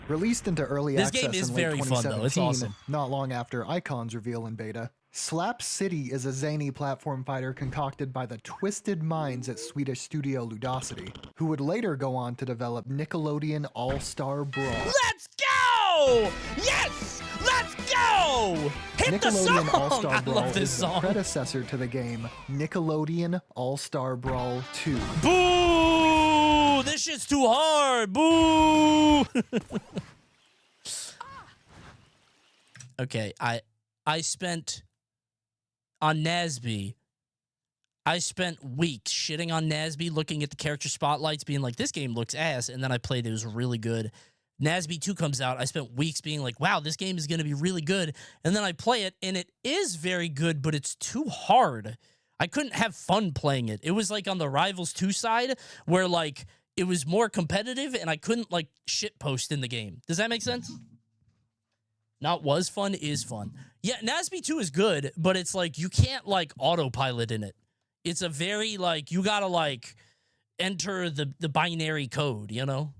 Released into early This access game is in late very fun, though. It's 2017, awesome. not long after Icons reveal in beta, Slap City is a zany platform fighter concocted by the twisted minds at Swedish studio Ludosity, who would later go on to develop Nickelodeon All-Star Brawl. Let's go! Yes! Let's go! Hit the song! Nickelodeon All-Star Brawl I love this is song. the predecessor to the game Nickelodeon All-Star Brawl 2. Boo! This shit's too hard. Boo! Okay, I spent on Nasby. I spent weeks shitting on Nasby, looking at the character spotlights, being like, this game looks ass, and then I played it. It was really good. Nasby 2 comes out. I spent weeks being like, wow, this game is going to be really good. And then I play it, and it is very good, but it's too hard. I couldn't have fun playing it. It was like on the Rivals 2 side, where, like, it was more competitive, and I couldn't, like, shitpost in the game. Does that make sense? Not was fun, is fun. Yeah, Nasby 2 is good, but it's like, you can't, like, autopilot in it. It's a very, like, you gotta, like, enter the binary code, you know?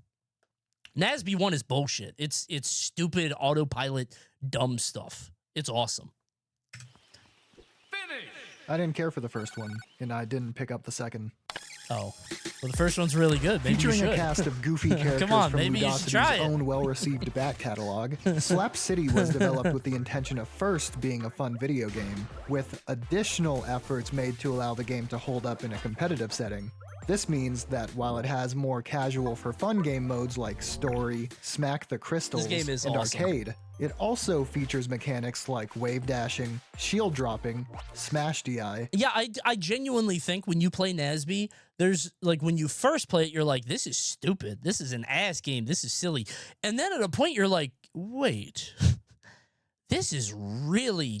Nasby 1 is bullshit. It's stupid autopilot dumb stuff. It's awesome. I didn't care for the first one, and I didn't pick up the second. Oh. Well, the first one's really good. Maybe Featuring you a should. cast of goofy characters Come on, from maybe you should try Ludosity's it. own well-received back catalog, Slap City was developed with the intention of first being a fun video game, with additional efforts made to allow the game to hold up in a competitive setting. This means that while it has more casual for fun game modes like Story, Smack the Crystals, game is and awesome. Arcade, it also features mechanics like wave dashing, shield dropping, smash DI. Yeah, I genuinely think when you play Nasby, there's, like, when you first play it, you're like, this is stupid. This is an ass game. This is silly. And then at a point, you're like, wait, this is really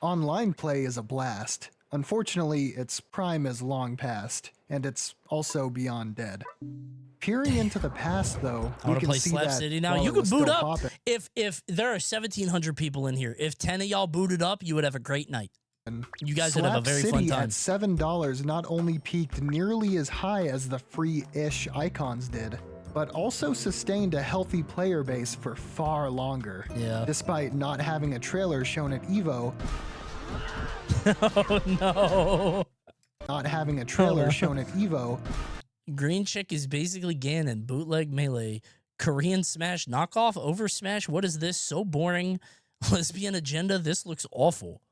Online play is a blast. Unfortunately, its prime is long past, and it's also beyond dead. Peering into the past, though, I want to play Slap City now. You could boot up. Popping, if there are 1,700 people in here, if 10 of y'all booted up, you would have a great night. You guys would have a very fun time. At $7 not only peaked nearly as high as the free-ish icons did, but also sustained a healthy player base for far longer. Yeah. Despite not having a trailer shown at EVO. Oh no. Not having a trailer shown at EVO. Green Chick is basically Ganon, bootleg Melee. Korean Smash knockoff over Smash. What is this? So boring. Lesbian agenda. This looks awful.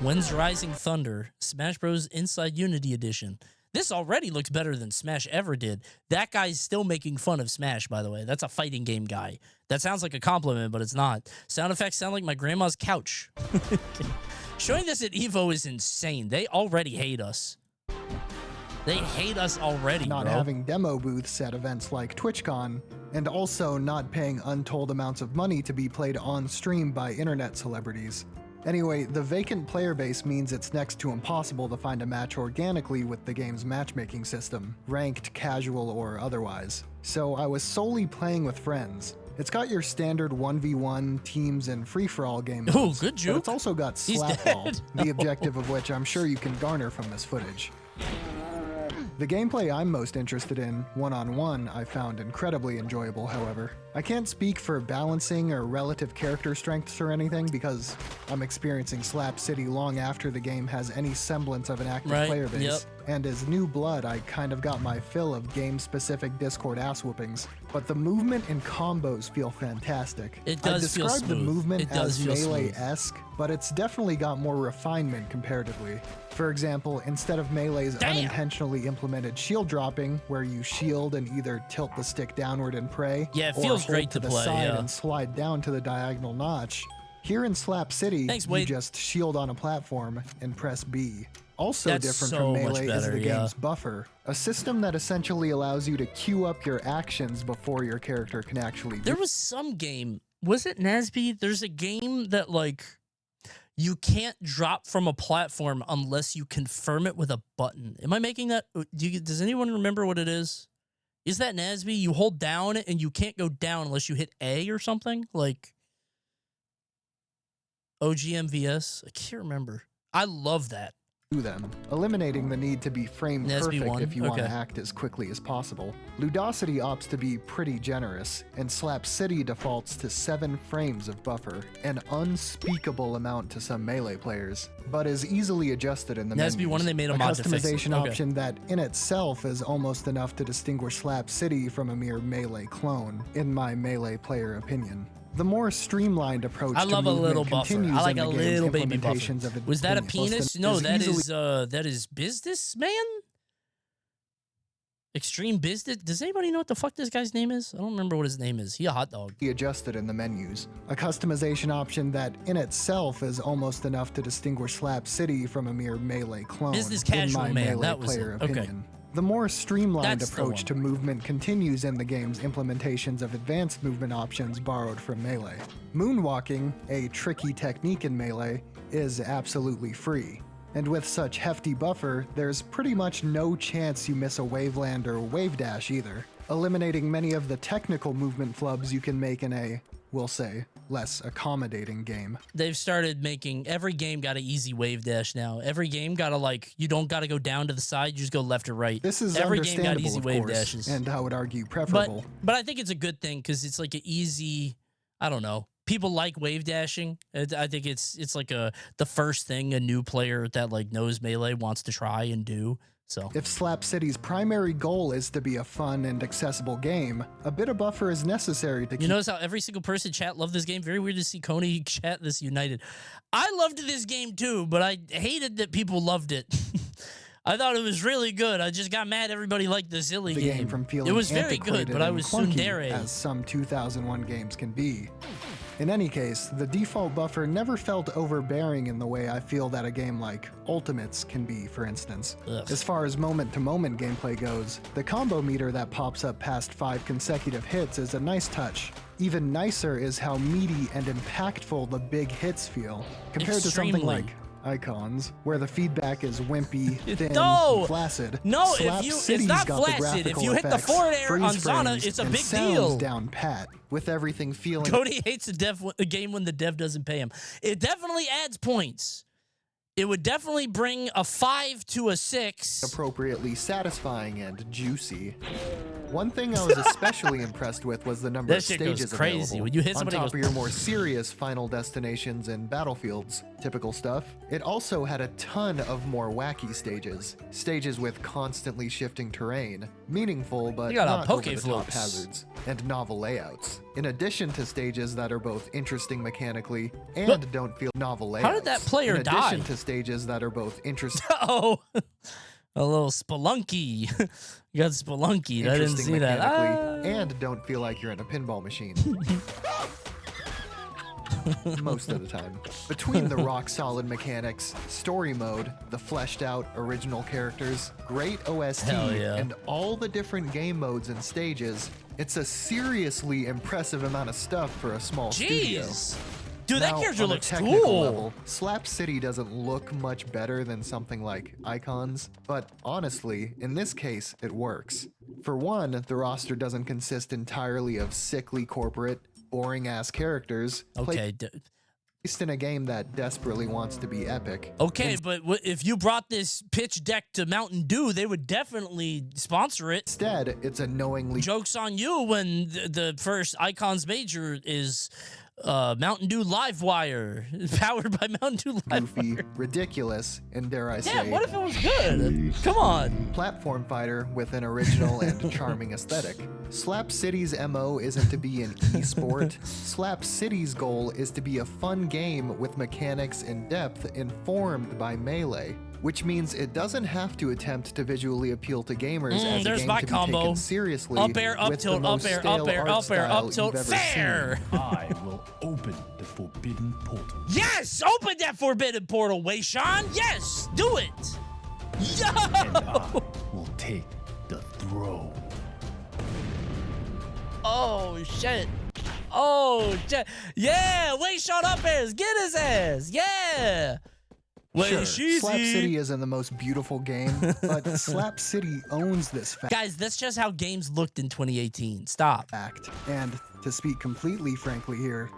When's Rising Thunder? Smash Bros. Inside Unity Edition. This already looks better than Smash ever did. That guy's still making fun of Smash, by the way. That's a fighting game guy. That sounds like a compliment, but it's not. Sound effects sound like my grandma's couch. Showing this at EVO is insane. They already hate us. They hate us already, not bro. Having demo booths at events like TwitchCon, and also not paying untold amounts of money to be played on stream by internet celebrities. Anyway, the vacant player base means it's next to impossible to find a match organically with the game's matchmaking system, ranked, casual, or otherwise. So I was solely playing with friends. It's got your standard 1v1 teams and free-for-all game modes. Oh, good joke. But it's also got Slapball, the objective of which I'm sure you can garner from this footage. The gameplay I'm most interested in, one-on-one, I found incredibly enjoyable, however. I can't speak for balancing or relative character strengths or anything because I'm experiencing Slap City long after the game has any semblance of an active player base. And as new blood, I kind of got my fill of game-specific Discord ass-whoopings. But the movement and combos feel fantastic. It does feel smooth. I'd describe the movement as Melee-esque, but it's definitely got more refinement comparatively. For example, instead of Melee's unintentionally implemented shield dropping, where you shield and either tilt the stick downward and pray, it feels great to the play, side and slide down to the diagonal notch, here in Slap City, you just shield on a platform and press B. Also different from Melee is the game's buffer, a system that essentially allows you to queue up your actions before your character can actually do. There was some game, was it Nasby? There's a game that like you can't drop from a platform unless you confirm it with a button. Am I making that? Does anyone remember what it is? Is that Nasby? You hold down and you can't go down unless you hit A or something? Like OGMVS? I can't remember. I love that. Them, eliminating the need to be frame perfect if you want to act as quickly as possible. Ludosity opts to be pretty generous, and Slap City defaults to 7 frames of buffer, an unspeakable amount to some Melee players, but is easily adjusted in the menus. When they made a mod to fix it. Customization option that in itself is almost enough to distinguish Slap City from a mere Melee clone, in my Melee player opinion. The more streamlined approach to movement continues I like in a the game's little baby buffer. implementations of Was that a opinion. penis? No, that is businessman? Extreme Business? Does anybody know what the fuck this guy's name is? I don't remember what his name is. He a hot dog. Adjusted in the menus. A customization option that in itself is almost enough to distinguish Slap City from a mere Melee clone. Business casual in my man, Melee that was player it. Okay. opinion. The more streamlined approach to movement continues in the game's implementations of advanced movement options borrowed from Melee. Moonwalking, a tricky technique in Melee, is absolutely free. And with such hefty buffer, there's pretty much no chance you miss a waveland or wave dash either, eliminating many of the technical movement flubs you can make in a, we'll say, less accommodating game. They've started making, every game got an easy wave dash now. Every game got a you don't got to go down to the side, you just go left or right. This is every game got understandable, easy of wave course, dashes. and I would argue preferable. But I think it's a good thing because it's like an easy, I don't know. People like wave dashing. I think it's like the first thing a new player that like knows Melee wants to try and do. So if Slap City's primary goal is to be a fun and accessible game, a bit of buffer is necessary to keep. You notice how every single person in chat loved this game? Very weird to see Coney chat this united. I loved this game too, but I hated that people loved it. I thought it was really good. I just got mad everybody liked the silly game. From feeling it was very good, but I was tsundere. As some 2001 games can be. In any case, the default buffer never felt overbearing in the way I feel that a game like Ultimates can be, for instance. As far as moment-to-moment gameplay goes, the combo meter that pops up past 5 consecutive hits is a nice touch, Even nicer is how meaty and impactful the big hits feel, compared to something like Icons, where the feedback is wimpy, thin, and flaccid. No, Slap it's not got the flaccid. If graphical you hit the effects, forward air on freeze Zana, frames, it's a and big sounds deal. down pat, with everything feeling. Cody hates a game when the dev doesn't pay him. It definitely adds points. It would definitely bring a 5 to a 6. Appropriately satisfying and juicy. One thing I was especially impressed with was the number of stages goes crazy. available. When you hit on somebody, top goes, of your more serious final destinations and battlefields, typical stuff. It also had a ton of more wacky stages. Stages with constantly shifting terrain, meaningful but not over-the-top hazards, and novel layouts. In addition to stages that are both interesting mechanically and don't feel novel layouts. How did that player die? In addition to stages that are both interesting. Oh, a little spelunky. You got spelunky. I didn't see that. And don't feel like you're in a pinball machine. Most of the time. Between the rock-solid mechanics, story mode, the fleshed-out original characters, great OST, and all the different game modes and stages, it's a seriously impressive amount of stuff for a small studio. Dude, that character on a looks technical cool. level, Slap City doesn't look much better than something like Icons, but honestly, in this case, it works. For one, the roster doesn't consist entirely of sickly corporate, boring-ass characters. Okay, placed in a game that desperately wants to be epic. Okay, but if you brought this pitch deck to Mountain Dew, they would definitely sponsor it. Instead, it's a knowingly... Joke's on you when the first Icons Major is... Mountain Dew Livewire, powered by Mountain Dew Livewire. Goofy, ridiculous, and dare I say... Yeah, what if it was good? Come on. Platform fighter with an original and charming aesthetic. Slap City's MO isn't to be an e-sport. Slap City's goal is to be a fun game with mechanics and depth informed by melee. Which means it doesn't have to attempt to visually appeal to gamers as a there's game my to be combo. taken seriously. Up air, up with tilt, the most up air, stale up air, art up air, style up tilt. you've ever Fair. seen. I will open the forbidden portal. Yes, open that forbidden portal, Wayshawn. Yes, do it. Yo. And I will take the throne. Oh shit. Oh shit. Yeah, Wayshawn up airs. Get his ass. Yeah. Sure, Slap City isn't the most beautiful game, but Slap City owns this fact. Guys, that's just how games looked in 2018. Stop. And to speak completely frankly here,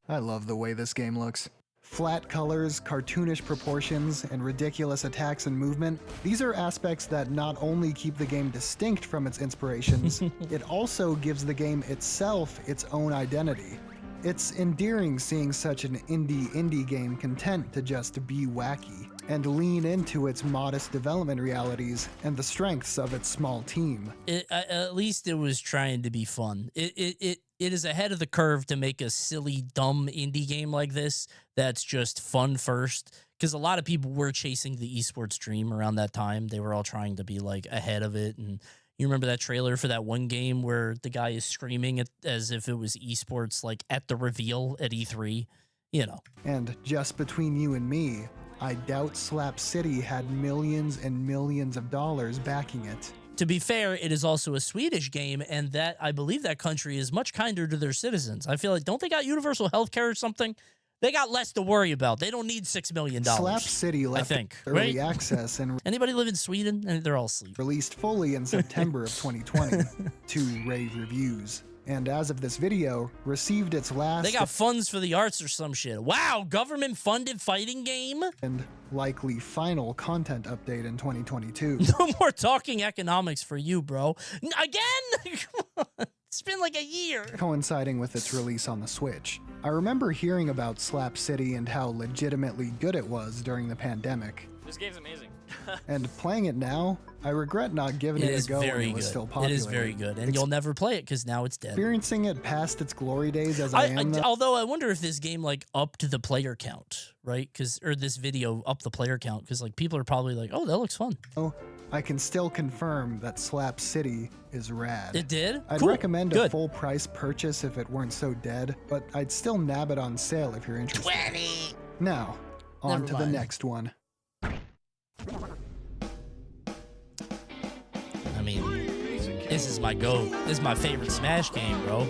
I love the way this game looks. Flat colors, cartoonish proportions, and ridiculous attacks and movement. These are aspects that not only keep the game distinct from its inspirations, it also gives the game itself its own identity. It's endearing seeing such an indie game content to just be wacky and lean into its modest development realities and the strengths of its small team. At least it was trying to be fun. It is ahead of the curve to make a silly, dumb indie game like this that's just fun first. Because a lot of people were chasing the esports dream around that time. They were all trying to be like ahead of it. And you remember that trailer for that one game where the guy is screaming as if it was esports, like at the reveal at E3, you know. And just between you and me, I doubt Slap City had millions and millions of dollars backing it. To be fair, it is also a Swedish game, and that I believe that country is much kinder to their citizens. I feel like, don't they got universal health care or something? They got less to worry about. They don't need $6 million. Slap City left early access and anybody live in Sweden? And they're all asleep. Released fully in September of 2020 to rave reviews. And as of this video, received its last... They got funds for the arts or some shit. Wow, government-funded fighting game? And likely final content update in 2022. No more talking economics for you, bro. Again? Come on. It's been like a year. Coinciding with its release on the Switch. I remember hearing about Slap City and how legitimately good it was during the pandemic. This game's amazing. And playing it now, I regret not giving it a go when it was still popular. It is very good, and you'll never play it because now it's dead. Experiencing it past its glory days as I am, although I wonder if this game like upped the player count, right? Or this video upped the player count because like people are probably like, oh, that looks fun. Oh, I can still confirm that Slap City is rad. It did? I'd recommend a full price purchase if it weren't so dead, but I'd still nab it on sale if you're interested. 20. Now, on to the next one. I mean, this is my GOAT. This is my favorite Smash game, bro.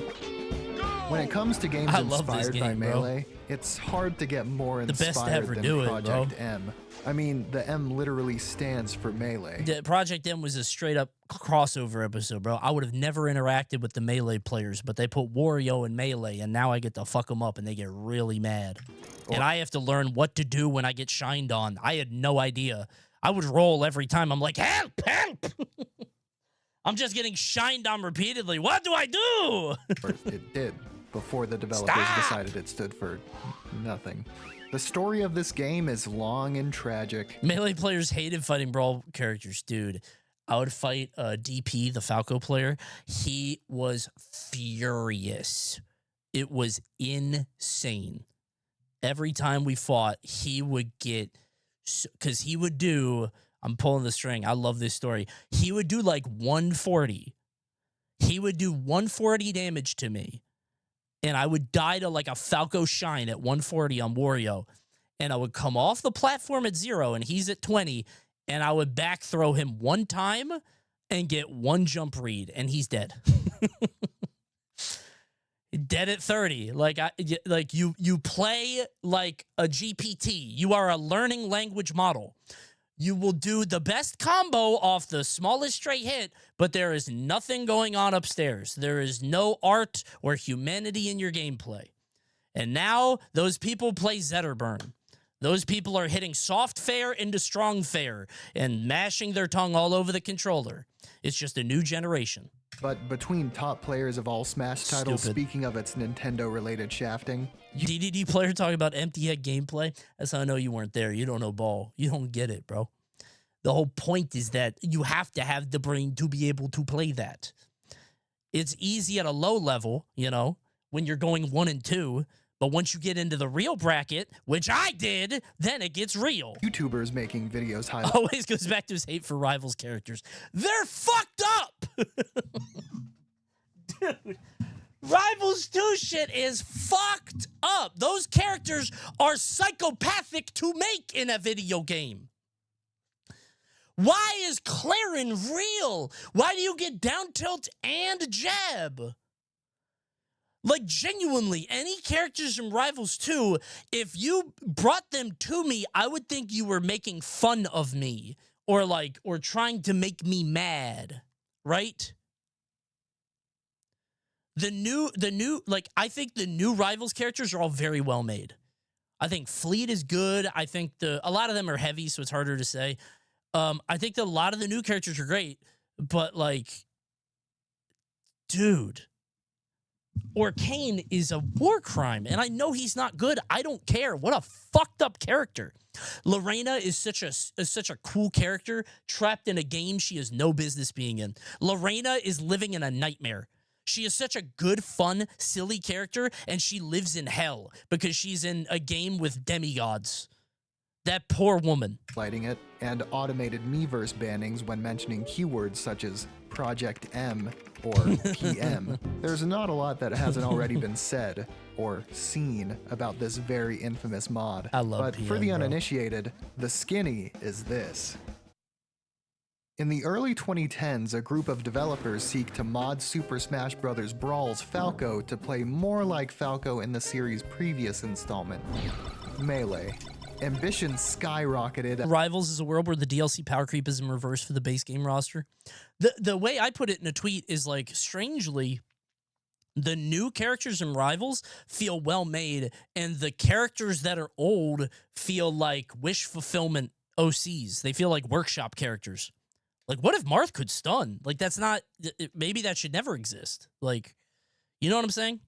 When it comes to games I love this inspired by game, bro. Melee, it's hard to get more The best to inspired ever than do it, Project bro. M. I mean, the M literally stands for Melee. The Project M was a straight up crossover episode, bro. I would have never interacted with the Melee players, but they put Wario in Melee, and now I get to fuck them up, and they get really mad. And I have to learn what to do when I get shined on. I had no idea. I would roll every time. I'm like, help, help! I'm just getting shined on repeatedly. What do I do? It did, before the developers decided it stood for nothing. The story of this game is long and tragic. Melee players hated fighting Brawl characters, dude. I would fight DP, the Falco player. He was furious. It was insane. Every time we fought, he would get... Because he would do... I'm pulling the string. I love this story. He would do like 140. He would do 140 damage to me. And I would die to like a Falco Shine at 140 on Wario. And I would come off the platform at 0 and he's at 20. And I would back throw him one time and get one jump read. And he's dead. Dead at 30. Like you play like a GPT. You are a learning language model. You will do the best combo off the smallest straight hit, but there is nothing going on upstairs. There is no art or humanity in your gameplay. And now those people play Zetterburn. Those people are hitting soft fair into strong fair and mashing their tongue all over the controller. It's just a new generation. But between top players of all Smash titles, Stupid. speaking of its Nintendo-related shafting... DDD player talking about empty head gameplay? That's how I know you weren't there. You don't know ball. You don't get it, bro. The whole point is that you have to have the brain to be able to play that. It's easy at a low level, you know, when you're going 1 and 2. But once you get into the real bracket, which I did, then it gets real. YouTubers making videos highlight. Always goes back to his hate for Rivals characters. They're fucked up! Dude, Rivals 2 shit is fucked up. Those characters are psychopathic to make in a video game. Why is Clarin real? Why do you get down tilt and jab? Like, genuinely, any characters from Rivals 2, if you brought them to me, I would think you were making fun of me or trying to make me mad, right? I think the new Rivals characters are all very well made. I think Fleet is good. I think a lot of them are heavy, so it's harder to say. I think that a lot of the new characters are great, but like, dude, Orcane is a war crime, and I know he's not good. I don't care. What a fucked up character. Lorena is such a cool character trapped in a game she has no business being in. Lorena is living in a nightmare. She is such a good, fun, silly character, and she lives in hell because she's in a game with demigods. That poor woman. Lighting it, and automated Miiverse bannings when mentioning keywords such as Project M or PM. There's not a lot that hasn't already been said or seen about this very infamous mod. I love But PM, for the bro. uninitiated, the skinny is this. In the early 2010s, a group of developers seek to mod Super Smash Bros. Brawl's Falco to play more like Falco in the series' previous installment, Melee. Ambition skyrocketed. Rivals is a world where the DLC power creep is in reverse for the base game roster. The way I put it in a tweet is like, strangely, the new characters in Rivals feel well made, and the characters that are old feel like wish fulfillment OCs. They feel like workshop characters. Like, what if Marth could stun? Like, that's not... Maybe that should never exist. Like, you know what I'm saying?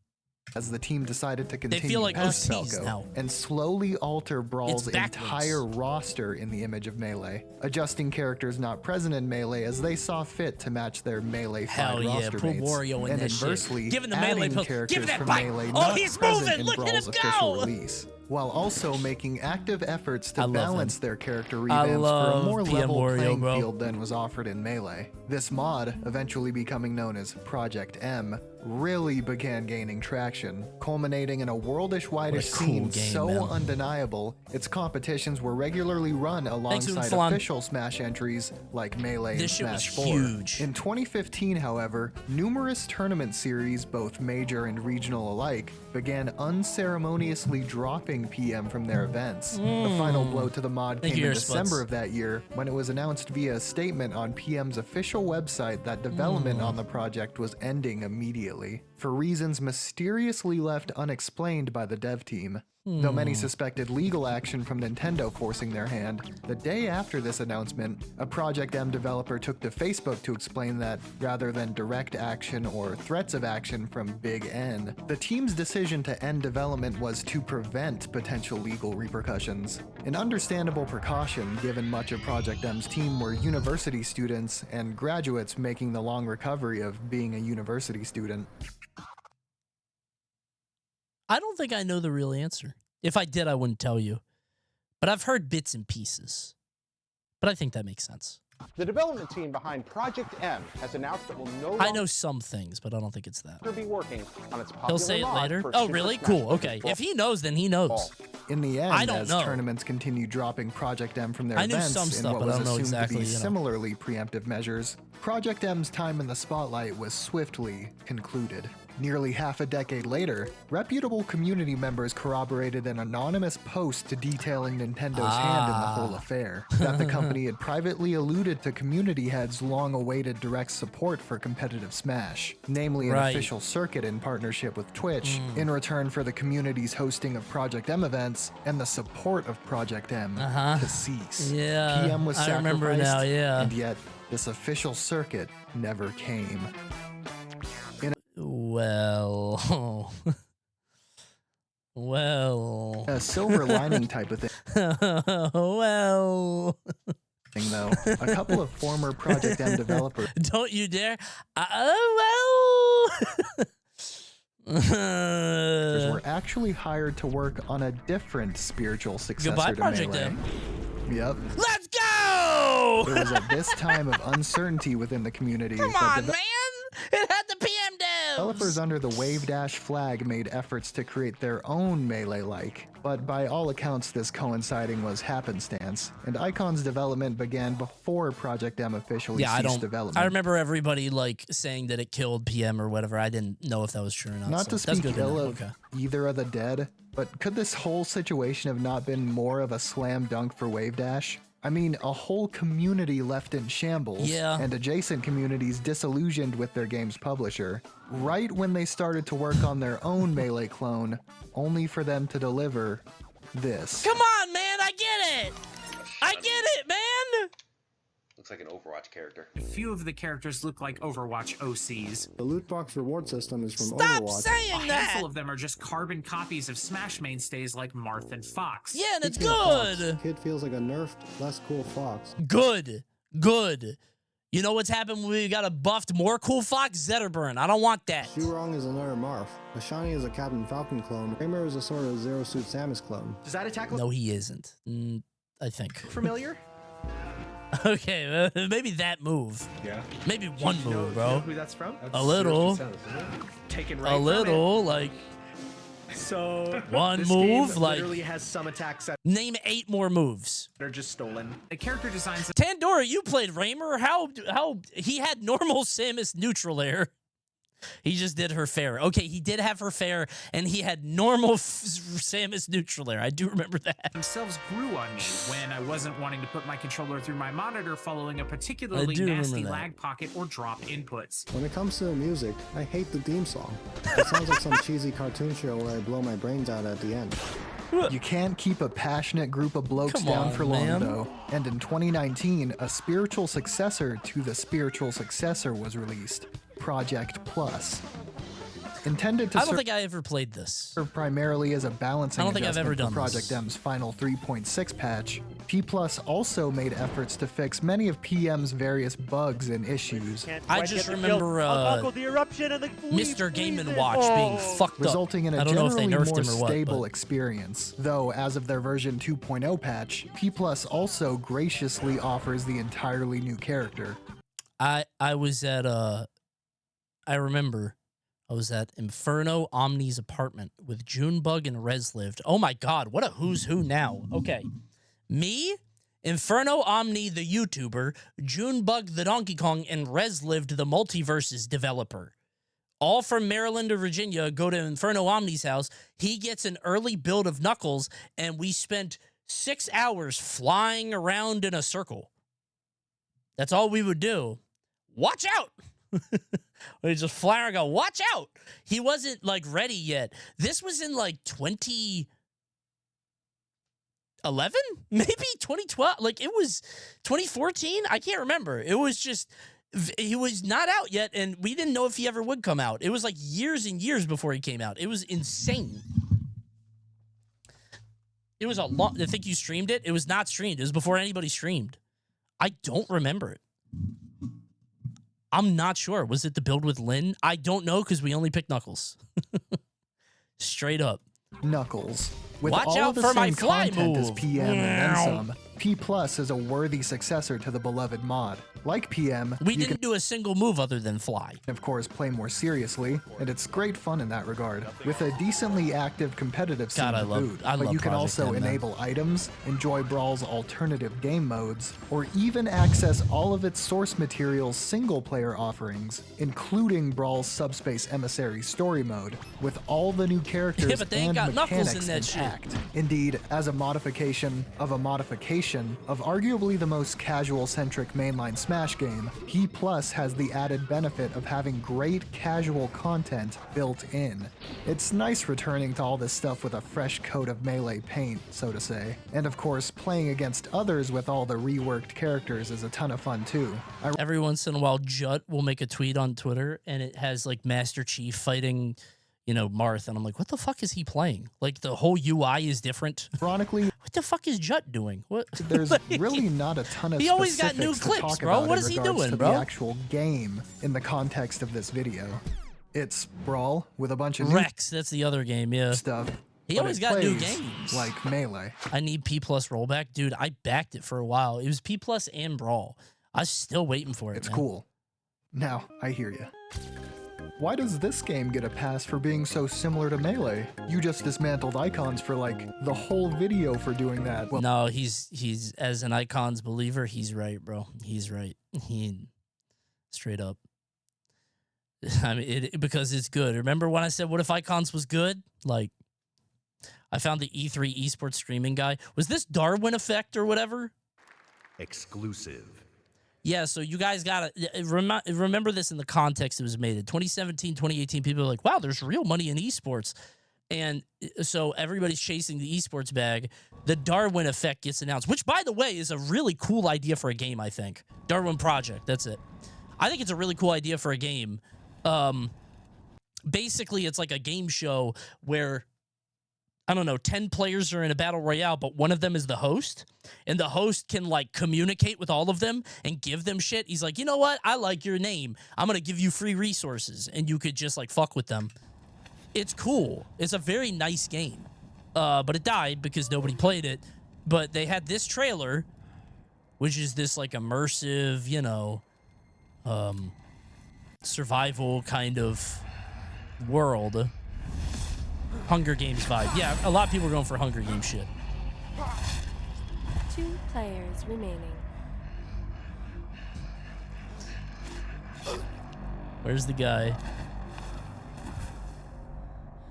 As the team decided to continue feel like past OCs Falco now. and slowly alter Brawl's It's backwards. entire roster in the image of Melee, adjusting characters not present in Melee as they saw fit to match their Melee Hell yeah, roster put mates, Wario in and that shit. inversely Give him the adding Melee pill. Give characters him that from bite. Melee Oh, not he's present moving. in Look at Brawl's him official go. release, while also making active efforts to I love balance him. their character I revamps for a love more PM level Wario, playing bro. field than was offered in Melee. This mod, eventually becoming known as Project M, really began gaining traction, culminating in a worldish-wide-ish cool scene game, so man. undeniable, its competitions were regularly run alongside Flan. official Smash entries like Melee This and shit Smash was 4. huge. In 2015, however, numerous tournament series, both major and regional alike, began unceremoniously dropping PM from their events. The final blow to the mod Thank came you, in Ear Splits. December of that year when it was announced via a statement on PM's official website that development on the project was ending immediately, for reasons mysteriously left unexplained by the dev team. Though many suspected legal action from Nintendo forcing their hand, the day after this announcement, a Project M developer took to Facebook to explain that, rather than direct action or threats of action from Big N, the team's decision to end development was to prevent potential legal repercussions. An understandable precaution given much of Project M's team were university students and graduates making the long recovery of being a university student. I don't think I know the real answer. If I did, I wouldn't tell you. But I've heard bits and pieces. But I think that makes sense. The development team behind Project M has announced it will no longer I know some things, but I don't think it's that. be working on its popular He'll say it mod later. for Oh, Super really? Smash Cool. Bros. Okay. Brawl. If he knows, then he knows. In the end, I don't as know. tournaments continued dropping Project M from their I knew events some in stuff, what but I was don't know assumed exactly, to be you know. similarly preemptive measures, Project M's time in the spotlight was swiftly concluded. Nearly half a decade later, reputable community members corroborated an anonymous post detailing Nintendo's hand in the whole affair, that the company had privately alluded to community heads' long-awaited direct support for competitive Smash, namely an Right. official circuit in partnership with Twitch, in return for the community's hosting of Project M events and the support of Project M to cease. Yeah, PM was I sacrificed, remember now, yeah. and yet this official circuit never came. Well, well, A silver lining type of thing. well. Though a couple of former Project M developers Don't you dare. Well. were actually hired to work on a different spiritual successor Goodbye, to Project Melee. M. Yep. Let's go! It was at this time of uncertainty within the community Come that on, man! It had the PM devs! developers under the Wave Dash flag made efforts to create their own Melee-like, but by all accounts this coinciding was happenstance, and Icon's development began before Project M officially ceased development. I remember everybody like saying that it killed PM or whatever. I didn't know if that was true or not. Not so to that's speak good to ill know. of either of the dead, but could this whole situation have not been more of a slam dunk for Wave Dash? I mean, a whole community left in shambles, Yeah. and adjacent communities disillusioned with their game's publisher, right when they started to work on their own Melee clone, only for them to deliver this. Come on, man! I get it! I get it, man! Looks like an Overwatch character. Few of the characters look like Overwatch OCs. The loot box reward system is from Stop Overwatch. saying A that! handful of them are just carbon copies of Smash mainstays like Marth and Fox. Yeah, and it's Speaking of Fox, good! Kid feels like a nerfed, less cool Fox. Good. Good. You know what's happened when we got a buffed more cool Fox? Zetterburn. I don't want that. Shurong is another Marth. Ashani is a Captain Falcon clone. Kramer is a sort of Zero Suit Samus clone. Does that attack No, he isn't. I think. familiar? Okay, maybe that move. Yeah. Maybe one You know move, bro. who that's from? A little. Taken right A from little, it. like So one this move, game like literally has some attacks that name 8 more moves. are just stolen. The character designs. Tandora, you played Raymer. How he had normal Samus neutral air. He just did her fair. Okay, he did have her fair, and he had normal Samus neutral air. I do remember that. Themselves grew on me when I wasn't wanting to put my controller through my monitor following a particularly do remember nasty that. lag pocket or drop inputs. When it comes to the music, I hate the theme song. It sounds like some cheesy cartoon show where I blow my brains out at the end. You can't keep a passionate group of blokes Come down on, for long, man. though. And in 2019, a spiritual successor to the spiritual successor was released, Project Plus. Intended to I don't think I ever played this. serve primarily as a balancing I don't think I've adjustment ever for done Project this. M's final 3.6 patch, P Plus also made efforts to fix many of PM's various bugs and issues, I just remember Mr. Game & Watch being fucked up. resulting in a I don't know if generally they nerfed more him or what. stable but- experience. Though, as of their version 2.0 patch, P Plus also graciously offers the entirely new character. I was at I remember I was at Inferno Omni's apartment with Junebug and Rez lived. Oh my God, what a who's who now. Okay. Me, Inferno Omni, the YouTuber, Junebug, the Donkey Kong, and Rez lived, the Multiverses developer. All from Maryland or Virginia, go to Inferno Omni's house. He gets an early build of Knuckles, and we spent 6 hours flying around in a circle. That's all we would do. Watch out! We just fly around and go, watch out! He wasn't, like, ready yet. This was in, like, 2011? Maybe 2012? Like, it was 2014? I can't remember. It was just, he was not out yet, and we didn't know if he ever would come out. It was, like, years and years before he came out. It was insane. It was a long, I think you streamed it. It was not streamed. It was before anybody streamed. I don't remember it. I'm not sure. Was it the build with Lynn? I don't know because we only picked Knuckles. Straight up. Knuckles. With Watch all out the for same my fly content as move. PM and then some, P Plus is a worthy successor to the beloved mod. Like PM, we you didn't do a single move other than fly. Of course, play more seriously, and it's great fun in that regard. With a decently active competitive scene to boot, but you can also enable items, enjoy Brawl's alternative game modes, or even access all of its source material's single-player offerings, including Brawl's Subspace Emissary story mode, with all the new characters but they and ain't got Knuckles mechanics in that shit. intact. Indeed, as a modification of arguably the most casual-centric mainline Smash game, P Plus has the added benefit of having great casual content built in. It's nice returning to all this stuff with a fresh coat of melee paint, so to say. And of course, playing against others with all the reworked characters is a ton of fun too. Every once in a while, Jut will make a tweet on Twitter, and it has like Master Chief fighting, you know, Marth, and I'm like, what the fuck is he playing? Like, the whole UI is different. Ironically, what the fuck is Jut doing? What? There's really not a ton of he always got new specifics to clips, talk bro. about What in is he regards doing, to bro? the actual game in the context of this video. It's Brawl with a bunch of new Rex, that's the other game, yeah. stuff. He but always it got new plays games. like Melee. I need P Plus rollback. Dude, I backed it for a while. It was P Plus and Brawl. I was still waiting for it. It's man. cool. Now, I hear you. Why does this game get a pass for being so similar to Melee? You just dismantled Icons for like the whole video for doing that. Well, No, he's as an Icons believer, he's right, bro. He's right. He straight up. I mean, because it's good. Remember when I said, what if Icons was good? Like, I found the E3 esports streaming guy. Was this Darwin effect or whatever? Exclusive. Yeah, so you guys got to remember this in the context it was made. In 2017, 2018, people are like, wow, there's real money in esports. And so everybody's chasing the esports bag. The Darwin effect gets announced, which, by the way, is a really cool idea for a game, I think. Darwin Project, that's it. I think it's a really cool idea for a game. Basically, it's like a game show where, I don't know, 10 players are in a battle royale, but one of them is the host, and the host can, like, communicate with all of them and give them shit. He's like, you know what? I like your name. I'm going to give you free resources, and you could just, like, fuck with them. It's cool. It's a very nice game, but it died because nobody played it. But they had this trailer, which is this, like, immersive, you know, survival kind of world. Hunger Games vibe. Yeah, a lot of people are going for Hunger Games shit. 2 players remaining. Where's the guy?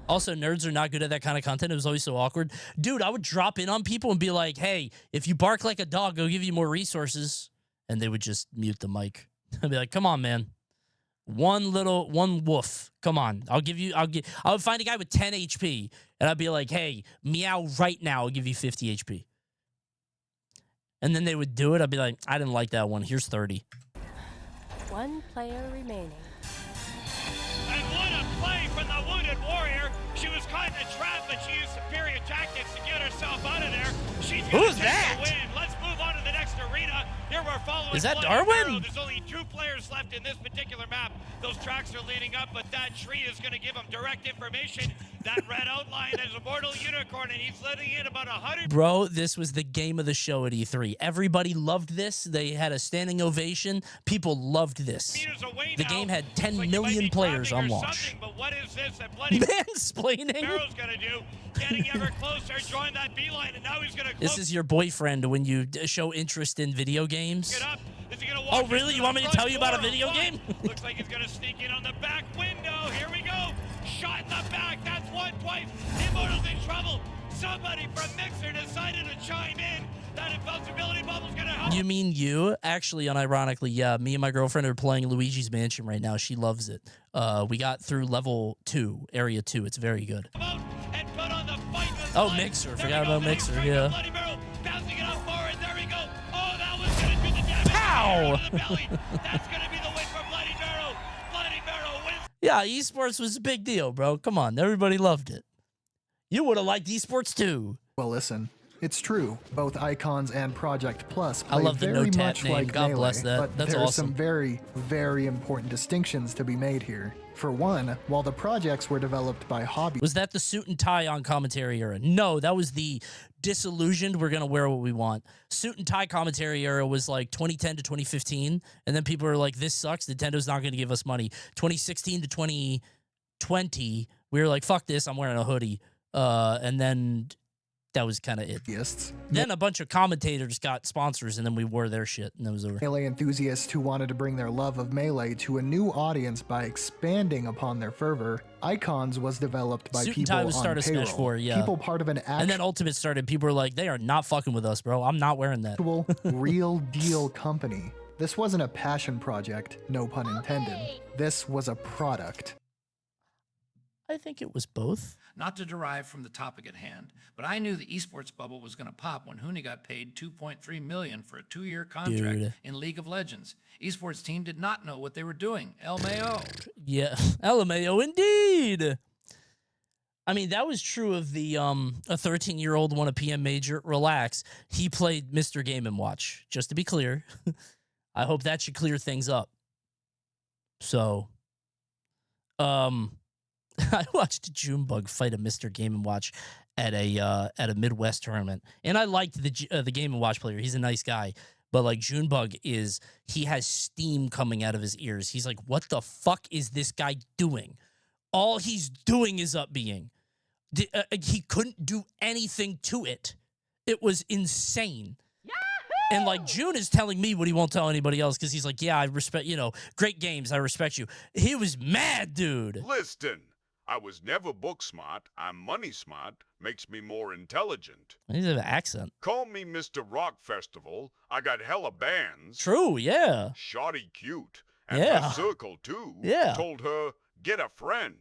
Also, nerds are not good at that kind of content. It was always so awkward. Dude, I would drop in on people and be like, hey, if you bark like a dog, I'll give you more resources. And they would just mute the mic. I'd be like, come on, man. One woof. Come on. I would find a guy with 10 HP and I'd be like, hey, meow right now. I'll give you 50 HP. And then they would do it. I'd be like, I didn't like that one. Here's 30. 1 player remaining. And what a play from the Wounded Warrior. She was caught in a trap, but she used superior tactics to get herself out of there. She's going to take the win. Let's move on to the next arena. Here we're following. Is that Bloody Darwin? Arrow. There's only 2 players left in this particular map. Those tracks are leading up, but that tree is going to give them direct information. That red outline is a mortal unicorn, and he's letting in about 100. Bro, this was the game of the show at E3. Everybody loved this. They had a standing ovation. People loved this. The game had 10 million players on launch. But what is this that bloody mansplaining? Barrow's gonna do? Getting ever closer, drawing that beeline, and now he's gonna. This is your boyfriend when you show interest in video games. Is he gonna walk Oh, really? You want me to tell you about a video game? Looks like he's gonna sneak in on the back window. Here we go. Shot in the back. That's one twice. Immortal's in trouble. Somebody from Mixer decided to chime in. That invincibility bubble's gonna help. You mean you? Actually, unironically, yeah. Me and my girlfriend are playing Luigi's Mansion right now. She loves it. We got through level 2, area 2. It's very good. Oh, Mixer. Forgot about Mixer. Yeah. Bloody Barrel bouncing it up forward. There we go. Oh, that was gonna do the damage. Pow! That's gonna be the win for Bloody Barrel. Bloody Barrel wins. Yeah, esports was a big deal, bro. Come on. Everybody loved it. You would have liked esports too. Well, listen. It's true. Both Icons and Project Plus play I love the very no-tap much name. like God Melee, bless that. but That's there are awesome. some very, very important distinctions to be made here. For one, while the projects were developed by hobby... Was that the suit and tie on commentary era? No, that was the disillusioned, we're going to wear what we want. Suit and tie commentary era was like 2010 to 2015, and then people were like, this sucks, Nintendo's not going to give us money. 2016 to 2020, we were like, fuck this, I'm wearing a hoodie. And then that was kind of it. Then a bunch of commentators got sponsors, and then we wore their shit, and that was over. Melee enthusiasts who wanted to bring their love of Melee to a new audience by expanding upon their fervor, Icons was developed by Suit and people tie was on started payroll. Smash 4, yeah. People part of an And then Ultimate started. People were like, they are not fucking with us, bro. I'm not wearing that. actual real deal company. This wasn't a passion project, no pun intended. This was a product. I think it was both. Not to derive from the topic at hand, but I knew the esports bubble was going to pop when Coney got paid $2.3 million for a 2-year contract Dude. in League of Legends. Esports team did not know what they were doing. LMAO. Yeah, LMAO indeed. I mean, that was true of the a 13-year-old won a PM major. Relax. He played Mr. Game & Watch, just to be clear. I hope that should clear things up. So, I watched Junebug fight a Mr. Game & Watch at a Midwest tournament, and I liked the Game & Watch player. He's a nice guy, but like Junebug he has steam coming out of his ears. He's like, what the fuck is this guy doing? All he's doing is up being. He couldn't do anything to it. It was insane. And like June is telling me what he won't tell anybody else because he's like, yeah, I respect, great games. I respect you. He was mad, dude. Listen, I was never book smart. I'm money smart. Makes me more intelligent. He has an accent. Call me Mr. Rock Festival. I got hella bands. True, yeah. Shawty cute. And Yeah. her circle, too. Yeah. Told her, get a friend.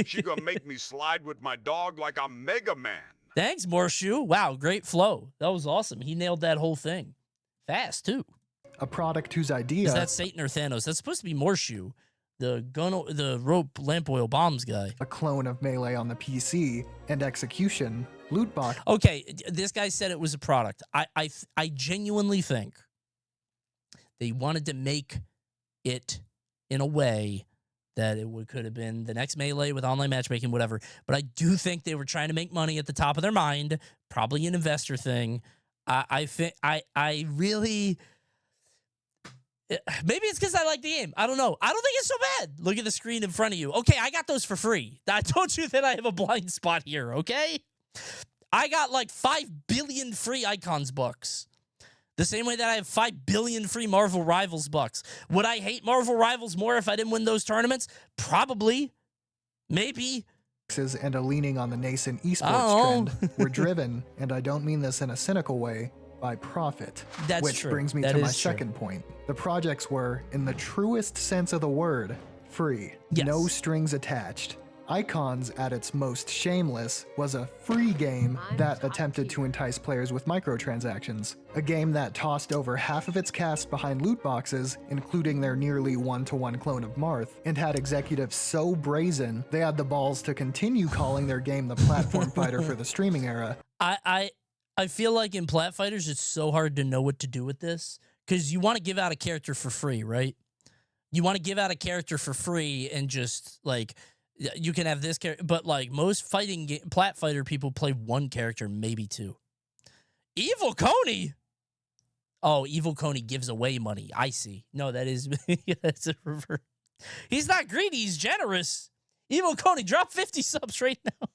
She gonna make me slide with my dog like I'm Mega Man. Thanks, Morshu. Wow, great flow. That was awesome. He nailed that whole thing. Fast, too. A product whose idea... Is that Satan or Thanos? That's supposed to be Morshu, the rope lamp oil bombs guy. A clone of Melee on the PC, and execution, loot box... Okay, this guy said it was a product. I genuinely think they wanted to make it in a way that it could have been the next Melee with online matchmaking, whatever. But I do think they were trying to make money at the top of their mind, probably an investor thing. I think I really... Maybe it's because I like the game. I don't know. I don't think it's so bad. Look at the screen in front of you. Okay, I got those for free. I told you that I have a blind spot here, okay? I got like 5 billion free Icons bucks. The same way that I have 5 billion free Marvel Rivals bucks. Would I hate Marvel Rivals more if I didn't win those tournaments? Probably. Maybe. And a leaning on the nascent esports trend were driven, and I don't mean this in a cynical way, by profit. That's which true. brings me That to my is true. second point. The projects were, in the truest sense of the word, free. Yes. No strings attached. Icons, at its most shameless, was a free game that attempted to entice players with microtransactions. A game that tossed over half of its cast behind loot boxes, including their nearly one-to-one clone of Marth, and had executives so brazen they had the balls to continue calling their game the platform fighter for the streaming era. I feel like in Plat Fighters, it's so hard to know what to do with this because you want to give out a character for free, right? You want to give out a character for free and just like You can have this character, but like most fighting plat fighter people play one character, maybe two. Evil Coney. Oh, Evil Coney gives away money. I see. No, that is that's a reverse. He's not greedy. He's generous. Evil Coney, drop 50 subs right now.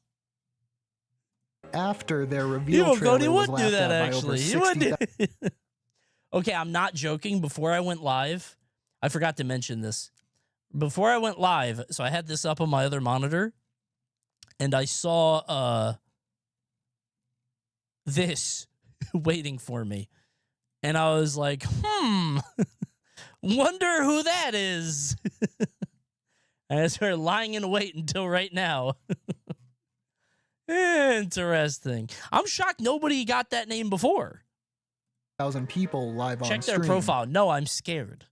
After their reveal Evil trailer Coney was would do laughed that at by over actually. He would 60,000 do. Okay, I'm not joking. Before I went live, I forgot to mention this. Before I went live, so I had this up on my other monitor, and I saw this waiting for me. And I was like, wonder who that is. And I started lying in wait until right now. Interesting. I'm shocked nobody got that name before. 1,000 people live on Check their stream. profile. No, I'm scared.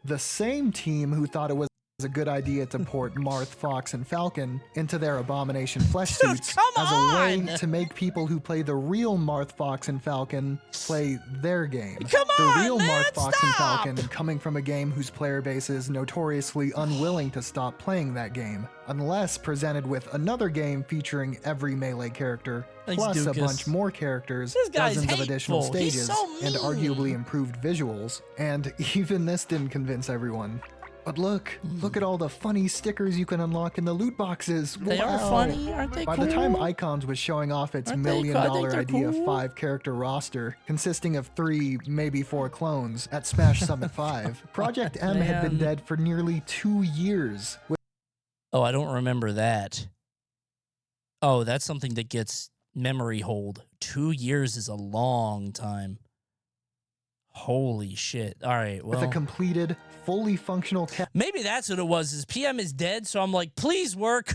The same team who thought it was a good idea to port Marth, Fox, and Falcon into their Abomination flesh suits as a way to make people who play the real Marth, Fox, and Falcon play their game. The real Marth, Fox, and Falcon coming from a game whose player base is notoriously unwilling to stop playing that game, unless presented with another game featuring every Melee character, Thanks, plus Dukas. a bunch more characters, This guy's dozens of additional hateful. He's stages, so and mean. arguably improved visuals. And even this didn't convince everyone. But look at all the funny stickers you can unlock in the loot boxes. They are Wow. funny, aren't they? By cool? the time Icons was showing off its Aren't they $1 cool? I think million they're idea cool. 5-character roster, consisting of 3, maybe 4 clones, at Smash Summit 5, Project M had been Man. dead for nearly 2 years. Oh, I don't remember that. Oh, that's something that gets memory hold. 2 years is a long time. Holy shit. All right, well. With a completed, fully functional Maybe that's what it was, is PM is dead, so I'm like, please work.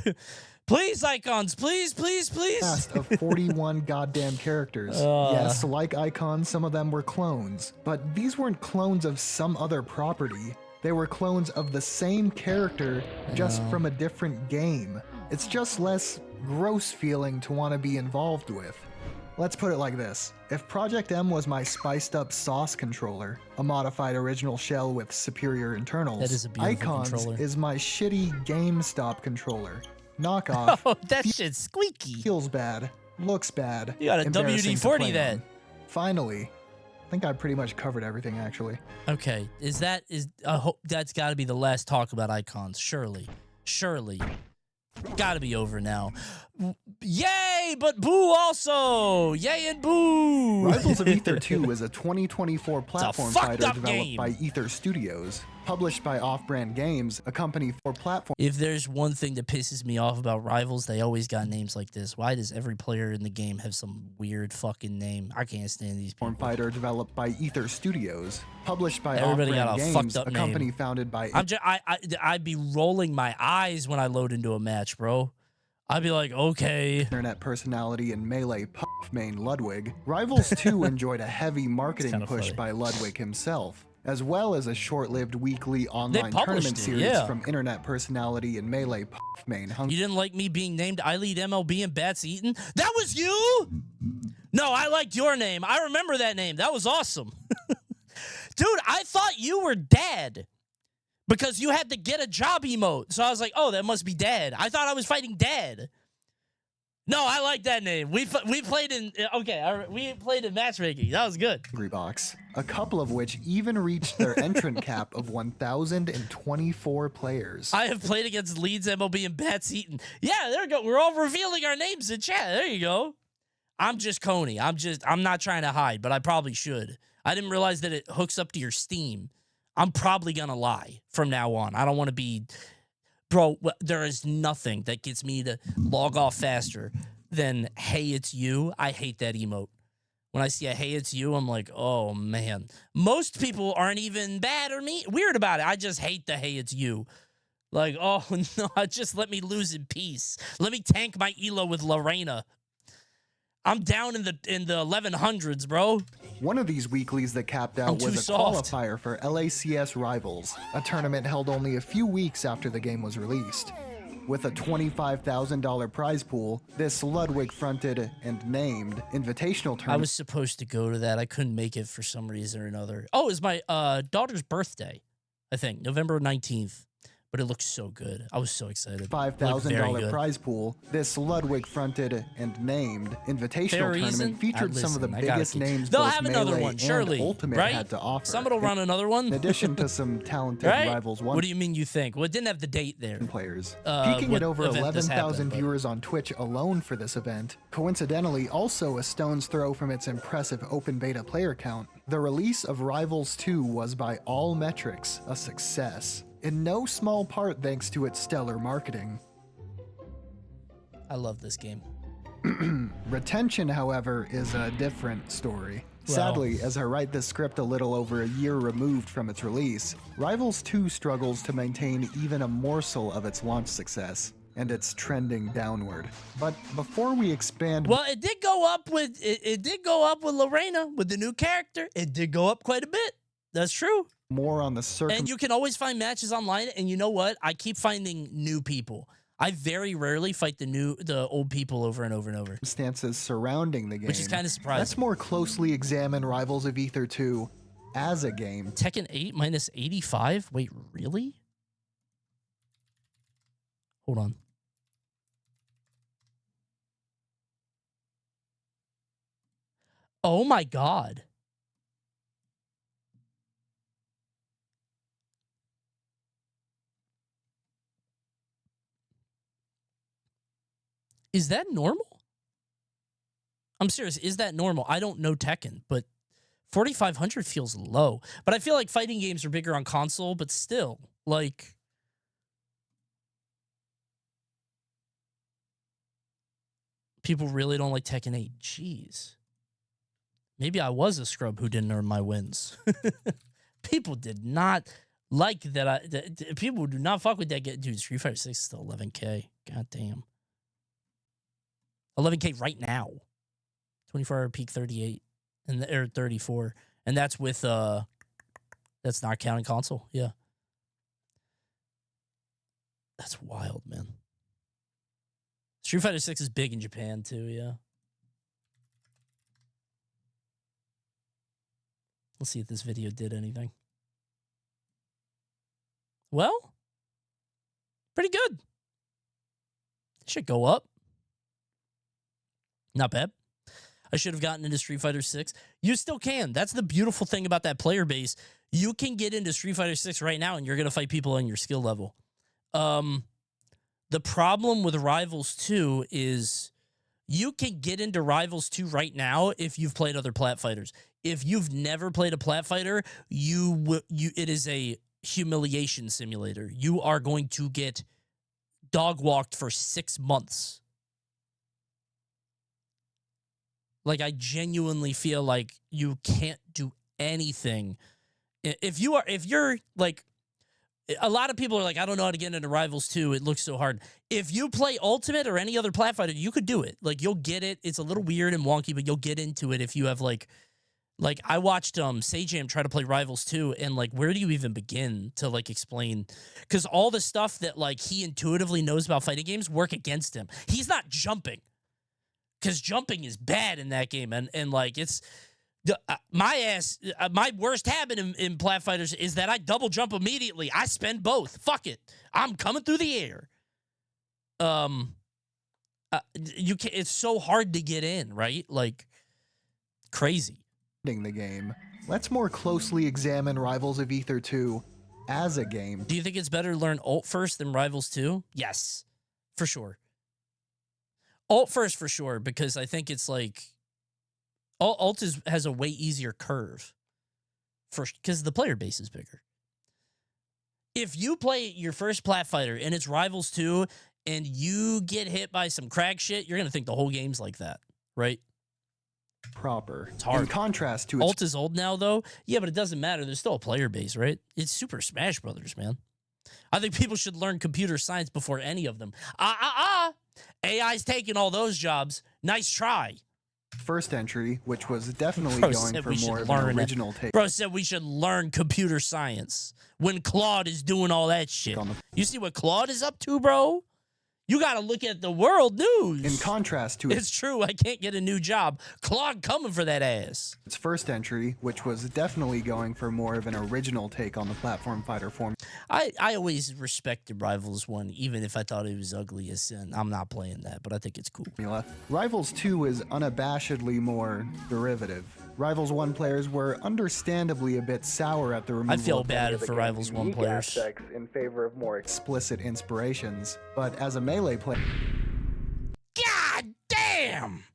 Please, Icons, please, please, please. cast of 41 goddamn characters. Yes, like Icons, some of them were clones, but these weren't clones of some other property. They were clones of the same character, just from a different game. It's just less gross feeling to want to be involved with. Let's put it like this. If Project M was my spiced up sauce controller, a modified original shell with superior internals, That is a beautiful Icons controller. is my shitty GameStop controller. Knockoff. Oh, that shit's squeaky. Feels bad. Looks bad. You got a embarrassing to WD-40 play that. on. Finally. I think I pretty much covered everything, actually. Okay, I hope that's got to be the last talk about Icons. Surely. Got to be over now. Yay, but boo also. Yay and boo. Rivals of Ether 2 is a 2024 platform fucked fighter up developed game. by Ether Studios, published by Off-Brand Games, a company for platform If there's one thing that pisses me off about Rivals, they always got names like this. Why does every player in the game have some weird fucking name? I can't stand these people. fighter developed by Ether Studios, published by Everybody Off-Brand got a Games, fucked up a name. company founded by I'd be rolling my eyes when I load into a match, bro. I'd be like, okay. internet personality and Melee Puff main Ludwig. Rivals 2 enjoyed a heavy marketing kinda push funny. by Ludwig himself, as well as a short-lived weekly online published tournament it, series yeah. from internet personality and Melee Puff main You didn't like me being named I lead MLB and Bats Eaton? That was you? No, I liked your name. I remember that name. That was awesome. Dude, I thought you were Dad because you had to get a job emote. So I was like, oh, that must be Dad. I thought I was fighting Dad. No, I like that name. We played in we played in matchmaking. That was good. Hungry Box, a couple of which even reached their entrant cap of 1,024 players. I have played against Leeds, MLB, and Bats Eaton. Yeah, there we go. We're all revealing our names in chat. There you go. I'm just Coney. I'm not trying to hide, but I probably should. I didn't realize that it hooks up to your Steam. I'm probably gonna lie from now on. I don't want to be, bro. There is nothing that gets me to log off faster than "Hey, it's you." I hate that emote. When I see a "Hey, it's you," I'm like, oh man. Most people aren't even bad or weird about it. I just hate the "Hey, it's you." Like, oh no, just let me lose in peace. Let me tank my elo with Lorena. I'm down in the 1100s, bro. One of these weeklies that capped I'm out too was a soft. qualifier for LACS Rivals, a tournament held only a few weeks after the game was released. With a $25,000 prize pool, this Ludwig-fronted and named invitational I tournament was supposed to go to that. I couldn't make it for some reason or another. Oh, it was my daughter's birthday, I think, November 19th. but it looks so good. I was so excited. $5,000 prize pool. This Ludwig-fronted and named invitational tournament featured some of the biggest names They'll both have another Melee one, surely, and Ultimate right? had to offer. Somebody will run another one. In addition to some talented right? Rivals 1 What do you mean you think? Well, it didn't have the date there. Players. Peaking at over event this 11,000 happened, viewers on Twitch alone for this event, coincidentally also a stone's throw from its impressive open beta player count, the release of Rivals 2 was by all metrics a success, in no small part thanks to its stellar marketing. I love this game. Retention, however, is a different story. Sadly, as I write this script a little over a year removed from its release, Rivals 2 struggles to maintain even a morsel of its launch success, and it's trending downward. But before we expand... Well, it did go up with it did go up with Lorena, with the new character. It did go up quite a bit. That's true. More on the And you can always find matches online, and you know what? I keep finding new people. I very rarely fight the old people over and over and over. Circumstances surrounding the game. Which is kind of surprising. Let's more closely examine Rivals of Ether 2 as a game. Tekken 8 minus 85? Wait, really? Hold on. Oh my God. Is that normal? I'm serious. Is that normal? I don't know Tekken, but 4,500 feels low. But I feel like fighting games are bigger on console, but still, like... People really don't like Tekken 8. Jeez. Maybe I was a scrub who didn't earn my wins. People did not like that. People do not fuck with that. Dude, Street Fighter 6 is still 11K. God damn. 11K right now. 24-hour peak 38 or 34, and that's with that's not counting console. Yeah, that's wild, man. Street Fighter 6 is big in Japan too. Yeah. Let's see if this video did anything. Well, pretty good. It should go up. Not bad. I should have gotten into Street Fighter 6. You still can. That's the beautiful thing about that player base. You can get into Street Fighter 6 right now, and you're going to fight people on your skill level. The problem with Rivals 2 is you can get into Rivals 2 right now if you've played other plat fighters. If you've never played a plat fighter, it is a humiliation simulator. You are going to get dog walked for 6 months. Like, I genuinely feel like you can't do anything. If you're like, a lot of people are like, I don't know how to get into Rivals 2. It looks so hard. If you play Ultimate or any other plat fighter, you could do it. Like, you'll get it. It's a little weird and wonky, but you'll get into it if you have like I watched Sajam try to play Rivals 2, and like, where do you even begin to like explain? Because all the stuff that like he intuitively knows about fighting games work against him. He's not jumping. Because jumping is bad in that game, and like it's my worst habit in plat fighters is that I double jump immediately. I spend both. Fuck it, I'm coming through the air. You can. It's so hard to get in, right? Like crazy. The game. Let's more closely examine Rivals of Ether 2 as a game. Do you think it's better to learn ult first than Rivals 2? Yes, for sure. Ult first for sure, because I think it's like ult has a way easier curve because the player base is bigger. If you play your first plat fighter and it's Rivals 2 and you get hit by some crack shit, you're going to think the whole game's like that, right? Proper. It's hard. In contrast to ult is old now, though. Yeah, but it doesn't matter. There's still a player base, right? It's Super Smash Brothers, man. I think people should learn computer science before any of them. AI's taking all those jobs. Nice try. First entry, which was definitely going for more of an original take. Bro said we should learn computer science when Claude is doing all that shit. You see what Claude is up to, bro? You got to look at the world news. In contrast to it's true, I can't get a new job. Claude coming for that ass. its first entry, which was definitely going for more of an original take on the platform fighter form. I always respected Rivals 1, even if I thought it was ugly as sin. I'm not playing that, but I think it's cool. Rivals 2 is unabashedly more derivative. Rivals 1 players were understandably a bit sour at the removal I feel of many bad of the for game's Rivals 1 unique players. aspects in favor of more explicit inspirations. But as a Melee player... God damn!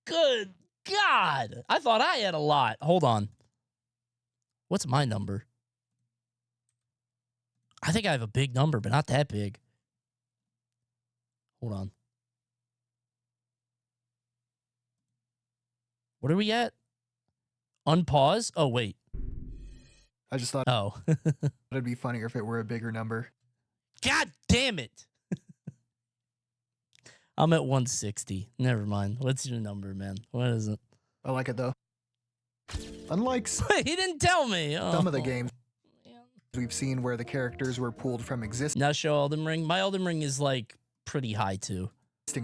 Good God! I thought I had a lot. Hold on. What's my number? I think I have a big number, but not that big. Hold on. What are we at? Unpause? Oh, wait. I just thought it'd be funnier if it were a bigger number. God damn it. I'm at 160. Never mind. What's your number, man? What is it? I like it, though. Unlike he didn't tell me. Some of the games we've seen where the characters were pulled from existing Now show Elden Ring. My Elden Ring is like pretty high too.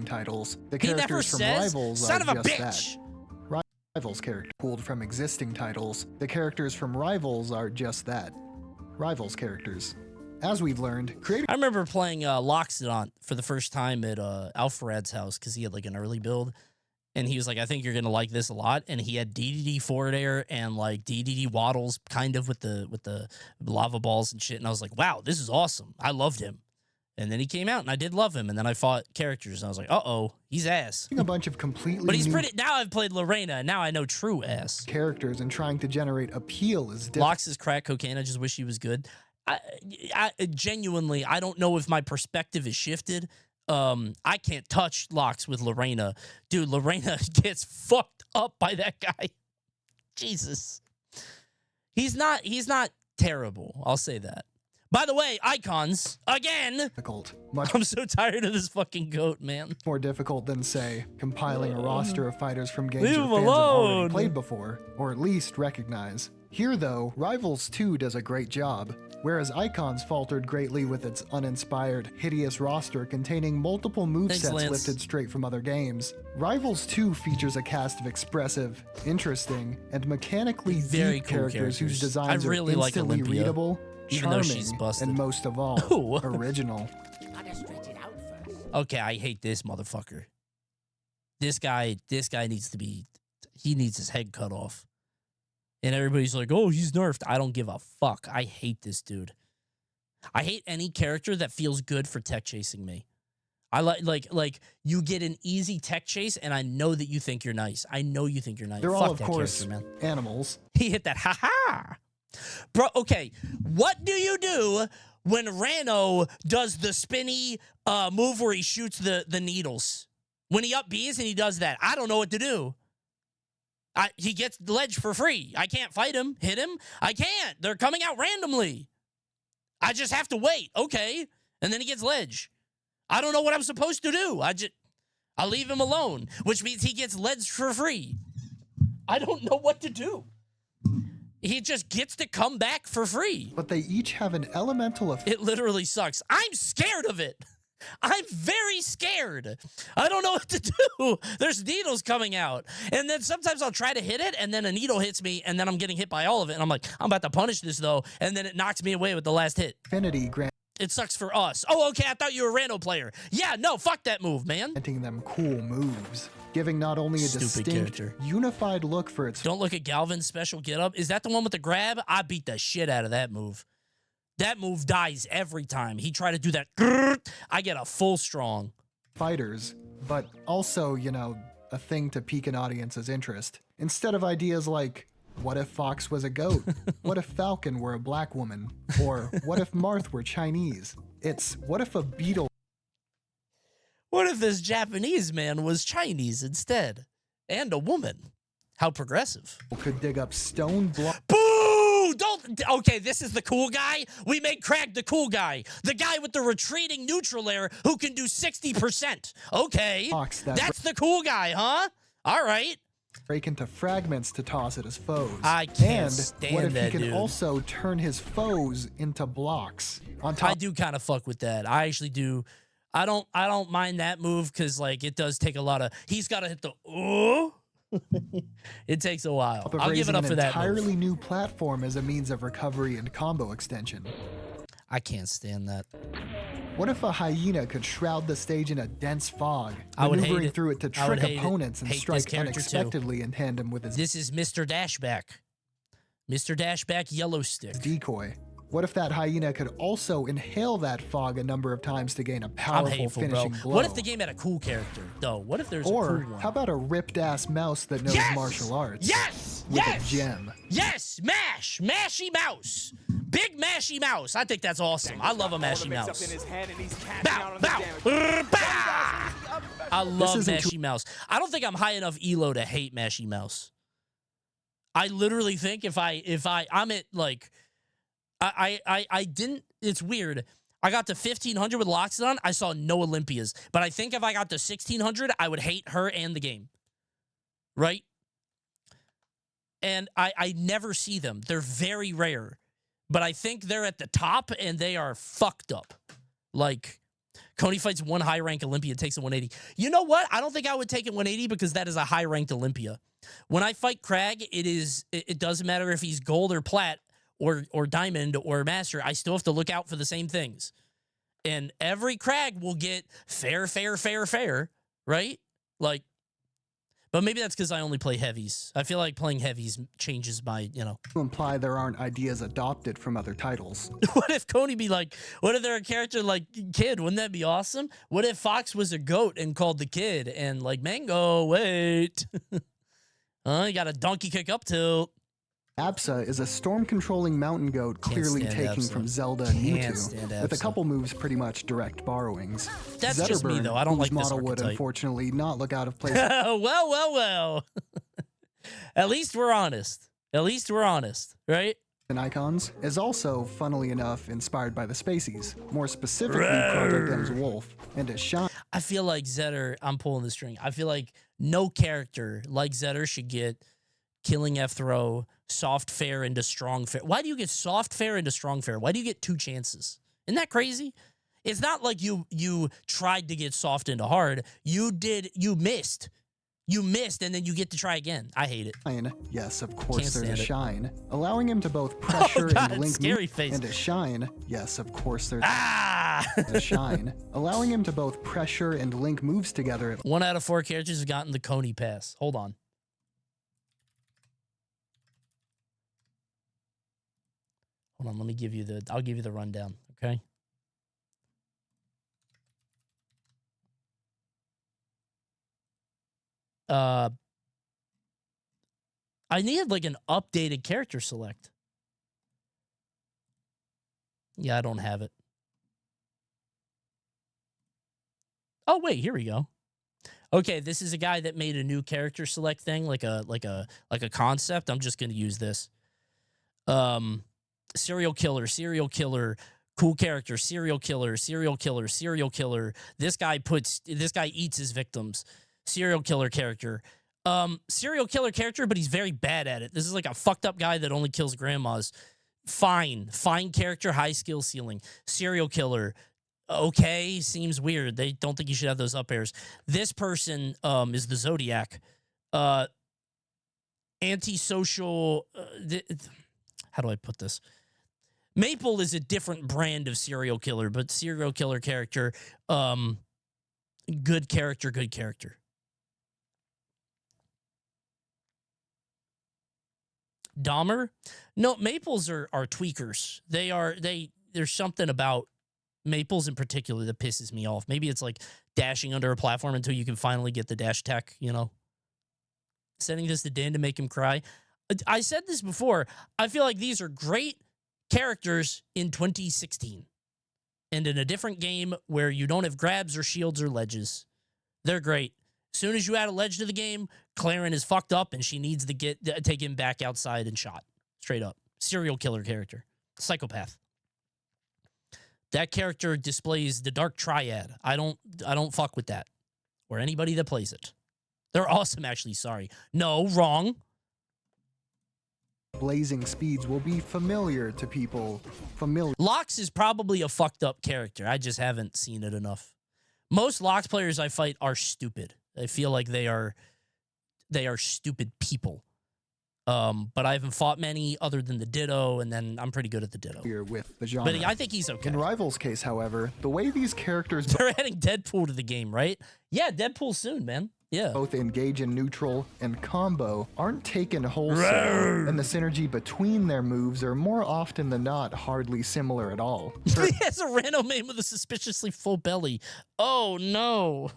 Titles. The He never characters from says, Rivals son are of a just bitch. that. Rivals character pulled from existing titles. The characters from Rivals are just that. Rivals characters. As we've learned, I remember playing Loxodon for the first time at Alfred's house because he had like an early build. And he was like, I think you're going to like this a lot. And he had DDD forward air and like DDD waddles kind of with the lava balls and shit. And I was like, wow, this is awesome. I loved him. And then he came out and I did love him. And then I fought characters and I was like, uh-oh, he's ass. A bunch of completely But he's new pretty, now I've played Lorena and now I know true ass. characters and trying to generate appeal is different. Lox is crack cocaine. I just wish he was good. I genuinely, I don't know if my perspective is shifted. I can't touch Lox with Lorena. Dude, Lorena gets fucked up by that guy. Jesus. He's not terrible. I'll say that. By the way, icons, again. Difficult. I'm so tired of this fucking goat, man. More difficult than, say, compiling a roster of fighters from games Leave your him fans have already alone. played before, or at least recognize. Here, though, Rivals 2 does a great job, whereas Icons faltered greatly with its uninspired, hideous roster containing multiple movesets Lance. lifted straight from other games. Rivals 2 features a cast of expressive, interesting, and mechanically Very deep cool characters whose designs I really are like instantly Olympia, readable, even though she's charming, busted. and most of all, original. Okay, I hate this motherfucker. This guy needs to be, he needs his head cut off. And everybody's like, oh, he's nerfed. I don't give a fuck. I hate this dude. I hate any character that feels good for tech chasing me. I like you get an easy tech chase and I know that you think you're nice. I know you think you're nice. They're Fuck all, of that course, character, man. animals. He hit that, ha-ha. Bro, okay, what do you do when Rano does the spinny move where he shoots the needles? When he up Bs and he does that, I don't know what to do. He gets the ledge for free. I can't fight him, hit him. I can't. They're coming out randomly. I just have to wait. Okay. And then he gets ledge. I don't know what I'm supposed to do. I'll leave him alone, which means he gets ledge for free. I don't know what to do. He just gets to come back for free. But they each have an elemental effect. It literally sucks. I'm scared of it. I'm very scared. I don't know what to do. There's needles coming out. And then sometimes I'll try to hit it, and then a needle hits me, and then I'm getting hit by all of it. And I'm like, I'm about to punish this, though. And then it knocks me away with the last hit. Infinity It sucks for us. Oh, okay, I thought you were a Rando player. Yeah, no, fuck that move, man. Granting them cool moves, giving not only a Stupid distinct, character. unified look for its... Don't look at Galvin's special getup. Is that the one with the grab? I beat the shit out of that move. That move dies every time. He tried to do that. I get a full strong. Fighters, but also, you know, a thing to pique an audience's interest. Instead of ideas like, what if Fox was a goat? What if Falcon were a black woman? Or what if Marth were Chinese? It's, what if a beetle... What if this Japanese man was Chinese instead? And a woman? How progressive. ...could dig up stone blocks... Boo! Don't... Okay, this is the cool guy. We made Crag the cool guy. The guy with the retreating neutral air who can do 60%. Okay. That's the cool guy, huh? All right. break into fragments to toss at his foes. I can't and stand what if that, he could dude. also turn his foes into blocks? On top, I do kind of fuck with that. I actually do. I don't mind that move because like it does take a lot of. He's got to hit the. Oh, it takes a while. I'll give it up for that. Entirely new platform as a means of recovery and combo extension. I can't stand that. What if a hyena could shroud the stage in a dense fog, I would hate maneuvering it. through it to I would trick hate it. opponents and Hate this strike character too. unexpectedly in tandem with his This is Mr. Dashback. Mr. Dashback yellow stick. decoy? What if that hyena could also inhale that fog a number of times to gain a powerful I'm hateful, finishing bro. blow? What if the game had a cool character, though? What if there's Or a cool one? how about a ripped-ass mouse that knows Yes! martial arts? Yes! With Yes! a gem. Yes! Mash! Mashy mouse! Big mashy mouse. I think that's awesome. I love a mashy mouse. Bow! Bow! Bah! I love mashy mouse. I don't think I'm high enough elo to hate mashy mouse. I literally think if I'm at like I didn't, it's weird. I got to 1500 with Loxodon. I saw no Olympias. But I think if I got to 1600, I would hate her and the game. Right? And I never see them. They're very rare. But I think they're at the top and they are fucked up. Like, Coney fights one high-ranked Olympia, takes a 180. You know what? I don't think I would take a 180 because that is a high-ranked Olympia. When I fight Crag, it doesn't matter if he's gold or plat or diamond or master. I still have to look out for the same things. And every Crag will get fair, right? Like, but maybe that's because I only play heavies. I feel like playing heavies changes my, To imply there aren't ideas adopted from other titles. What if Coney be like, what if they're a character like Kid? Wouldn't that be awesome? What if Fox was a goat and called the Kid and like, Mango, wait. You got a donkey kick up tilt. Absa is a storm-controlling mountain goat clearly taking Absa. from Zelda and Can't stand Mewtwo, with a Absa. couple moves pretty much direct borrowings. That's just me, though. I don't whose like this model would archetype. unfortunately not look out of place. well. At least we're honest. Right? And Icons is also, funnily enough, inspired by the Spaceys, more specifically Project M's Wolf, and is shine. I feel like Zetter, I'm pulling the string. I feel like no character like Zetter should get Killing F throw, soft fair into strong fair. Why do you get soft fair into strong fair? Why do you get 2 chances? Isn't that crazy? It's not like you tried to get soft into hard. You missed. You missed, and then you get to try again. I hate it. Yes, of course, Can't there's a stand it. shine. Allowing him to both pressure God, and link scary face. and a shine. Yes, of course, there's a shine. Allowing him to both pressure and link moves together. 1 out of 4 characters have gotten the Coney pass. Hold on. Hold on, I'll give you the rundown, okay? I needed like an updated character select. Yeah, I don't have it. Oh wait, here we go. Okay, this is a guy that made a new character select thing, like a concept. I'm just gonna use this. Serial killer, cool character, serial killer. This guy eats his victims. Serial killer character. Serial killer character, but he's very bad at it. This is like a fucked up guy that only kills grandmas. Fine character, high skill ceiling. Serial killer. Okay, seems weird. They don't think you should have those up airs. This person is the Zodiac. Antisocial. How do I put this? Maple is a different brand of serial killer, but serial killer character. Good character. Dahmer? No, Maples are tweakers. There's something about Maples in particular that pisses me off. Maybe it's like dashing under a platform until you can finally get the dash tech, Sending this to Dan to make him cry. I said this before. I feel like these are great characters in 2016. And in a different game where you don't have grabs or shields or ledges. They're great. As soon as you add a ledge to the game, Claren is fucked up and she needs to take him back outside and shot. Straight up. Serial killer character. Psychopath. That character displays the dark triad. I don't fuck with that. Or anybody that plays it. They're awesome, actually. Sorry. No, wrong. Blazing speeds will be familiar to people. Lox is probably a fucked up character. I just haven't seen it enough. Most Lox players I fight are stupid. I feel like they are stupid people. But I haven't fought many other than the Ditto, and then I'm pretty good at the Ditto. With the genre. But I think he's okay. In Rival's case, however, the way these characters they're adding Deadpool to the game, right? Yeah, Deadpool soon, man. Yeah. Both engage in neutral and combo aren't taken wholesale, and the synergy between their moves are more often than not hardly similar at all. He has a random man with a suspiciously full belly. Oh no.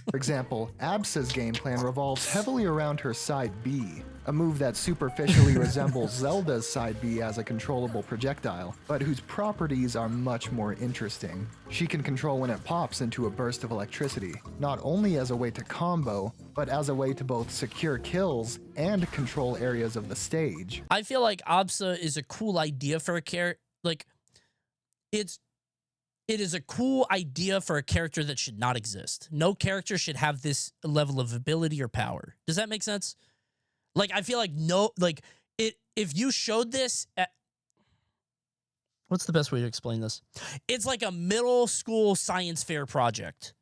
For example, Absa's game plan revolves heavily around her side B, a move that superficially resembles Zelda's side B as a controllable projectile, but whose properties are much more interesting. She can control when it pops into a burst of electricity, not only as a way to combo, but as a way to both secure kills and control areas of the stage. I feel like Absa is a cool idea for a character. Like, it is a cool idea for a character that should not exist. No character should have this level of ability or power. Does that make sense? Like, I feel like if you showed this at, what's the best way to explain this? It's like a middle school science fair project.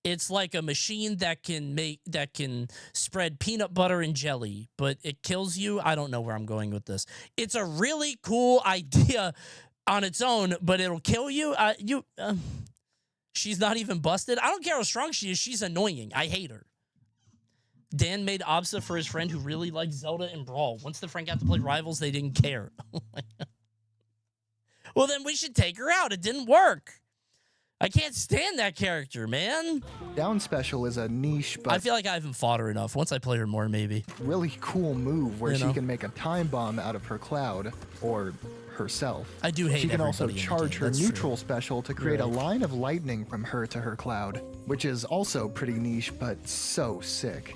It's like a machine that can spread peanut butter and jelly, but it kills you. I don't know where I'm going with this. It's a really cool idea on its own, but it'll kill you. She's not even busted. I don't care how strong she is. She's annoying. I hate her. Dan made Absa for his friend who really liked Zelda and Brawl. Once the friend got to play Rivals, they didn't care. Well, then we should take her out. It didn't work. I can't stand that character, man. Down special is a niche, but I feel like I haven't fought her enough. Once I play her more, maybe. Really cool move where she can make a time bomb out of her cloud, or herself. I do hate She can also everybody in the charge game. her That's neutral true. special to create a Right. line of lightning from her to her cloud, which is also pretty niche, but so sick.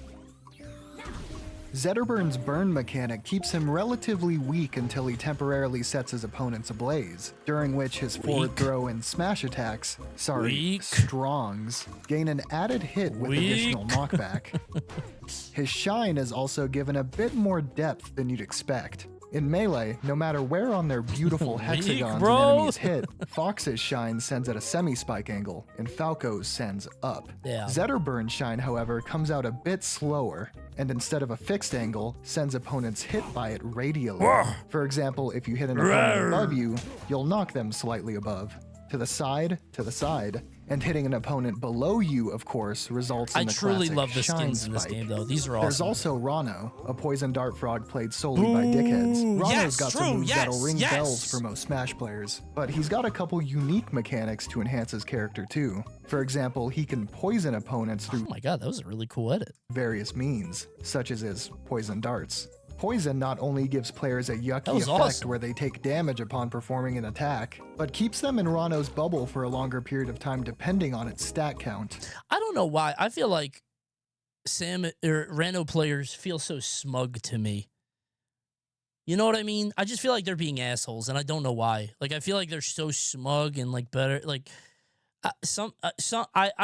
Zetterburn's burn mechanic keeps him relatively weak until he temporarily sets his opponents ablaze, during which his forward throw and smash attacks, strongs, gain an added hit with additional knockback. His shine is also given a bit more depth than you'd expect. In Melee, no matter where on their beautiful hexagons an enemy's hit, Fox's shine sends at a semi-spike angle, and Falco's sends up. Yeah. Zetterburn's shine, however, comes out a bit slower, and instead of a fixed angle, sends opponents hit by it radially. For example, if you hit an opponent above you, you'll knock them slightly above. To the side, and hitting an opponent below you, of course, results in I the truly classic love the shine skins in this spike. game, though. These are There's awesome. also Rano, a poison dart frog played solely by dickheads. Rano's yes, got true, some moves that'll ring yes. bells for most Smash players, but he's got a couple unique mechanics to enhance his character too. For example, he can poison opponents through Oh my god, that was a really cool edit. various means, such as his poison darts. Poison not only gives players a yucky That was effect awesome. where they take damage upon performing an attack, but keeps them in Rano's bubble for a longer period of time depending on its stat count. I don't know why. I feel like Reno players feel so smug to me. You know what I mean? I just feel like they're being assholes, and I don't know why. Like, I feel like they're so smug and like better. Like, I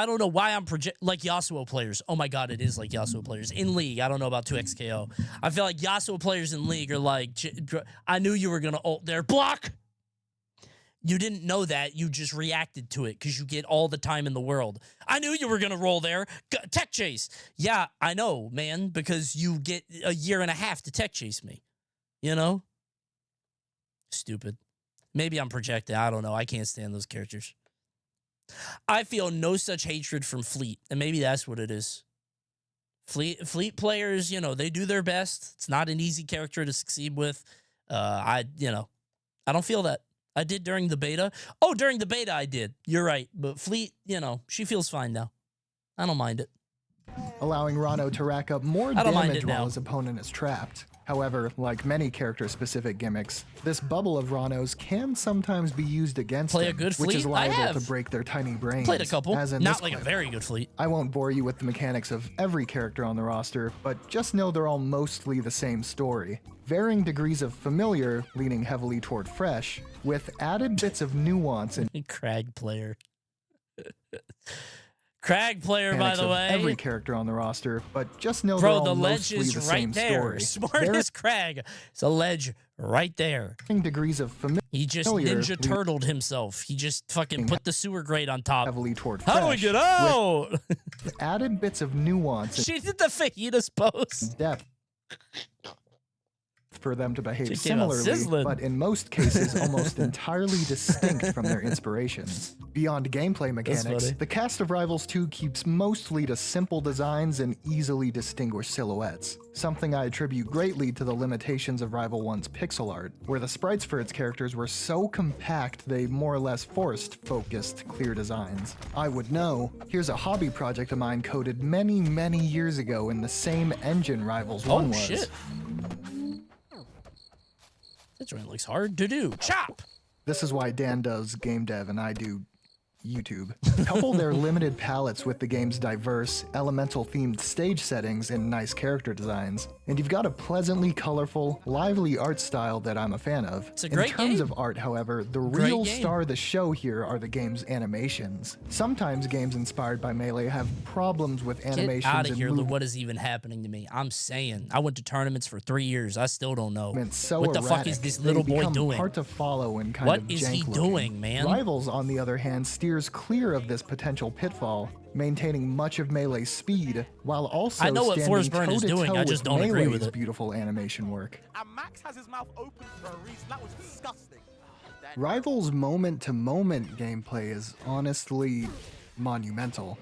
don't know why I'm like Yasuo players. Oh my god, it is like Yasuo players in League. I don't know about 2xKO. I feel like Yasuo players in League are like, I knew you were gonna ult there. Block. You didn't know that. You just reacted to it because you get all the time in the world. I knew you were going to roll there. Tech chase. Yeah, I know, man, because you get a year and a half to tech chase me. You know? Stupid. Maybe I'm projecting. I don't know. I can't stand those characters. I feel no such hatred from Fleet, and maybe that's what it is. Fleet players, you know, they do their best. It's not an easy character to succeed with. I don't feel that. I did during the beta. Oh, during the beta I did. You're right. But Fleet, you know, she feels fine now. I don't mind it. Allowing Rano to rack up more I don't mind damage it while now. his opponent is trapped. However, like many character-specific gimmicks, this bubble of Rano's can sometimes be used against Play a them, good which is Fleet? I liable to have. break their tiny brains. Played a couple. as in Not this like a clip. very good Fleet. I won't bore you with the mechanics of every character on the roster, but just know they're all mostly the same story. Varying degrees of familiar, leaning heavily toward fresh, with added bits of nuance and Crag player. Crag player, by the way. Every character on the roster, but just know Bro, they're all the ledge mostly is the right same there. story. Smart as Crag. It's a ledge right there. Degrees of familiar. He just Ninja Turtled himself. He just fucking put the sewer grate on top. Heavily toward How do we get out? With added bits of nuance. She did the fajitas pose. Depth. For them to behave She came out similarly, sizzling. but in most cases almost entirely distinct from their inspirations. Beyond gameplay mechanics, funny. the cast of Rivals 2 keeps mostly to simple designs and easily distinguished silhouettes, something I attribute greatly to the limitations of Rival 1's pixel art, where the sprites for its characters were so compact they more or less forced focused, clear designs. I would know. Here's a hobby project of mine coded many, many years ago in the same engine Rivals 1 was. Oh, shit. That joint looks hard to do. Chop! This is why Dan does game dev and I do YouTube. Couple their limited palettes with the game's diverse, elemental-themed stage settings and nice character designs, and you've got a pleasantly colorful, lively art style that I'm a fan of. It's a great In terms game. of art, however, the Great real game. star of the show here are the game's animations. Sometimes games inspired by Melee have problems with animations Get out of and here. movement What is even happening to me? I'm saying. I went to tournaments for 3 years. I still don't know. so What the fuck erratic, is this they little boy become doing? hard to follow and kind What of is he jank-looking. doing, man? Rivals, on the other hand, steers clear of this potential pitfall, maintaining much of Melee's speed, while also I know what standing Forsburn is doing, toe-to-toe I just with don't agree with Melee's it. beautiful animation work. And Max has his mouth open for a reason. That was disgusting. Rivals' moment-to-moment gameplay is honestly monumental.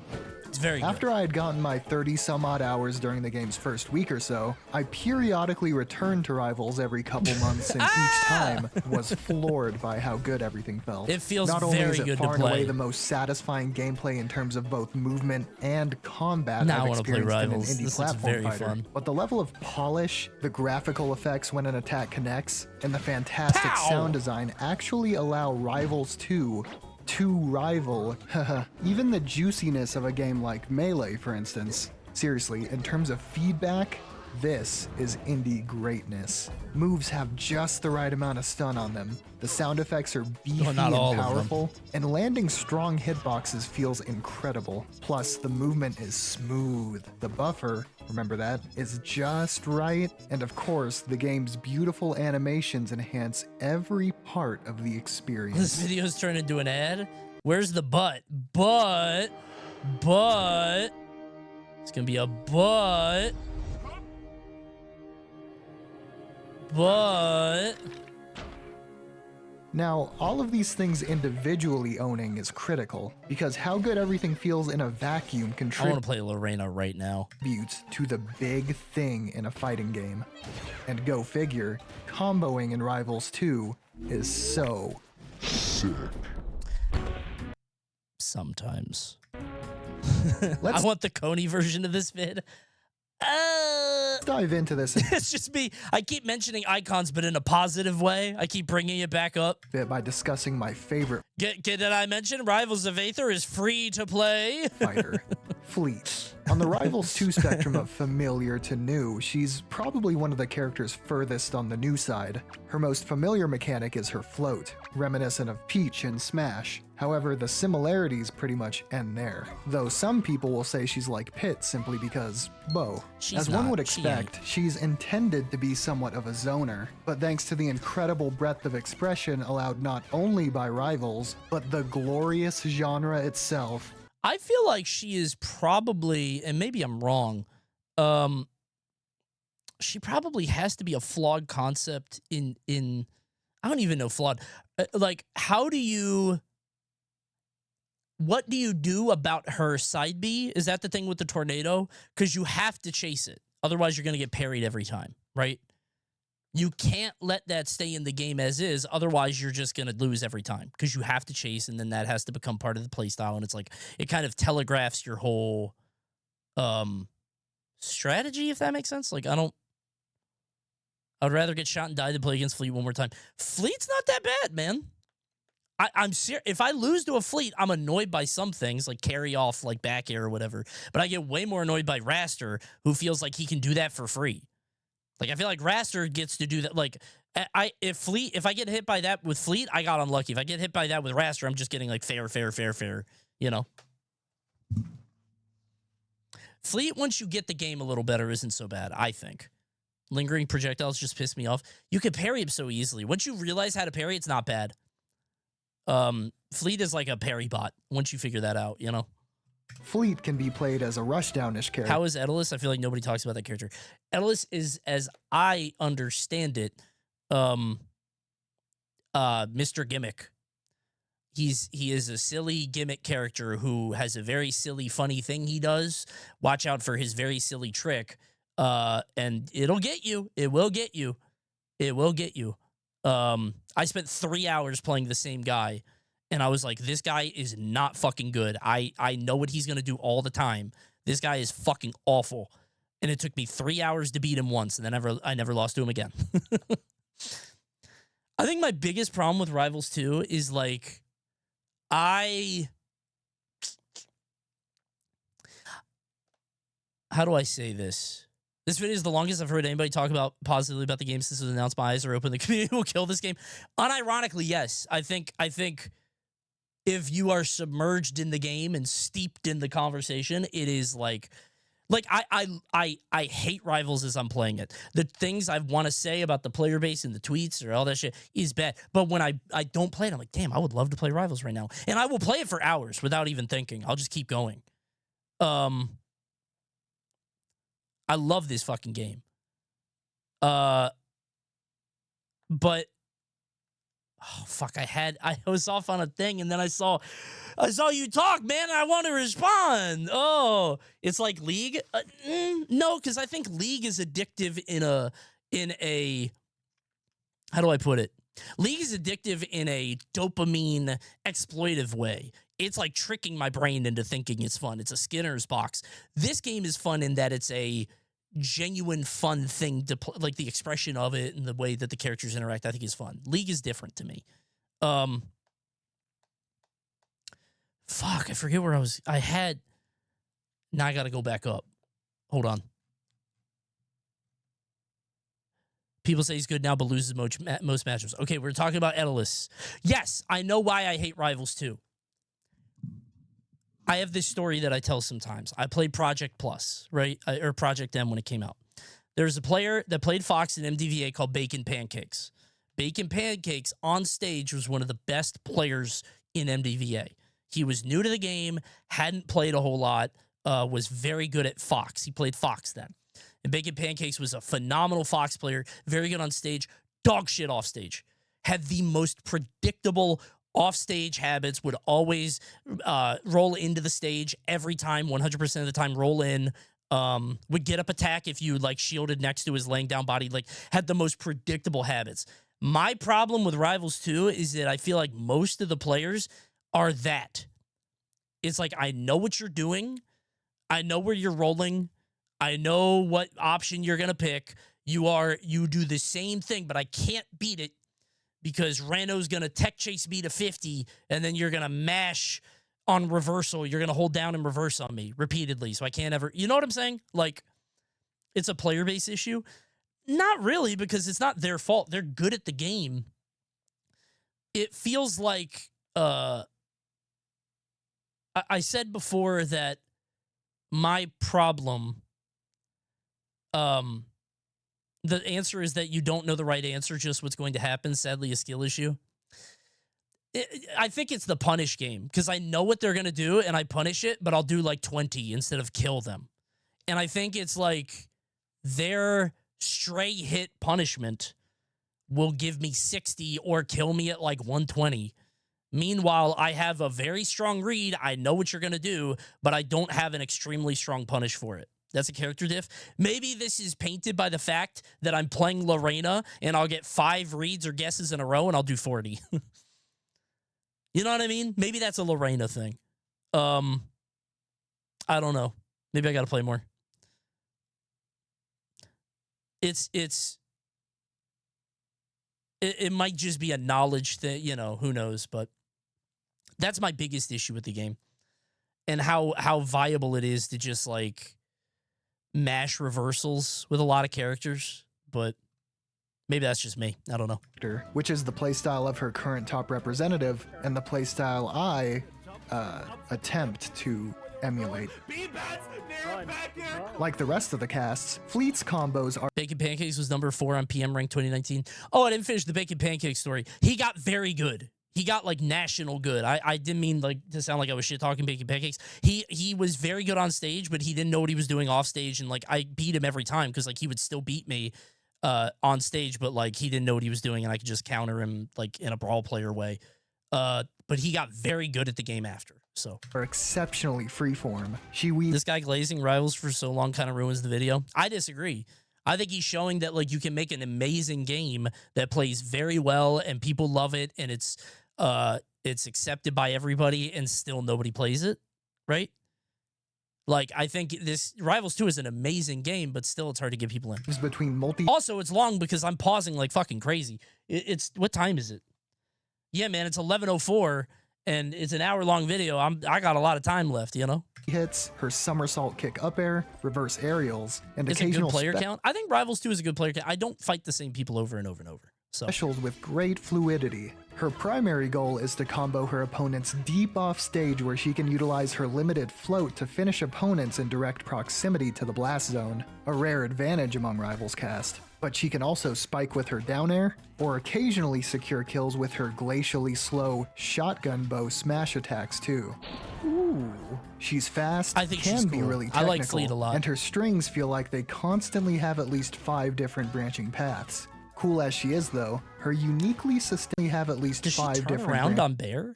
It's very good. After I had gotten my 30-some-odd hours during the game's first week or so, I periodically returned to Rivals every couple months, and each time was floored by how good everything felt. It feels Not only very is it good to far and away play. the most satisfying gameplay in terms of both movement and combat Now I I've wanna play experienced in an Rivals. indie This looks platform very fighter, fun. but the level of polish, the graphical effects when an attack connects, and the fantastic sound design actually allow Rivals 2 to rival even the juiciness of a game like Melee, for instance. Seriously, in terms of feedback, this is indie greatness. Moves have just the right amount of stun on them. The sound effects are beefy not all and of them. powerful, and landing strong hitboxes feels incredible. Plus, the movement is smooth. The buffer, remember that, is just right. And of course, the game's beautiful animations enhance every part of the experience. This video's turned into an ad. Where's the but? But. It's gonna be a but. Now, all of these things individually owning is critical, because how good everything feels in a vacuum I want contributes to play Lorena right now. to the big thing in a fighting game. And go figure, comboing in Rivals 2 is so sick. Sometimes. I want the Coney version of this vid. Let's dive into this It's just me. I keep mentioning icons, but in a positive way. I keep bringing it back up. bit by discussing my favorite Did I mention Rivals of Aether is free to play? fighter, Fleet. On the Rivals 2 spectrum of familiar to new, she's probably one of the characters furthest on the new side. Her most familiar mechanic is her float, reminiscent of Peach in Smash. However, the similarities pretty much end there. Though some people will say she's like Pit simply because, Bo. She's As one not. would She expect, she's intended to be somewhat of a zoner, but thanks to the incredible breadth of expression allowed not only by Rivals, but the glorious genre itself, I feel like she is probably, and maybe I'm wrong, she probably has to be a flawed concept in I don't even know flawed. Like, what do you do about her side B? Is that the thing with the tornado? Because you have to chase it. Otherwise, you're going to get parried every time, right? You can't let that stay in the game as is. Otherwise, you're just going to lose every time because you have to chase, and then that has to become part of the playstyle. And it's like, it kind of telegraphs your whole strategy, if that makes sense. Like, I'd rather get shot and die than play against Fleet one more time. Fleet's not that bad, man. I'm serious. If I lose to a Fleet, I'm annoyed by some things, like carry off, like back air or whatever. But I get way more annoyed by Raster, who feels like he can do that for free. Like, I feel like Raster gets to do that. Like, if I get hit by that with Fleet, I got unlucky. If I get hit by that with Raster, I'm just getting like fair, you know? Fleet, once you get the game a little better, isn't so bad, I think. Lingering projectiles just piss me off. You could parry him so easily. Once you realize how to parry, it's not bad. Fleet is like a parry bot once you figure that out, you know? Fleet can be played as a rushdownish character. How is Edalus? I feel like nobody talks about that character. Edalus is, as I understand it, Mr. Gimmick. He is a silly gimmick character who has a very silly, funny thing he does. Watch out for his very silly trick. And it'll get you. It will get you. It will get you. I spent 3 hours playing the same guy, and I was like, this guy is not fucking good. I know what he's going to do all the time. This guy is fucking awful. And it took me 3 hours to beat him once, and then I never lost to him again. I think my biggest problem with Rivals 2 is, like, how do I say this? This video is the longest I've heard anybody talk about positively about the game since it was announced. My eyes are open. The community will kill this game. Unironically, yes. I think if you are submerged in the game and steeped in the conversation, it is like I hate Rivals as I'm playing it. The things I want to say about the player base and the tweets or all that shit is bad. But when I don't play it, I'm like, damn, I would love to play Rivals right now. And I will play it for hours without even thinking. I'll just keep going. I love this fucking game. But oh fuck, I was off on a thing and then I saw you talk, man, and I want to respond. Oh, it's like League? No, because I think League is addictive in a how do I put it? League is addictive in a dopamine exploitive way. It's like tricking my brain into thinking it's fun. It's a Skinner's box. This game is fun in that it's a genuine fun thing to play. Like the expression of it and the way that the characters interact, I think is fun. League is different to me. Fuck, I forget where I was. Now I got to go back up. Hold on. People say he's good now, but loses most matchups. Okay, we're talking about Edalus. Yes, I know why I hate Rivals 2. I have this story that I tell sometimes. I played Project Plus, right? Or Project M when it came out. There's a player that played Fox in MDVA called Bacon Pancakes. Bacon Pancakes on stage was one of the best players in MDVA. He was new to the game, hadn't played a whole lot, was very good at Fox. He played Fox then. And Bacon Pancakes was a phenomenal Fox player, very good on stage, dog shit off stage. Had the most predictable off-stage habits, would always roll into the stage every time, 100% of the time, roll in. Would get up attack if you, like, shielded next to his laying down body, like, had the most predictable habits. My problem with Rivals 2 is that I feel like most of the players are that. It's like, I know what you're doing. I know where you're rolling. I know what option you're going to pick. You do the same thing, but I can't beat it because Reno's going to tech chase me to 50, and then you're going to mash on reversal. You're going to hold down and reverse on me repeatedly, so I can't ever... You know what I'm saying? Like, it's a player-based issue. Not really, because it's not their fault. They're good at the game. It feels like... I said before that my problem... the answer is that you don't know the right answer, just what's going to happen. Sadly, a skill issue. I think it's the punish game, because I know what they're going to do, and I punish it, but I'll do like 20 instead of kill them. And I think it's like their stray hit punishment will give me 60 or kill me at like 120. Meanwhile, I have a very strong read. I know what you're going to do, but I don't have an extremely strong punish for it. That's a character diff. Maybe this is painted by the fact that I'm playing Lorena and I'll get 5 reads or guesses in a row and I'll do 40. You know what I mean? Maybe that's a Lorena thing. I don't know. Maybe I got to play more. It might just be a knowledge thing, you know, who knows, but that's my biggest issue with the game. And how viable it is to just like mash reversals with a lot of characters, but maybe that's just me. I don't know. Which is the playstyle of her current top representative, and the playstyle I attempt to emulate. Like the rest of the casts, Fleet's combos are... Bacon Pancakes was number 4 on PM Rank 2019. Oh, I didn't finish the Bacon Pancake story. He got very good. He got like national good. I didn't mean like to sound like I was shit talking Bacon Pancakes. He was very good on stage, but he didn't know what he was doing off stage, and like I beat him every time because like he would still beat me on stage, but like he didn't know what he was doing, and I could just counter him like in a brawl player way. But he got very good at the game after. So are exceptionally freeform. This guy glazing Rivals for so long kind of ruins the video. I disagree. I think he's showing that like you can make an amazing game that plays very well and people love it, and it's accepted by everybody, and still nobody plays it, right? Like, I think this Rivals 2 is an amazing game, but still it's hard to get people in. Also, it's long because I'm pausing like fucking crazy. It's what time is it? Yeah, man, it's 11:04, and it's an hour-long video. I got a lot of time left, you know? Hits, her somersault kick up air, reverse aerials, and it's occasional a good player count. I think Rivals 2 is a good player count. I don't fight the same people over and over and over. Specials with great fluidity. Her primary goal is to combo her opponents deep off stage, where she can utilize her limited float to finish opponents in direct proximity to the blast zone, a rare advantage among Rivals cast. But she can also spike with her down air, or occasionally secure kills with her glacially slow shotgun bow smash attacks too. Ooh. She's fast, I think can she's be cool. really technical, I like Fleet a lot. and her strings feel like they constantly have at least 5 different branching paths. Cool as she is, though, her uniquely sustained have at least 5 turn different around on Bear?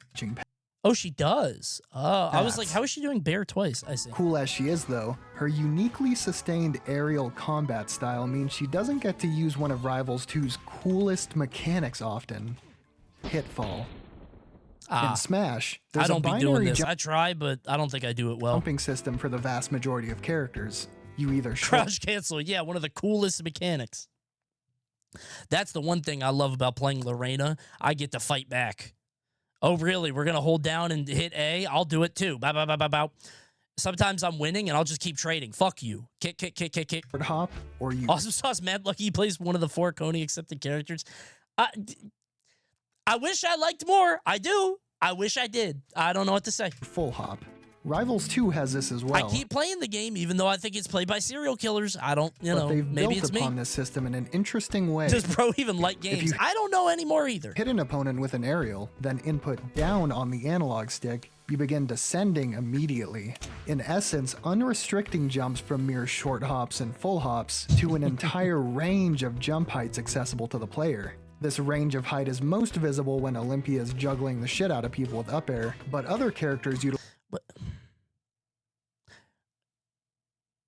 Oh, she does. Oh, I was like, how is she doing Bear twice? I see. Cool as she is, though, her uniquely sustained aerial combat style means she doesn't get to use one of Rivals 2's coolest mechanics often, Hitfall. In Smash, there's I don't a be doing binary this. I try, but I don't think I do it well. jumping system for the vast majority of characters. You either Crouch cancel, yeah, one of the coolest mechanics. That's the one thing I love about playing Lorena. I get to fight back. Oh, really? We're going to hold down and hit A? I'll do it too. Bow, bow, bow, bow, bow. Sometimes I'm winning and I'll just keep trading. Fuck you. Kick, kick, kick, kick, kick. Hop or you. Awesome Sauce Mad Lucky plays one of the 4 Coney accepted characters. I wish I liked more. I do. I wish I did. I don't know what to say. Full hop. Rivals 2 has this as well. I keep playing the game even though I think it's played by serial killers. I don't, you know, they've maybe built it's upon me. this system in an interesting way. Does Bro even like games? I don't know anymore either. Hit an opponent with an aerial, then input down on the analog stick, you begin descending immediately. In essence, unrestricting jumps from mere short hops and full hops to an entire range of jump heights accessible to the player. This range of height is most visible when Olympia is juggling the shit out of people with up air, but other characters utilize...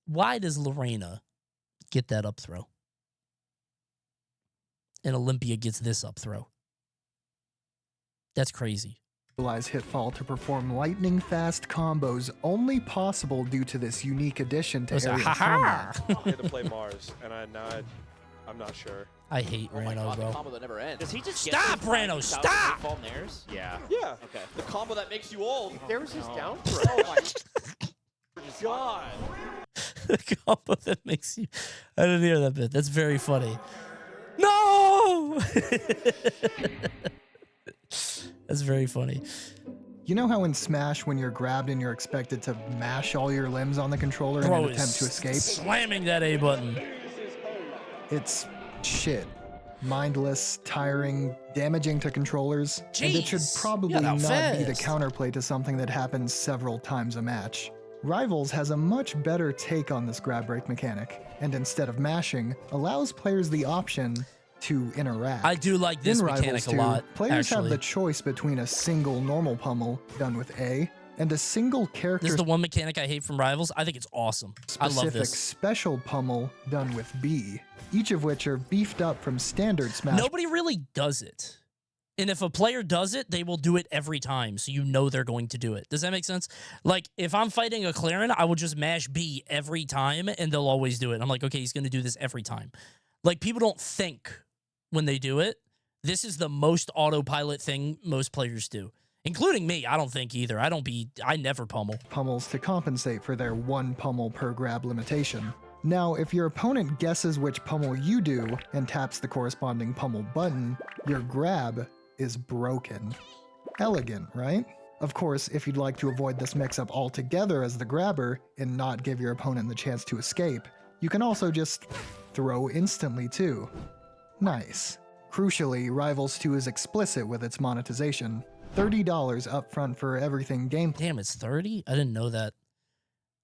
Why does Lorena get that up throw? And Olympia gets this up throw. That's crazy. Utilize Hitfall to perform lightning fast combos only possible due to this unique addition to aerial combat. I had to play Mars, and I'm not sure. I hate Rano, bro. The combo that never ends. Does he just Stop, Rano, stop! Yeah. Yeah. Okay. The combo that makes you old. There was his down throw. Oh my God. The combo that makes you... I didn't hear that bit. That's very funny. No! That's very funny. You know how in Smash, when you're grabbed and you're expected to mash all your limbs on the controller in an attempt to escape? Slamming that A button. It's shit. Mindless, tiring, damaging to controllers, and it should probably not be the counterplay to something that happens several times a match. Rivals has a much better take on this grab break mechanic, and instead of mashing, allows players the option to interact. I do like this mechanic a lot. Players have the choice between a single normal pummel done with A and a single character. This is the one mechanic I hate from Rivals. I think it's awesome. I love this. Special pummel done with B, each of which are beefed up from standard Smash. Nobody really does it. And if a player does it, they will do it every time, so you know they're going to do it. Does that make sense? Like, if I'm fighting a Clarin, I will just mash B every time, and they'll always do it. I'm like, okay, he's going to do this every time. Like, people don't think when they do it. This is the most autopilot thing most players do, including me. I don't think either. I never pummel. Pummels to compensate for their one pummel per grab limitation. Now, if your opponent guesses which pummel you do and taps the corresponding pummel button, your grab is broken. Elegant, right? Of course, if you'd like to avoid this mix-up altogether as the grabber and not give your opponent the chance to escape, you can also just throw instantly too. Nice. Crucially, Rivals 2 is explicit with its monetization. $30 upfront for everything game. Damn, it's 30? I didn't know that.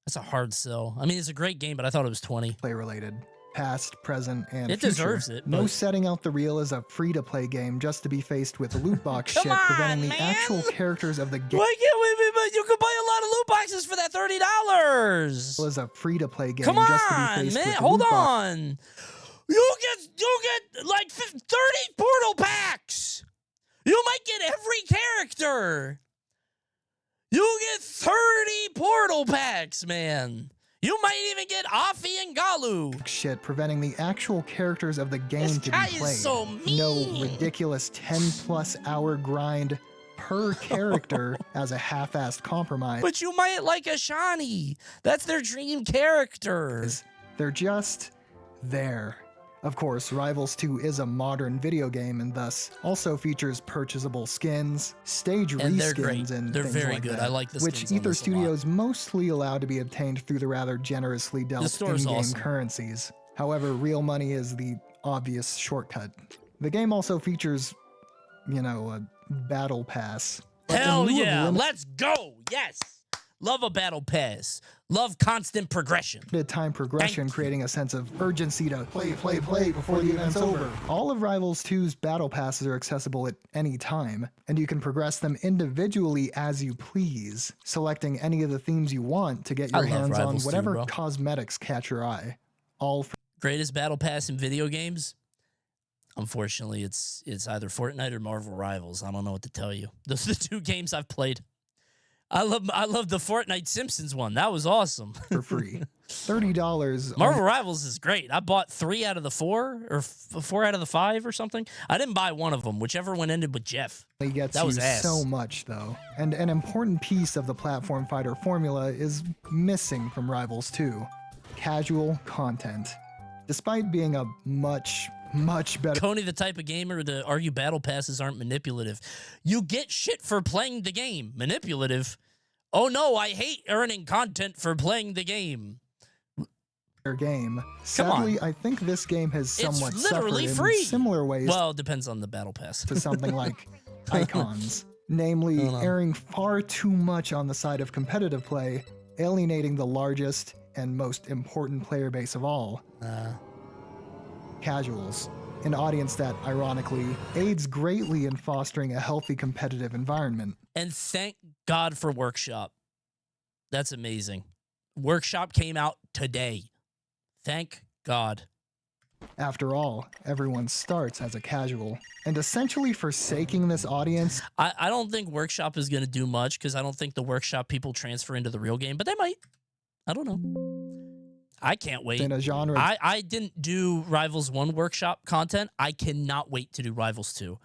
That's a hard sell. I mean, it's a great game, but I thought it was 20. Play related. Past, present, and it future. Deserves it. No but... setting out the real is a free-to-play game just to be faced with loot box shit, preventing the actual characters of the game. Why can't we? But you could buy a lot of loot boxes for that $30. Is a free-to-play game Come just to be faced man, with hold loot on. You get like 30 portal packs. You might get every character. You get 30 portal packs, man. You might even get Afi and Galu. Shit, preventing the actual characters of the game this to guy be played. Is so mean. No ridiculous 10+ hour grind per character as a half-assed compromise. But you might like a Shani. That's their dream character. They're just there. Of course, Rivals 2 is a modern video game and thus also features purchasable skins, stage reskins, and they're things very like good. that, I like the skins which on Ether this a lot. Studios mostly allow to be obtained through the rather generously dealt in-game awesome. currencies. However, real money is the obvious shortcut. The game also features, you know, a battle pass. Hell yeah, let's go. Yes. Love a battle pass. Love constant progression. Time progression, creating a sense of urgency to play before the event's over. All of Rivals 2's battle passes are accessible at any time, and you can progress them individually as you please, selecting any of the themes you want to get your hands on whatever cosmetics catch your eye. All for greatest battle pass in video games? Unfortunately, it's either Fortnite or Marvel Rivals. I don't know what to tell you. Those are the two games I've played. I love the Fortnite Simpsons one. That was awesome. For free. $30. Marvel Rivals is great. I bought 3 out of the 4 or 4 out of the 5 or something. I didn't buy one of them. Whichever one ended with Jeff. It gets that was you ass. so much though. And an important piece of the platform fighter formula is missing from Rivals 2. Casual content. Despite being a much better. Coney, the type of gamer to argue battle passes aren't manipulative. You get shit for playing the game. Manipulative. Oh no, I hate earning content for playing the game. Game. Sadly, I think this game has somewhat it's literally free. In similar ways. Well, it depends on the battle pass. To something like Icons. Namely, erring far too much on the side of competitive play, alienating the largest and most important player base of all. Casuals, an audience that, ironically, aids greatly in fostering a healthy competitive environment. And thank God for Workshop. That's amazing. Workshop came out today. Thank God. After all, everyone starts as a casual. And essentially forsaking this audience... I don't think Workshop is going to do much because I don't think the Workshop people transfer into the real game, but they might. I don't know. I can't wait. In a genre. I didn't do Rivals 1 Workshop content. I cannot wait to do Rivals 2.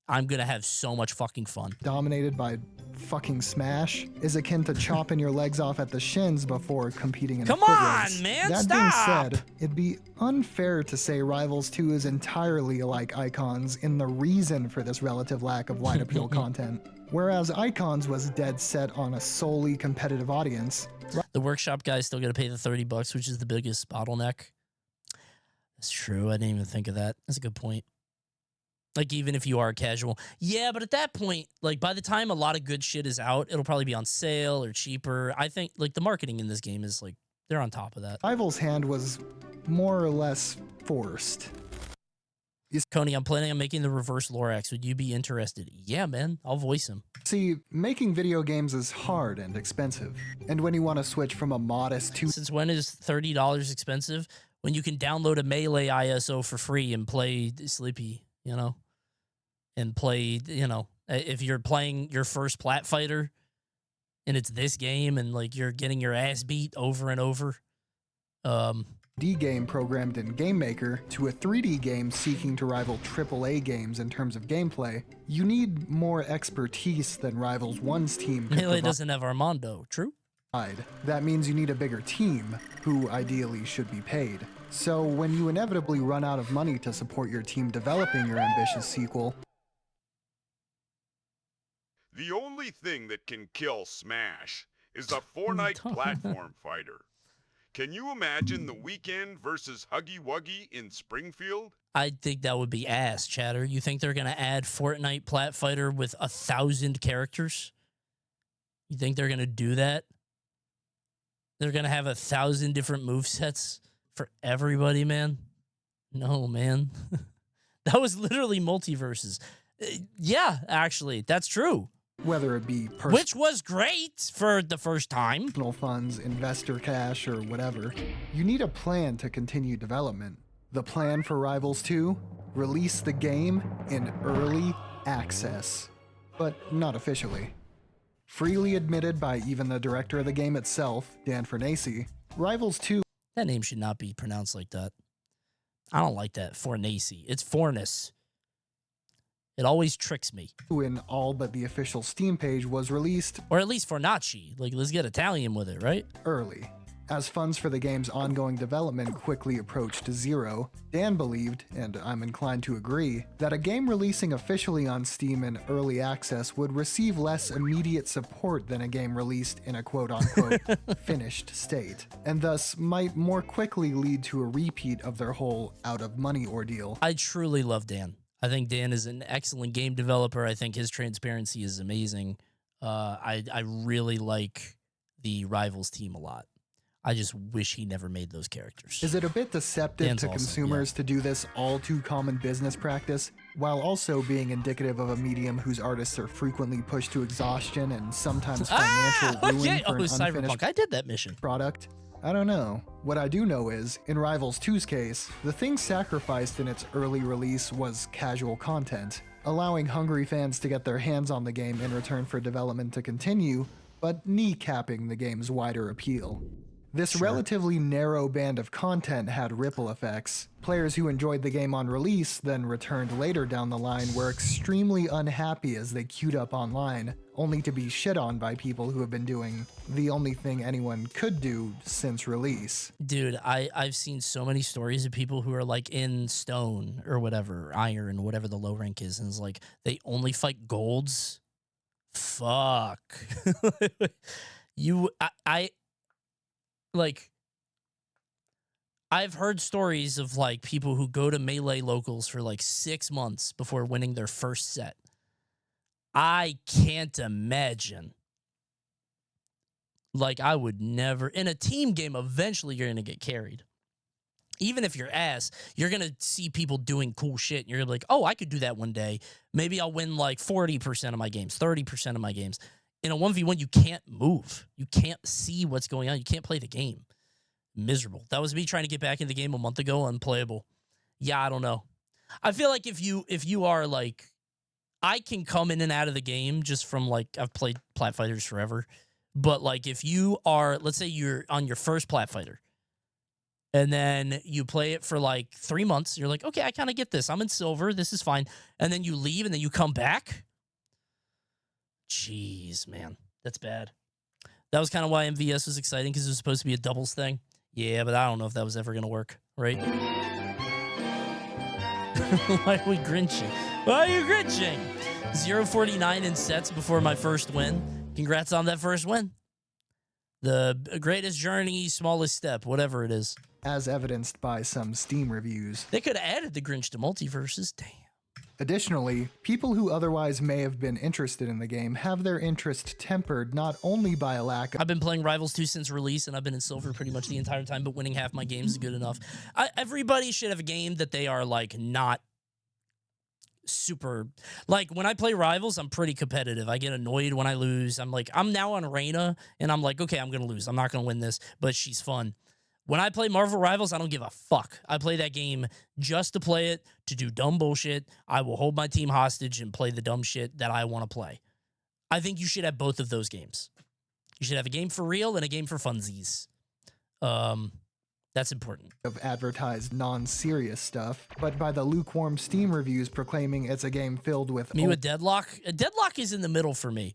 I'm going to have so much fucking fun. Dominated by fucking Smash is akin to chopping your legs off at the shins before competing in a foot race. Come on, man, that stop! being said, it'd be unfair to say Rivals 2 is entirely like Icons in the reason for this relative lack of wide appeal content. Whereas Icons was dead set on a solely competitive audience. The Workshop guys still got to pay the $30, which is the biggest bottleneck. That's true. I didn't even think of that. That's a good point. Like, even if you are casual. Yeah, but at that point, like, by the time a lot of good shit is out, it'll probably be on sale or cheaper. I think, like, the marketing in this game is, like, they're on top of that. Rivals' hand was more or less forced. Coney, I'm planning on making the reverse Lorax. Would you be interested? Yeah, man. I'll voice him. See, making video games is hard and expensive. And when you want to switch from a modest to... Since when is $30 expensive? When you can download a Melee ISO for free and play Sleepy, you know? And play, you know, if you're playing your first Plat Fighter and it's this game and, like, you're getting your ass beat over and over. D game programmed in GameMaker to a 3D game seeking to rival AAA games in terms of gameplay, you need more expertise than Rivals 1's team could Melee doesn't have Armando, true? That means you need a bigger team, who ideally should be paid. So when you inevitably run out of money to support your team developing your ambitious sequel... The only thing that can kill Smash is a Fortnite platform fighter. Can you imagine the Weeknd versus Huggy Wuggy in Springfield? I think that would be ass, Chatter. You think they're going to add Fortnite Plat Fighter with 1,000 characters? You think they're going to do that? They're going to have 1,000 different movesets for everybody, man? No, man. That was literally multiverses. Yeah, actually, that's true. Whether it be which was great for the first time. Personal funds, investor cash, or whatever, you need a plan to continue development. The plan for Rivals 2? Release the game in early access, but not officially. Freely admitted by even the director of the game itself, Dan Fornace, Rivals 2... That name should not be pronounced like that. I don't like that. Fornace. It's Fornus. It always tricks me. In all but the official Steam page was released... Or at least Fornacci. Like, let's get Italian with it, right? Early. As funds for the game's ongoing development quickly approached zero, Dan believed, and I'm inclined to agree, that a game releasing officially on Steam in early access would receive less immediate support than a game released in a quote-unquote finished state, and thus might more quickly lead to a repeat of their whole out-of-money ordeal. I truly love Dan. I think Dan is an excellent game developer. I think his transparency is amazing. I really like the Rivals team a lot. I just wish he never made those characters. Is it a bit deceptive Dan's to awesome, consumers yeah. to do this all too common business practice, while also being indicative of a medium whose artists are frequently pushed to exhaustion and sometimes financial ruin for an unfinished Cyberpunk. I did that mission. product? I don't know. What I do know is, in Rivals 2's case, the thing sacrificed in its early release was casual content, allowing hungry fans to get their hands on the game in return for development to continue, but kneecapping the game's wider appeal. This relatively narrow band of content had ripple effects. Players who enjoyed the game on release, then returned later down the line, were extremely unhappy as they queued up online, only to be shit on by people who have been doing the only thing anyone could do since release. Dude, I've seen so many stories of people who are like in stone or whatever, iron, whatever the low rank is, and it's like they only fight golds. Fuck. Like, I've heard stories of like people who go to Melee locals for like 6 months before winning their first set. I can't imagine. Like, I would never. In a team game, eventually you're going to get carried. Even if you're ass, you're going to see people doing cool shit. And you're going to be like, oh, I could do that one day. Maybe I'll win like 40% of my games, 30% of my games. In a 1v1, you can't move. You can't see what's going on. You can't play the game. Miserable. That was me trying to get back in the game a month ago, unplayable. Yeah, I don't know. I feel like if you are like, I can come in and out of the game just from like, I've played Plat Fighters forever. But like if you are, let's say you're on your first Plat Fighter, and then you play it for like 3 months, you're like, okay, I kind of get this. I'm in silver. This is fine. And then you leave and then you come back. Jeez, man, that's bad. That was kind of why MVS was exciting, because it was supposed to be a doubles thing. Yeah, but I don't know if that was ever going to work, right? Why are we grinching? Why are you grinching? 0-49 in sets before my first win. Congrats on that first win. The greatest journey, smallest step, whatever it is. As evidenced by some Steam reviews. They could have added the Grinch to multiverses. Damn. Additionally, people who otherwise may have been interested in the game have their interest tempered not only by a lack of... I've been playing Rivals 2 since release, and I've been in silver pretty much the entire time, but winning half my games is good enough. Everybody should have a game that they are, like, not super... Like, when I play Rivals, I'm pretty competitive. I get annoyed when I lose. I'm like, I'm now on Reyna, and I'm like, okay, I'm going to lose. I'm not going to win this, but she's fun. When I play Marvel Rivals, I don't give a fuck. I play that game just to play it, to do dumb bullshit. I will hold my team hostage and play the dumb shit that I want to play. I think you should have both of those games. You should have a game for real and a game for funsies. That's important. Of advertised non-serious stuff, but by the lukewarm Steam reviews proclaiming it's a game filled with... Me with Deadlock? Deadlock is in the middle for me.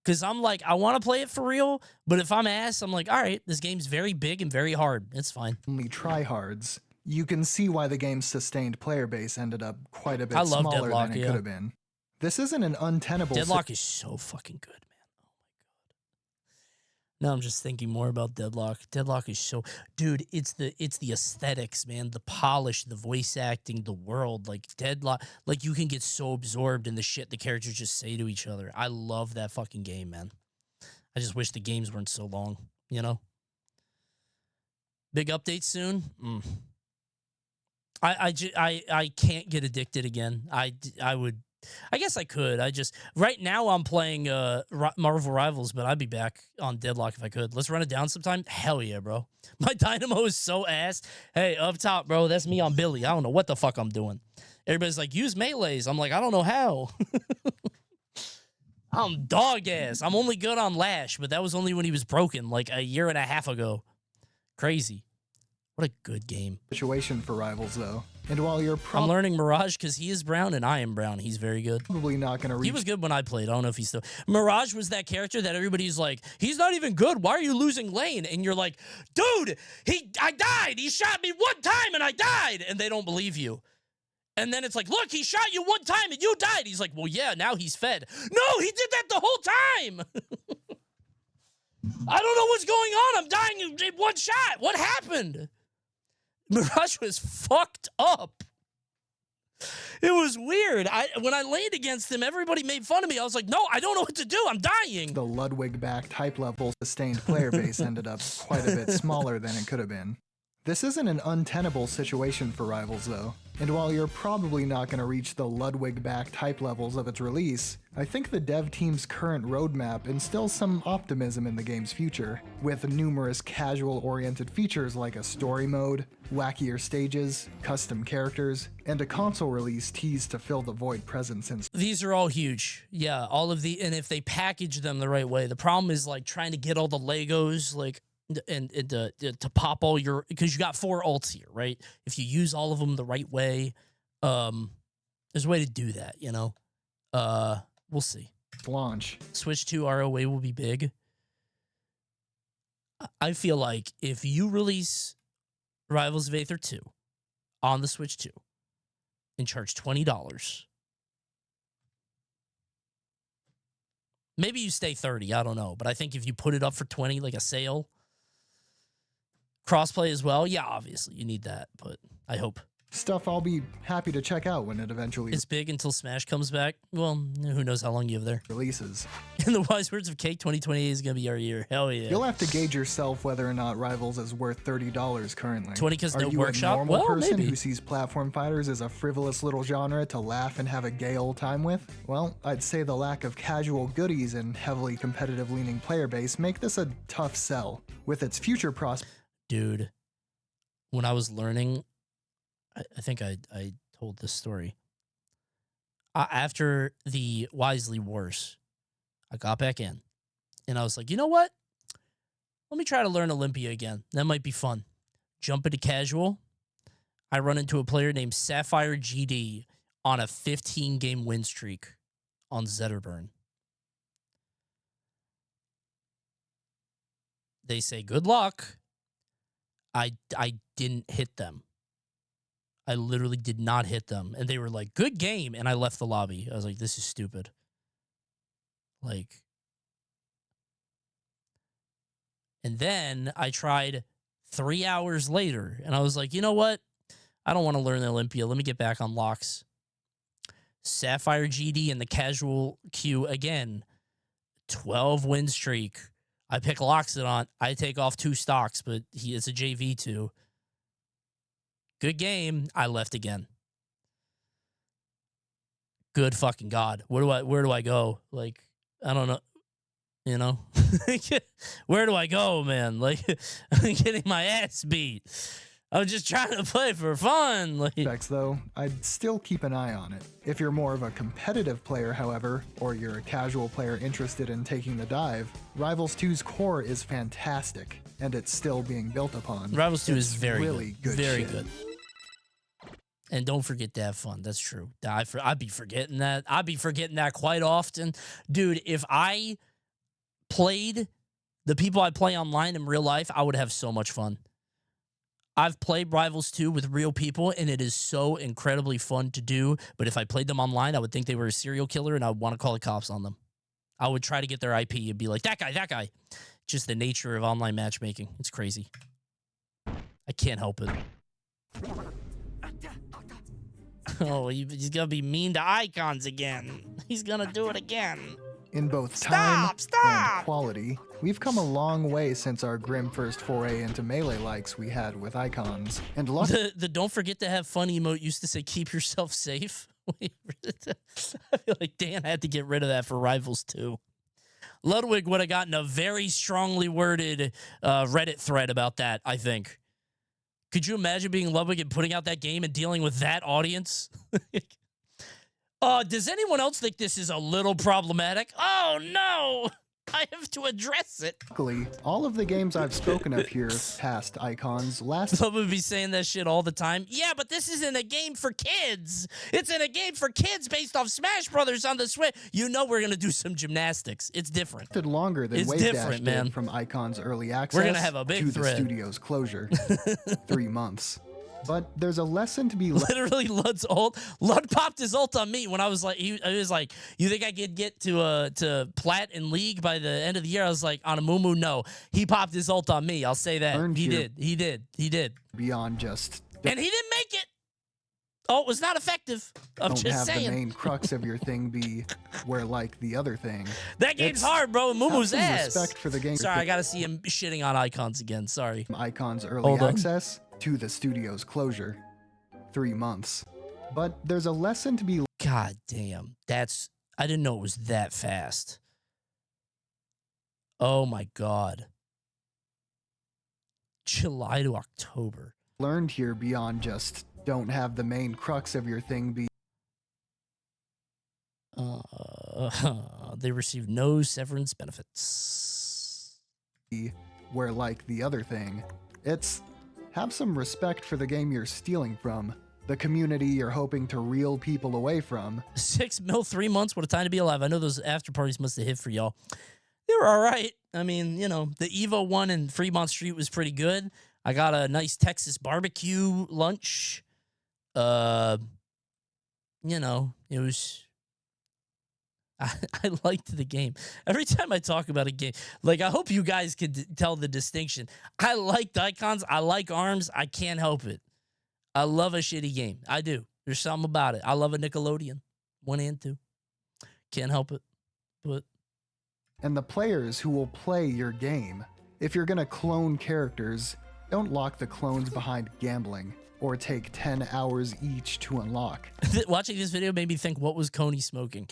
Because I'm like, I want to play it for real, but if I'm ass, I'm like, all right, this game's very big and very hard. It's fine. Only tryhards. You can see why the game's sustained player base ended up quite a bit I love smaller Deadlock, than it could have been. This isn't an untenable... Deadlock is so fucking good, man. Oh, my God. Now I'm just thinking more about Deadlock. Deadlock is so... Dude, it's the aesthetics, man. The polish, the voice acting, the world. Like, Deadlock... Like, you can get so absorbed in the shit the characters just say to each other. I love that fucking game, man. I just wish the games weren't so long, you know? Big update soon? I can't get addicted again. I guess I could. Right now I'm playing Marvel Rivals, but I'd be back on Deadlock if I could. Let's run it down sometime. Hell yeah, bro. My dynamo is so ass. Hey, up top, bro, that's me on Billy. I don't know what the fuck I'm doing. Everybody's like, use melees. I'm like, I don't know how. I'm dog ass. I'm only good on Lash, but that was only when he was broken like a year and a half ago. Crazy. What a good game. Situation for Rivals, though. And while you're I'm learning Mirage because he is brown and I am brown. He's very good. Probably not going to reach... He was good when I played. I don't know if he's still... Mirage was that character that everybody's like, he's not even good. Why are you losing lane? And you're like, dude, I died. He shot me one time and I died. And they don't believe you. And then it's like, look, he shot you one time and you died. He's like, well, yeah, now he's fed. No, he did that the whole time. I don't know what's going on. I'm dying in one shot. What happened? Mirage was fucked up. It was weird. When I laid against him, everybody made fun of me. I was like, no, I don't know what to do. I'm dying. The Ludwig-backed hype-level sustained player base ended up quite a bit smaller than it could have been. This isn't an untenable situation for Rivals, though. And while you're probably not going to reach the Ludwig-backed hype levels of its release, I think the dev team's current roadmap instills some optimism in the game's future, with numerous casual-oriented features like a story mode, wackier stages, custom characters, and a console release teased to fill the void present since... These are all huge. Yeah, all of the... And if they package them the right way, the problem is like trying to get all the Legos, like... And to pop all your, because you got 4 ults here, right? If you use all of them the right way, there's a way to do that, you know? We'll see. Launch. Switch 2 ROA will be big. I feel like if you release Rivals of Aether 2 on the Switch 2 and charge $20, maybe you stay 30, I don't know. But I think if you put it up for 20, like a sale, crossplay as well, yeah, obviously you need that, but I hope. Stuff I'll be happy to check out when it eventually... It's big until Smash comes back. Well, who knows how long you have there. Releases. In the wise words of Cake, 2028 is going to be our year. Hell yeah. You'll have to gauge yourself whether or not Rivals is worth $30 currently. 20 because no workshop? workshop? Are you a normal person maybe. who sees platform fighters as a frivolous little genre to laugh and have a gay old time with? Well, I'd say the lack of casual goodies and heavily competitive-leaning player base make this a tough sell. With its future prospects... Dude, when I was learning... I think I told this story. After the Wisely Wars, I got back in. And I was like, you know what? Let me try to learn Olympia again. That might be fun. Jump into casual. I run into a player named Sapphire GD on a 15-game win streak on Zetterburn. They say, good luck. I didn't hit them. I literally did not hit them. And they were like, good game. And I left the lobby. I was like, this is stupid. Like. And then I tried 3 hours later. And I was like, you know what? I don't want to learn the Olympia. Let me get back on locks. Sapphire GD in the casual queue again. 12 win streak. I pick Loxodon. I take off 2 stocks, but he is a JV2. Good game. I left again. Good fucking God. Where do I go? Like, I don't know. You know? Where do I go, man? Like, I'm getting my ass beat. I'm just trying to play for fun. Like, though, I'd still keep an eye on it. If you're more of a competitive player, however, or you're a casual player interested in taking the dive, Rivals 2's core is fantastic, and it's still being built upon. Rivals 2 is very really good. Very good. And don't forget to have fun. That's true. I'd be forgetting that. I'd be forgetting that quite often. Dude, if I played the people I play online in real life, I would have so much fun. I've played Rivals 2 with real people, and it is so incredibly fun to do. But if I played them online, I would think they were a serial killer, and I would want to call the cops on them. I would try to get their IP and be like, that guy. Just the nature of online matchmaking. It's crazy. I can't help it. Oh, he's going to be mean to icons again. He's going to do it again. In both time and quality, we've come a long way since our grim first foray into melee likes we had with icons. And the don't forget to have fun emote used to say keep yourself safe. I feel like Dan had to get rid of that for Rivals 2. Ludwig would have gotten a very strongly worded Reddit thread about that, I think. Could you imagine being Ludwig and putting out that game and dealing with that audience? Does anyone else think this is a little problematic? Oh, no! I have to address it. Luckily, all of the games I've spoken of here, past icons, last... Some would be saying that shit all the time. Yeah, but this isn't a game for kids. It's in a game for kids based off Smash Brothers on the Switch. You know we're going to do some gymnastics. It's different. Longer than it's Wave different, Dash man. Did from Icon's early access we're going to have a big to thread. The studio's closure. 3 months. But there's a lesson to be literally Lud's ult. Lud popped his ult on me when I was like, he was like, you think I could get to Plat in League by the end of the year? I was like, on a Mumu, no. He popped his ult on me. I'll say that. He did. Beyond just. And he didn't make it. Oh, it was not effective. I'm just saying. Don't have the main crux of your thing be where like the other thing. That game's hard, bro. Mumu's ass. Respect for the game. Sorry, I gotta see him shitting on icons again. Sorry. Icon's early access to the studio's closure. 3 months. But there's a lesson to be. God damn. I didn't know it was that fast. Oh my God. July to October. Learned here beyond just don't have the main crux of your thing be. They receive no severance benefits. Where like the other thing, it's have some respect for the game you're stealing from, the community you're hoping to reel people away from. 6 mil, 3 months, what a time to be alive. I know those after parties must have hit for y'all. They were all right. I mean, you know, the Evo one in Fremont Street was pretty good. I got a nice Texas barbecue lunch. You know, it was... I liked the game. Every time I talk about a game, like, I hope you guys could tell the distinction. I liked Icons. I like ARMS. I can't help it. I love a shitty game. I do. There's something about it. I love a Nickelodeon. 1 and 2. Can't help it. But... And the players who will play your game. If you're going to clone characters, don't lock the clones behind gambling or take 10 hours each to unlock. Watching this video made me think, what was Coney smoking?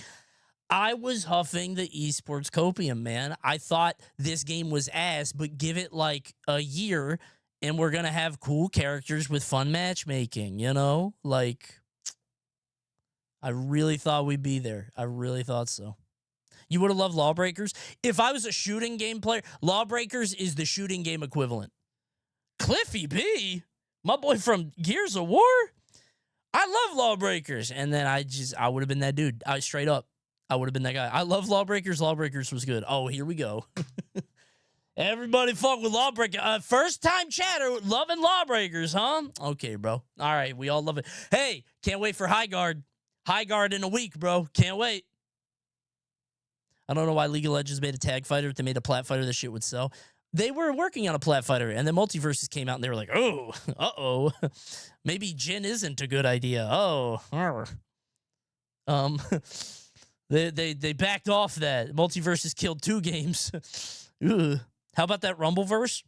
I was huffing the esports copium, man. I thought this game was ass, but give it like a year and we're going to have cool characters with fun matchmaking, you know? Like, I really thought we'd be there. I really thought so. You would have loved Lawbreakers. If I was a shooting game player, Lawbreakers is the shooting game equivalent. Cliffy B, my boy from Gears of War, I love Lawbreakers. And then I would have been that dude. Straight up. I would have been that guy. I love Lawbreakers. Lawbreakers was good. Oh, here we go. Everybody fuck with Lawbreakers. First time chatter loving Lawbreakers, huh? Okay, bro. All right, we all love it. Hey, can't wait for High Guard. High Guard in a week, bro. Can't wait. I don't know why League of Legends made a tag fighter. If they made a plat fighter, this shit would sell. They were working on a plat fighter, and then Multiverses came out, and they were like, oh, uh-oh. Maybe Jin isn't a good idea. Oh, They backed off that. Multiverses killed 2 games. How about that Rumbleverse?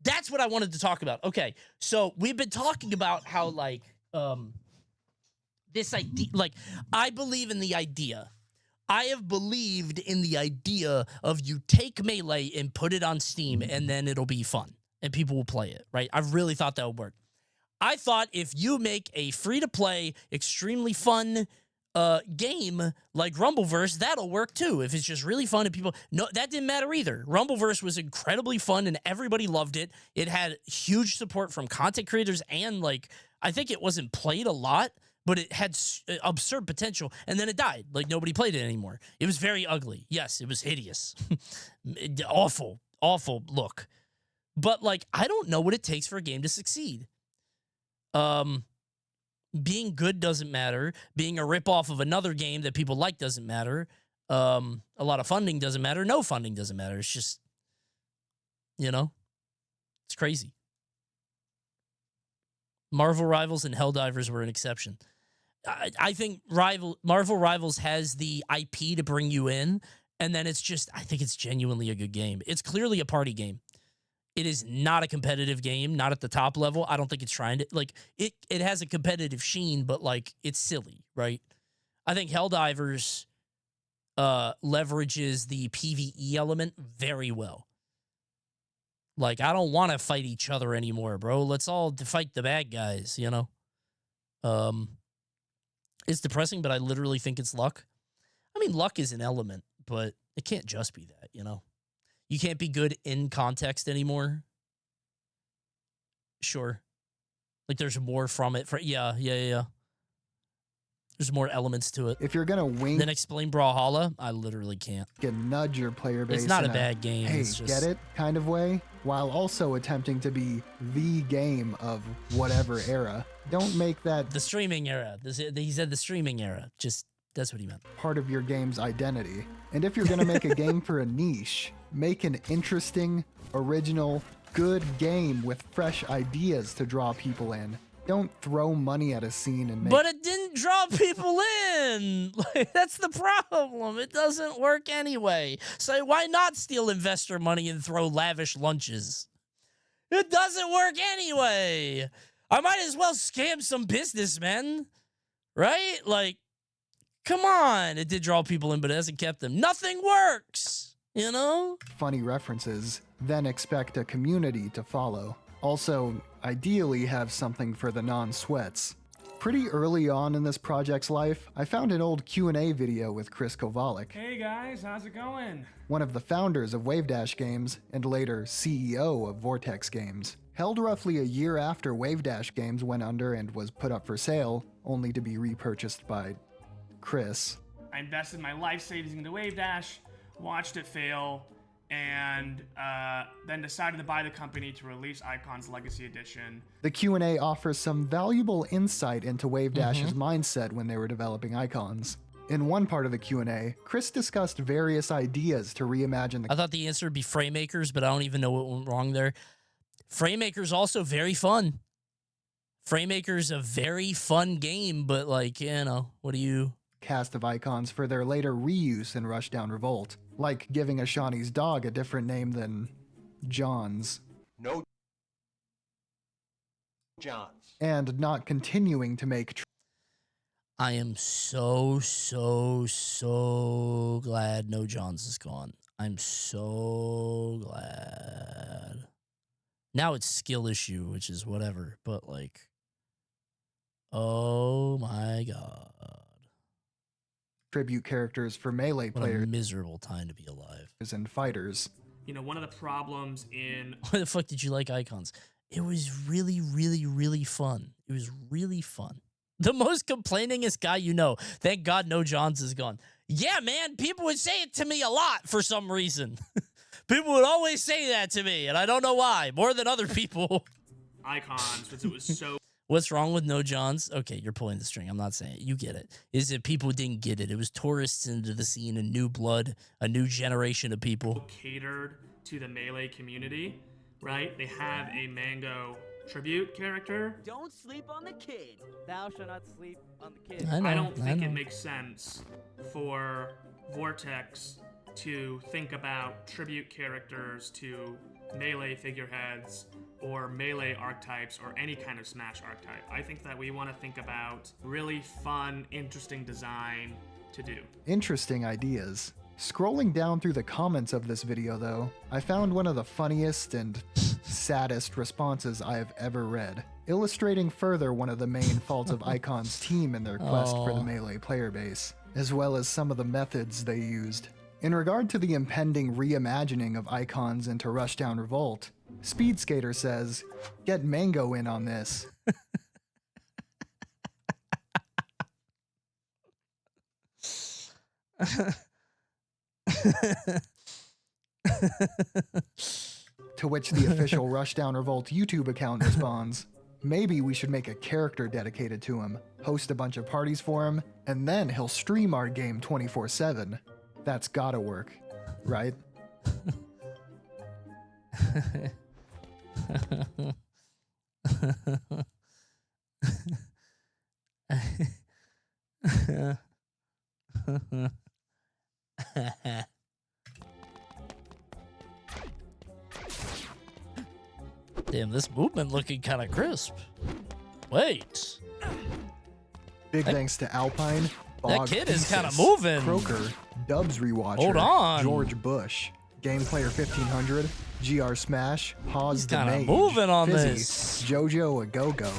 That's what I wanted to talk about. Okay, so we've been talking about how, like, this idea, like, I believe in the idea. I have believed in the idea of you take Melee and put it on Steam, and then it'll be fun, and people will play it, right? I really thought that would work. I thought if you make a free-to-play, extremely fun game like Rumbleverse, that'll work too. If it's just really fun and people... No, that didn't matter either. Rumbleverse was incredibly fun and everybody loved it. It had huge support from content creators and, like, I think it wasn't played a lot, but it had absurd potential, and then it died. Like, nobody played it anymore. It was very ugly. Yes, it was hideous. Awful, awful look. But, like, I don't know what it takes for a game to succeed. Being good doesn't matter. Being a ripoff of another game that people like doesn't matter. A lot of funding doesn't matter. No funding doesn't matter. It's just, you know, it's crazy. Marvel Rivals and Helldivers were an exception. I think Marvel Rivals has the IP to bring you in, and then it's just, I think it's genuinely a good game. It's clearly a party game. It is not a competitive game, not at the top level. I don't think it's trying to, like, it has a competitive sheen, but, like, it's silly, right? I think Helldivers leverages the PvE element very well. Like, I don't want to fight each other anymore, bro. Let's all fight the bad guys, you know? It's depressing, but I literally think it's luck. I mean, luck is an element, but it can't just be that, you know? You can't be good in context anymore. Sure. Like, there's more from it. Yeah. There's more elements to it. If you're going to wink... Then explain Brawlhalla, I literally can't. You can nudge your player base. It's not a bad game. Hey, it's just... get it kind of way, while also attempting to be the game of whatever era. Don't make that... The streaming era. He said the streaming era. Just, that's what he meant. Part of your game's identity. And if you're going to make a game for a niche, make an interesting, original, good game with fresh ideas to draw people in. Don't throw money at a scene and make... But it didn't draw people in. Like, that's the problem. It doesn't work anyway. So why not steal investor money and throw lavish lunches? It doesn't work anyway. I might as well scam some businessmen, right? Like, come on. It did draw people in, but it hasn't kept them. Nothing works, you know? Funny references, then expect a community to follow. Also, ideally have something for the non-sweats. Pretty early on in this project's life, I found an old Q&A video with Chris Kowalik. Hey guys, how's it going? One of the founders of Wavedash Games, and later CEO of Vortex Games. Held roughly a year after Wavedash Games went under and was put up for sale, only to be repurchased by Chris. I invested my life savings into Wavedash, watched it fail, and then decided to buy the company to release Icons Legacy Edition. The Q&A offers some valuable insight into Wavedash's mindset when they were developing Icons. In one part of the Q&A, Chris discussed various ideas to reimagine the... I thought the answer would be Framemakers, but I don't even know what went wrong there. Framemakers also very fun. Framemakers a very fun game, but, like, you know, what do you... cast of icons for their later reuse in Rushdown Revolt, like giving a Shawnee's dog a different name than John's. No Johns. And not continuing to make... I am so glad No Johns is gone. I'm so glad. Now it's skill issue, which is whatever, but, like, oh my god. Tribute characters for melee players. What a miserable time to be alive. And fighters. You know, one of the problems in... Why the fuck did you like Icons? It was really fun. It was really fun. The most complainingest guy you know. Thank God No Johns is gone. Yeah, man, people would say it to me a lot for some reason. People would always say that to me, and I don't know why. More than other people. Icons, because it was so... What's wrong with No Johns? Okay, you're pulling the string. I'm not saying it. You get it. Is it people didn't get it? It was tourists into the scene, a new blood, a new generation of people. Catered to the Melee community, right? They have a Mango tribute character. Don't sleep on the kid. Thou shalt not sleep on the kid. I don't think it makes sense for Vortex to think about tribute characters to Melee figureheads or Melee archetypes or any kind of Smash archetype. I think that we want to think about really fun, interesting design to do. Interesting ideas. Scrolling down through the comments of this video though, I found one of the funniest and saddest responses I have ever read, illustrating further one of the main faults of Icon's team in their quest for the Melee player base, as well as some of the methods they used. In regard to the impending reimagining of Icons into Rushdown Revolt, Speed Skater says, "Get Mango in on this." To which the official Rushdown Revolt YouTube account responds, maybe we should make a character dedicated to him, host a bunch of parties for him, and then he'll stream our game 24/7. That's gotta work, right? Damn, this movement looking kind of crisp. Wait. Big thanks to Alpine, That kid is kind of moving. Croker, Dubs Rewatcher, Hold on. George Bush, Gameplayer 1500, GR Smash, Hawes the kinda Mage, moving on Fizzy, this. Jojo Agogo,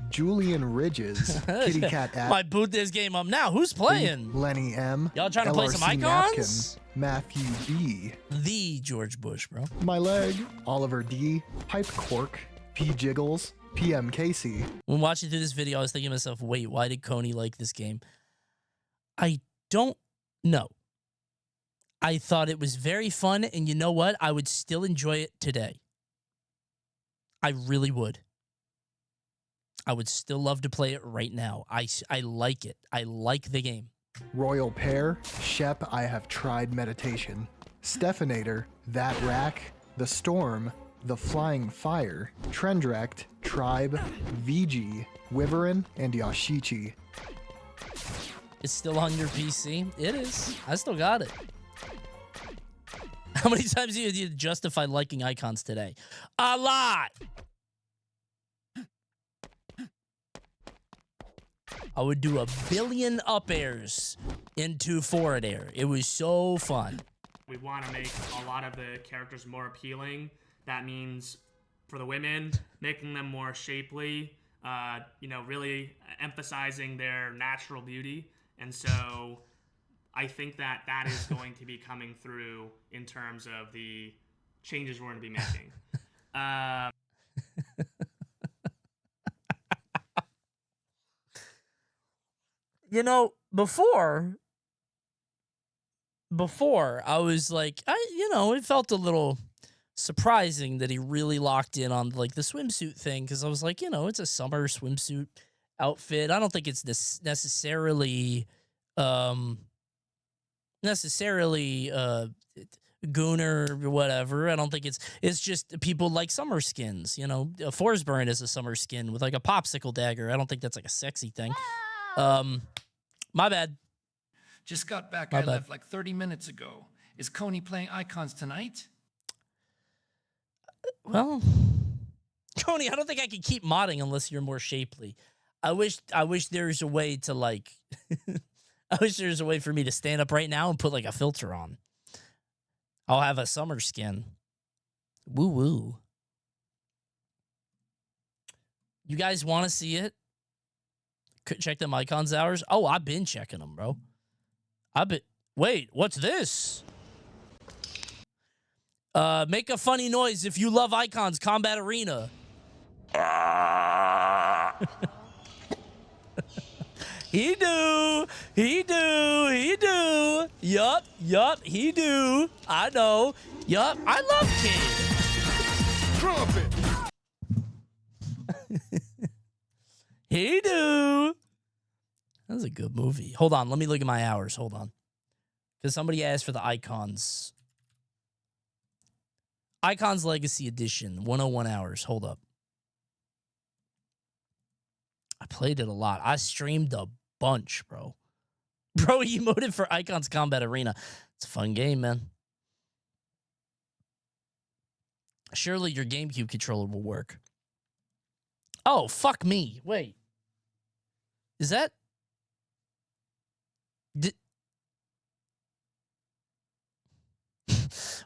Julian Ridges, Kitty Cat At, Might boot this game up now. Who's playing? Lenny M, Y'all trying to play some LRC icons? Napkin, Matthew B, The George Bush, bro. My Leg, Oliver D, Pipe Cork, P Jiggles, PM Casey. When watching through this video, I was thinking to myself, wait, why did Coney like this game? I don't know. I thought it was very fun, and you know what? I would still enjoy it today. I really would. I would still love to play it right now. I like it. I like the game. Royal Pear, Shep, I Have Tried Meditation, Stephanator, That Rack, The Storm, The Flying Fire, Trendrect, Tribe, VG, Wyvern, and Yashichi. It's still on your PC? It is. I still got it. How many times did you justify liking icons today? A lot. I would do 1 billion up airs into forward air. It was so fun. We want to make a lot of the characters more appealing. That means for the women, making them more shapely, really emphasizing their natural beauty. And so I think that is going to be coming through in terms of the changes we're going to be making. Before I was like, it felt a little surprising that he really locked in on like the swimsuit thing, because I was like, it's a summer swimsuit outfit. I don't think it's necessarily gooner or whatever. I don't think it's just people like summer skins. Forsburn is a summer skin with like a popsicle dagger. I don't think that's like a sexy thing. My bad. Just got back. My I bad. left like 30 minutes ago. Is Coney playing icons tonight? Well, Coney, I don't think I can keep modding unless you're more shapely. I wish there's a way to like I wish there's a way for me to stand up right now and put like a filter on. I'll have a summer skin. Woo woo. You guys want to see it? Check them icons hours. Oh, I've been checking them, bro. Wait, what's this? Make a funny noise if you love icons. Combat Arena. He do. Yup, he do. I know. Yup, I love Kid. Trumpet. He do. That was a good movie. Hold on, let me look at my hours. Hold on. Because somebody asked for the icons. Icons Legacy Edition, 101 hours. Hold up. I played it a lot. I streamed a bunch, bro. Bro, he emoted for Icons Combat Arena. It's a fun game, man. Surely your GameCube controller will work. Oh, fuck me. Wait. Is that...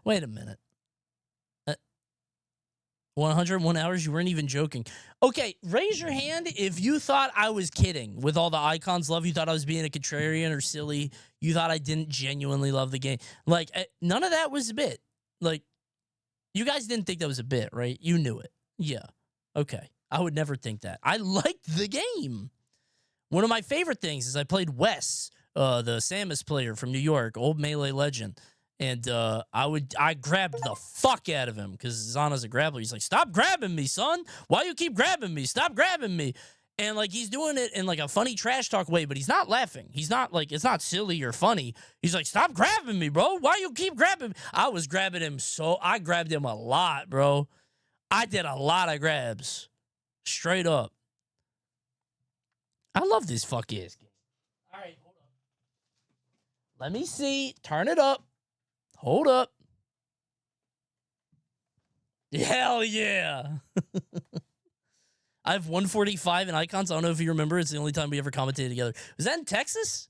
Wait a minute. 101 hours? You weren't even joking. Okay, raise your hand if you thought I was kidding with all the icons love. You thought I was being a contrarian or silly. You thought I didn't genuinely love the game. Like, none of that was a bit. Like, you guys didn't think that was a bit, right? You knew it. Yeah. Okay. I would never think that. I liked the game. One of my favorite things is I played Wes, the Samus player from New York, old Melee legend. And I grabbed the fuck out of him because Zana's a grappler. He's like, stop grabbing me, son. Why you keep grabbing me? Stop grabbing me. And like he's doing it in like a funny trash talk way, but he's not laughing. He's not like, it's not silly or funny. He's like, stop grabbing me, bro. Why you keep grabbing me? I was grabbing him I grabbed him a lot, bro. I did a lot of grabs. Straight up. I love this fuck ass game. All right, hold up. Let me see. Turn it up. Hold up. Hell yeah. I have 145 in Icons. I don't know if you remember. It's the only time we ever commentated together. Was that in Texas?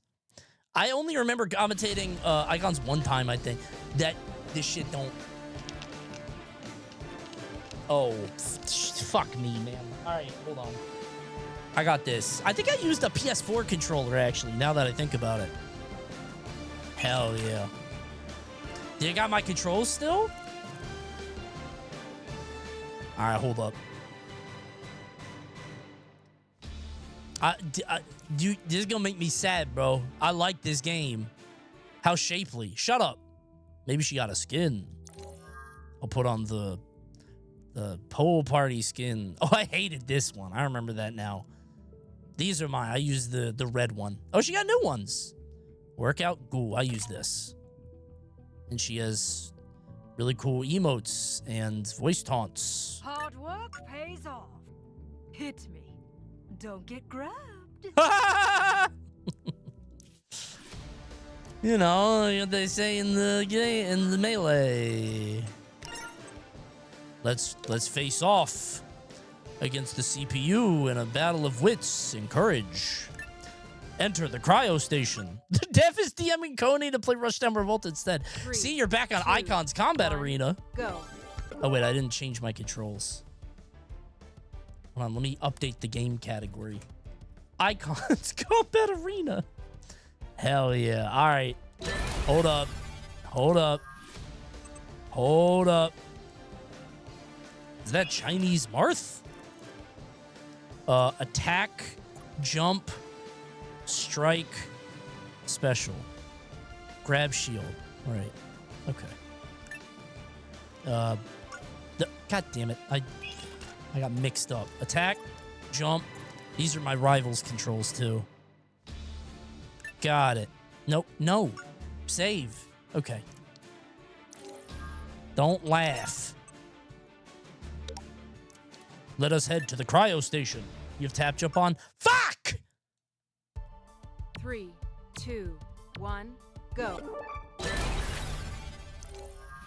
I only remember commentating Icons one time, I think. That this shit don't... Oh, fuck me, man. All right, hold on. I got this. I think I used a PS4 controller, actually, now that I think about it. Hell yeah. Do you got my controls still? All right, hold up. This is gonna make me sad, bro. I like this game. How shapely. Shut up. Maybe she got a skin. I'll put on the pole party skin. Oh, I hated this one. I remember that now. These are mine. I use the red one. Oh, she got new ones. Workout. Cool. I use this. And she has really cool emotes and voice taunts. Hard work pays off. Hit me. Don't get grabbed. You know what they say in the melee. Let's face off against the CPU in a battle of wits and courage. Enter the cryo station. The Dev is DMing Coney to play Rushdown Revolt instead. 3, See, you're back on 2, Icons Combat 1, Arena. Go. Oh wait, I didn't change my controls. Hold on, let me update the game category. Icons Combat Arena. Hell yeah. All right. Hold up. Hold up. Hold up. Is that Chinese Marth? Attack, jump, strike, special. Grab shield. All right. Okay. God damn it. I got mixed up. Attack, jump. These are my rivals' controls, too. Got it. Nope. No. Save. Okay. Don't laugh. Let us head to the cryo station. You have tap jump on. Fuck! 3, 2, 1, go.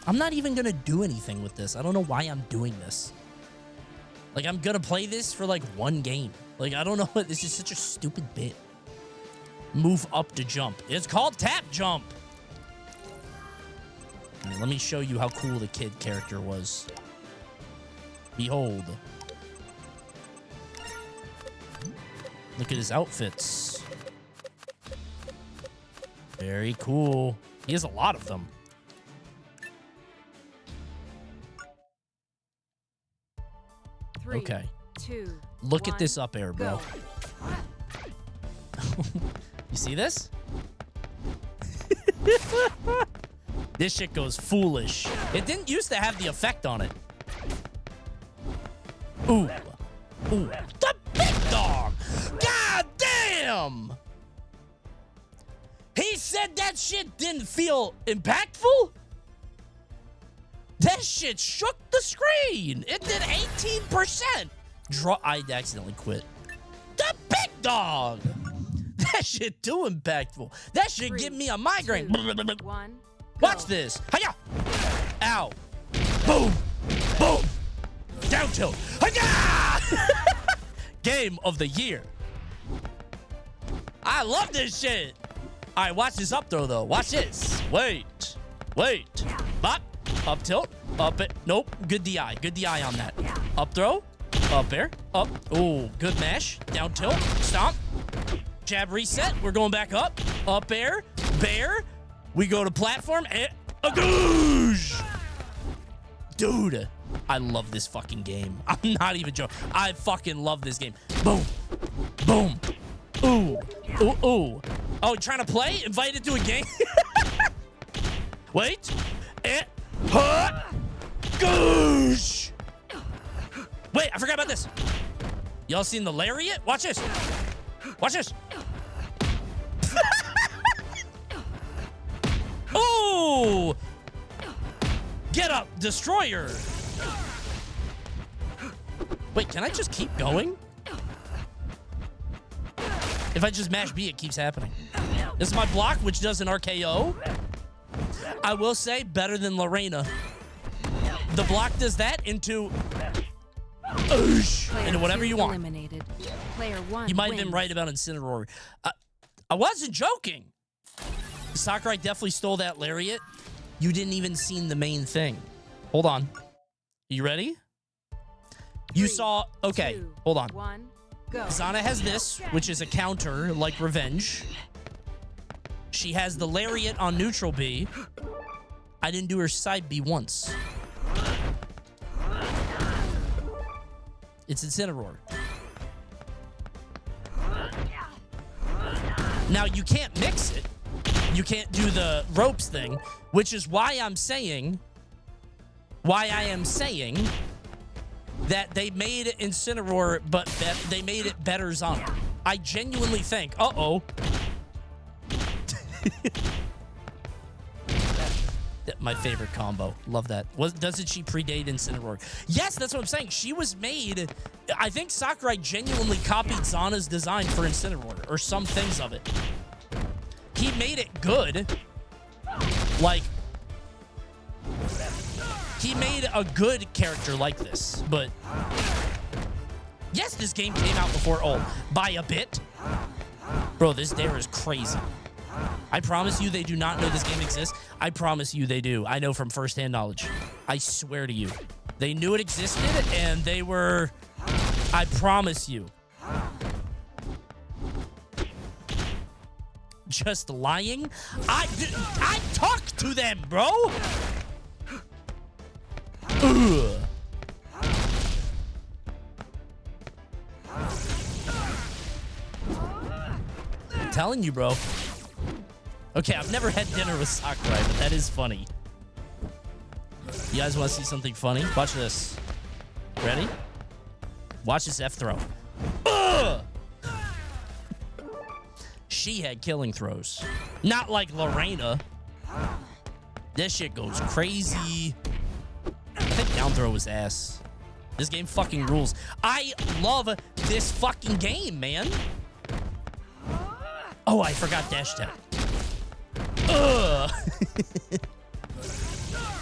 I'm not even gonna do anything with this. I don't know why I'm doing this. Like, I'm gonna play this for, like, one game. Like, I don't know. This is such a stupid bit. Move up to jump. It's called tap jump. Right, let me show you how cool the kid character was. Behold. Look at his outfits. Very cool. He has a lot of them. Okay. 2, Look 1, at this up air, bro. You see this? This shit goes foolish. It didn't used to have the effect on it. Ooh. Ooh. The big dog! God damn! He said that shit didn't feel impactful? That shit shook the screen. It did 18%. I accidentally quit. The big dog. That shit too impactful. That shit 3, give me a migraine. 2, 1, Watch this. Hiya! Ow. Boom. Boom. Down tilt. Hiya! Game of the year. I love this shit. All right, watch this up throw, though. Watch this. Wait. Wait. Bop. Up tilt. Up it. Nope. Good DI. Good DI on that. Up throw. Up air. Up. Ooh. Good mash. Down tilt. Stomp. Jab reset. We're going back up. Up air. Bear. We go to platform. And a goosh. Dude. I love this fucking game. I'm not even joking. I fucking love this game. Boom. Boom. Ooh. Ooh. Ooh. Oh, trying to play? Invited to a game? Wait. Goosh. Wait, I forgot about this. Y'all seen the lariat? Watch this. Watch this. Oh! Get up, destroyer. Wait, can I just keep going? If I just mash B, it keeps happening. This is my block, which does an RKO. I will say, better than Lorena. The block does that into whatever you want. Eliminated. Player 1 You might have been right about Incineroar. I wasn't joking. Sakurai definitely stole that lariat. You didn't even see the main thing. Hold on. You ready? You saw... Okay, hold on. Zana has this, which is a counter like Revenge. She has the lariat on neutral B. I didn't do her side B once. It's Incineroar. Now, you can't mix it. You can't do the ropes thing, which is why I'm saying... Why I am saying that they made Incineroar, but they made it better Zana. I genuinely think... Uh-oh. My favorite combo. Love that. Doesn't she predate Incineroar? Yes, that's what I'm saying. She was made... I think Sakurai genuinely copied Zana's design for Incineroar, or some things of it. He made it good. Like... He made a good character like this, but... Yes, this game came out before ult. By a bit. Bro, this dare is crazy. I promise you they do not know this game exists. I promise you they do. I know from firsthand knowledge. I swear to you. They knew it existed, and they were... I promise you. Just lying? I talk to them, bro! Ugh. I'm telling you, bro. Okay, I've never had dinner with Sakurai, but that is funny. You guys want to see something funny? Watch this. Ready? Watch this F throw. Ugh! She had killing throws. Not like Lorena. This shit goes crazy. I think down throw was ass. This game fucking rules. I love this fucking game, man. Oh, I forgot dash tap. Ugh.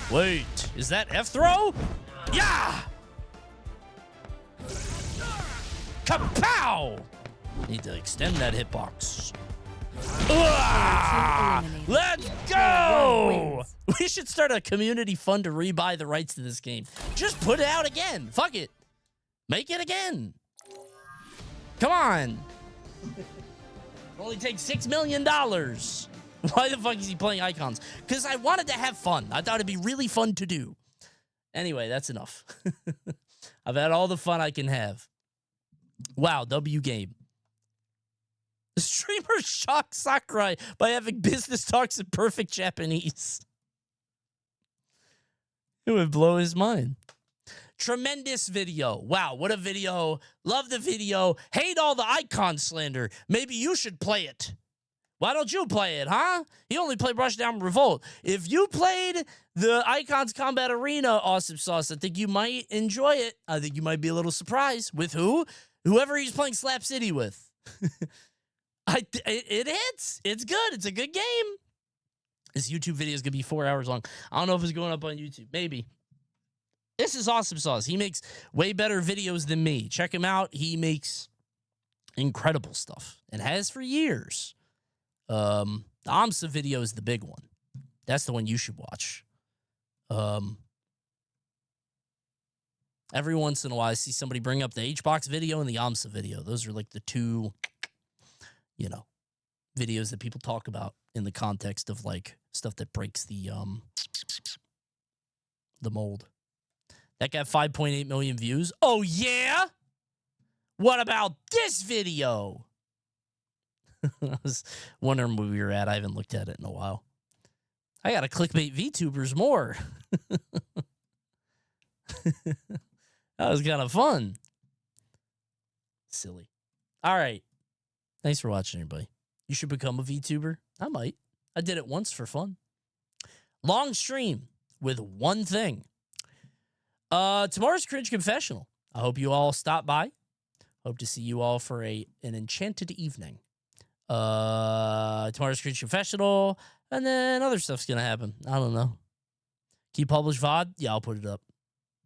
Wait, is that F throw? Yeah! Kapow! Need to extend that hitbox. Let's go! We should start a community fund to rebuy the rights to this game. Just put it out again. Fuck it. Make it again. Come on. It only takes $6 million. Why the fuck is he playing Icons? Because I wanted to have fun. I thought it'd be really fun to do. Anyway, that's enough. I've had all the fun I can have. Wow, W game. The streamer shocked Sakurai by having business talks in perfect Japanese. It would blow his mind. Tremendous video. Wow, what a video. Love the video. Hate all the icon slander. Maybe you should play it. Why don't you play it, huh? You only play Rushdown Revolt. If you played the Icons Combat Arena Awesome Sauce, I think you might enjoy it. I think you might be a little surprised. With who? Whoever he's playing Slap City with. It hits. It's good. It's a good game. This YouTube video is going to be 4 hours long. I don't know if it's going up on YouTube. Maybe. This is Awesome Sauce. He makes way better videos than me. Check him out. He makes incredible stuff and has for years. The AMSA video is the big one. That's the one you should watch. Every once in a while, I see somebody bring up the HBox video and the AMSA video. Those are like the two, you know, videos that people talk about in the context of like stuff that breaks the mold. That got 5.8 million views. Oh, yeah? What about this video? I was wondering where we were at. I haven't looked at it in a while. I gotta clickbait VTubers more. That was kind of fun. Silly. All right. Thanks for watching, everybody. You should become a VTuber. I might. I did it once for fun. Long stream with one thing. Tomorrow's Cringe Confessional. I hope you all stop by. Hope to see you all for an enchanted evening. Tomorrow's Cringe Confessional, and then other stuff's gonna happen. I don't know. Can you publish VOD? Yeah, I'll put it up.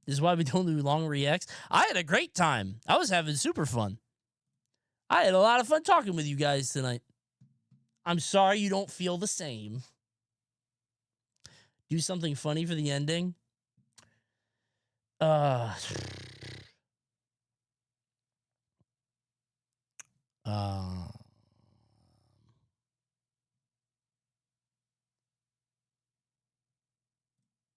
This is why we don't do long reacts. I had a great time. I was having super fun. I had a lot of fun talking with you guys tonight. I'm sorry you don't feel the same. Do something funny for the ending.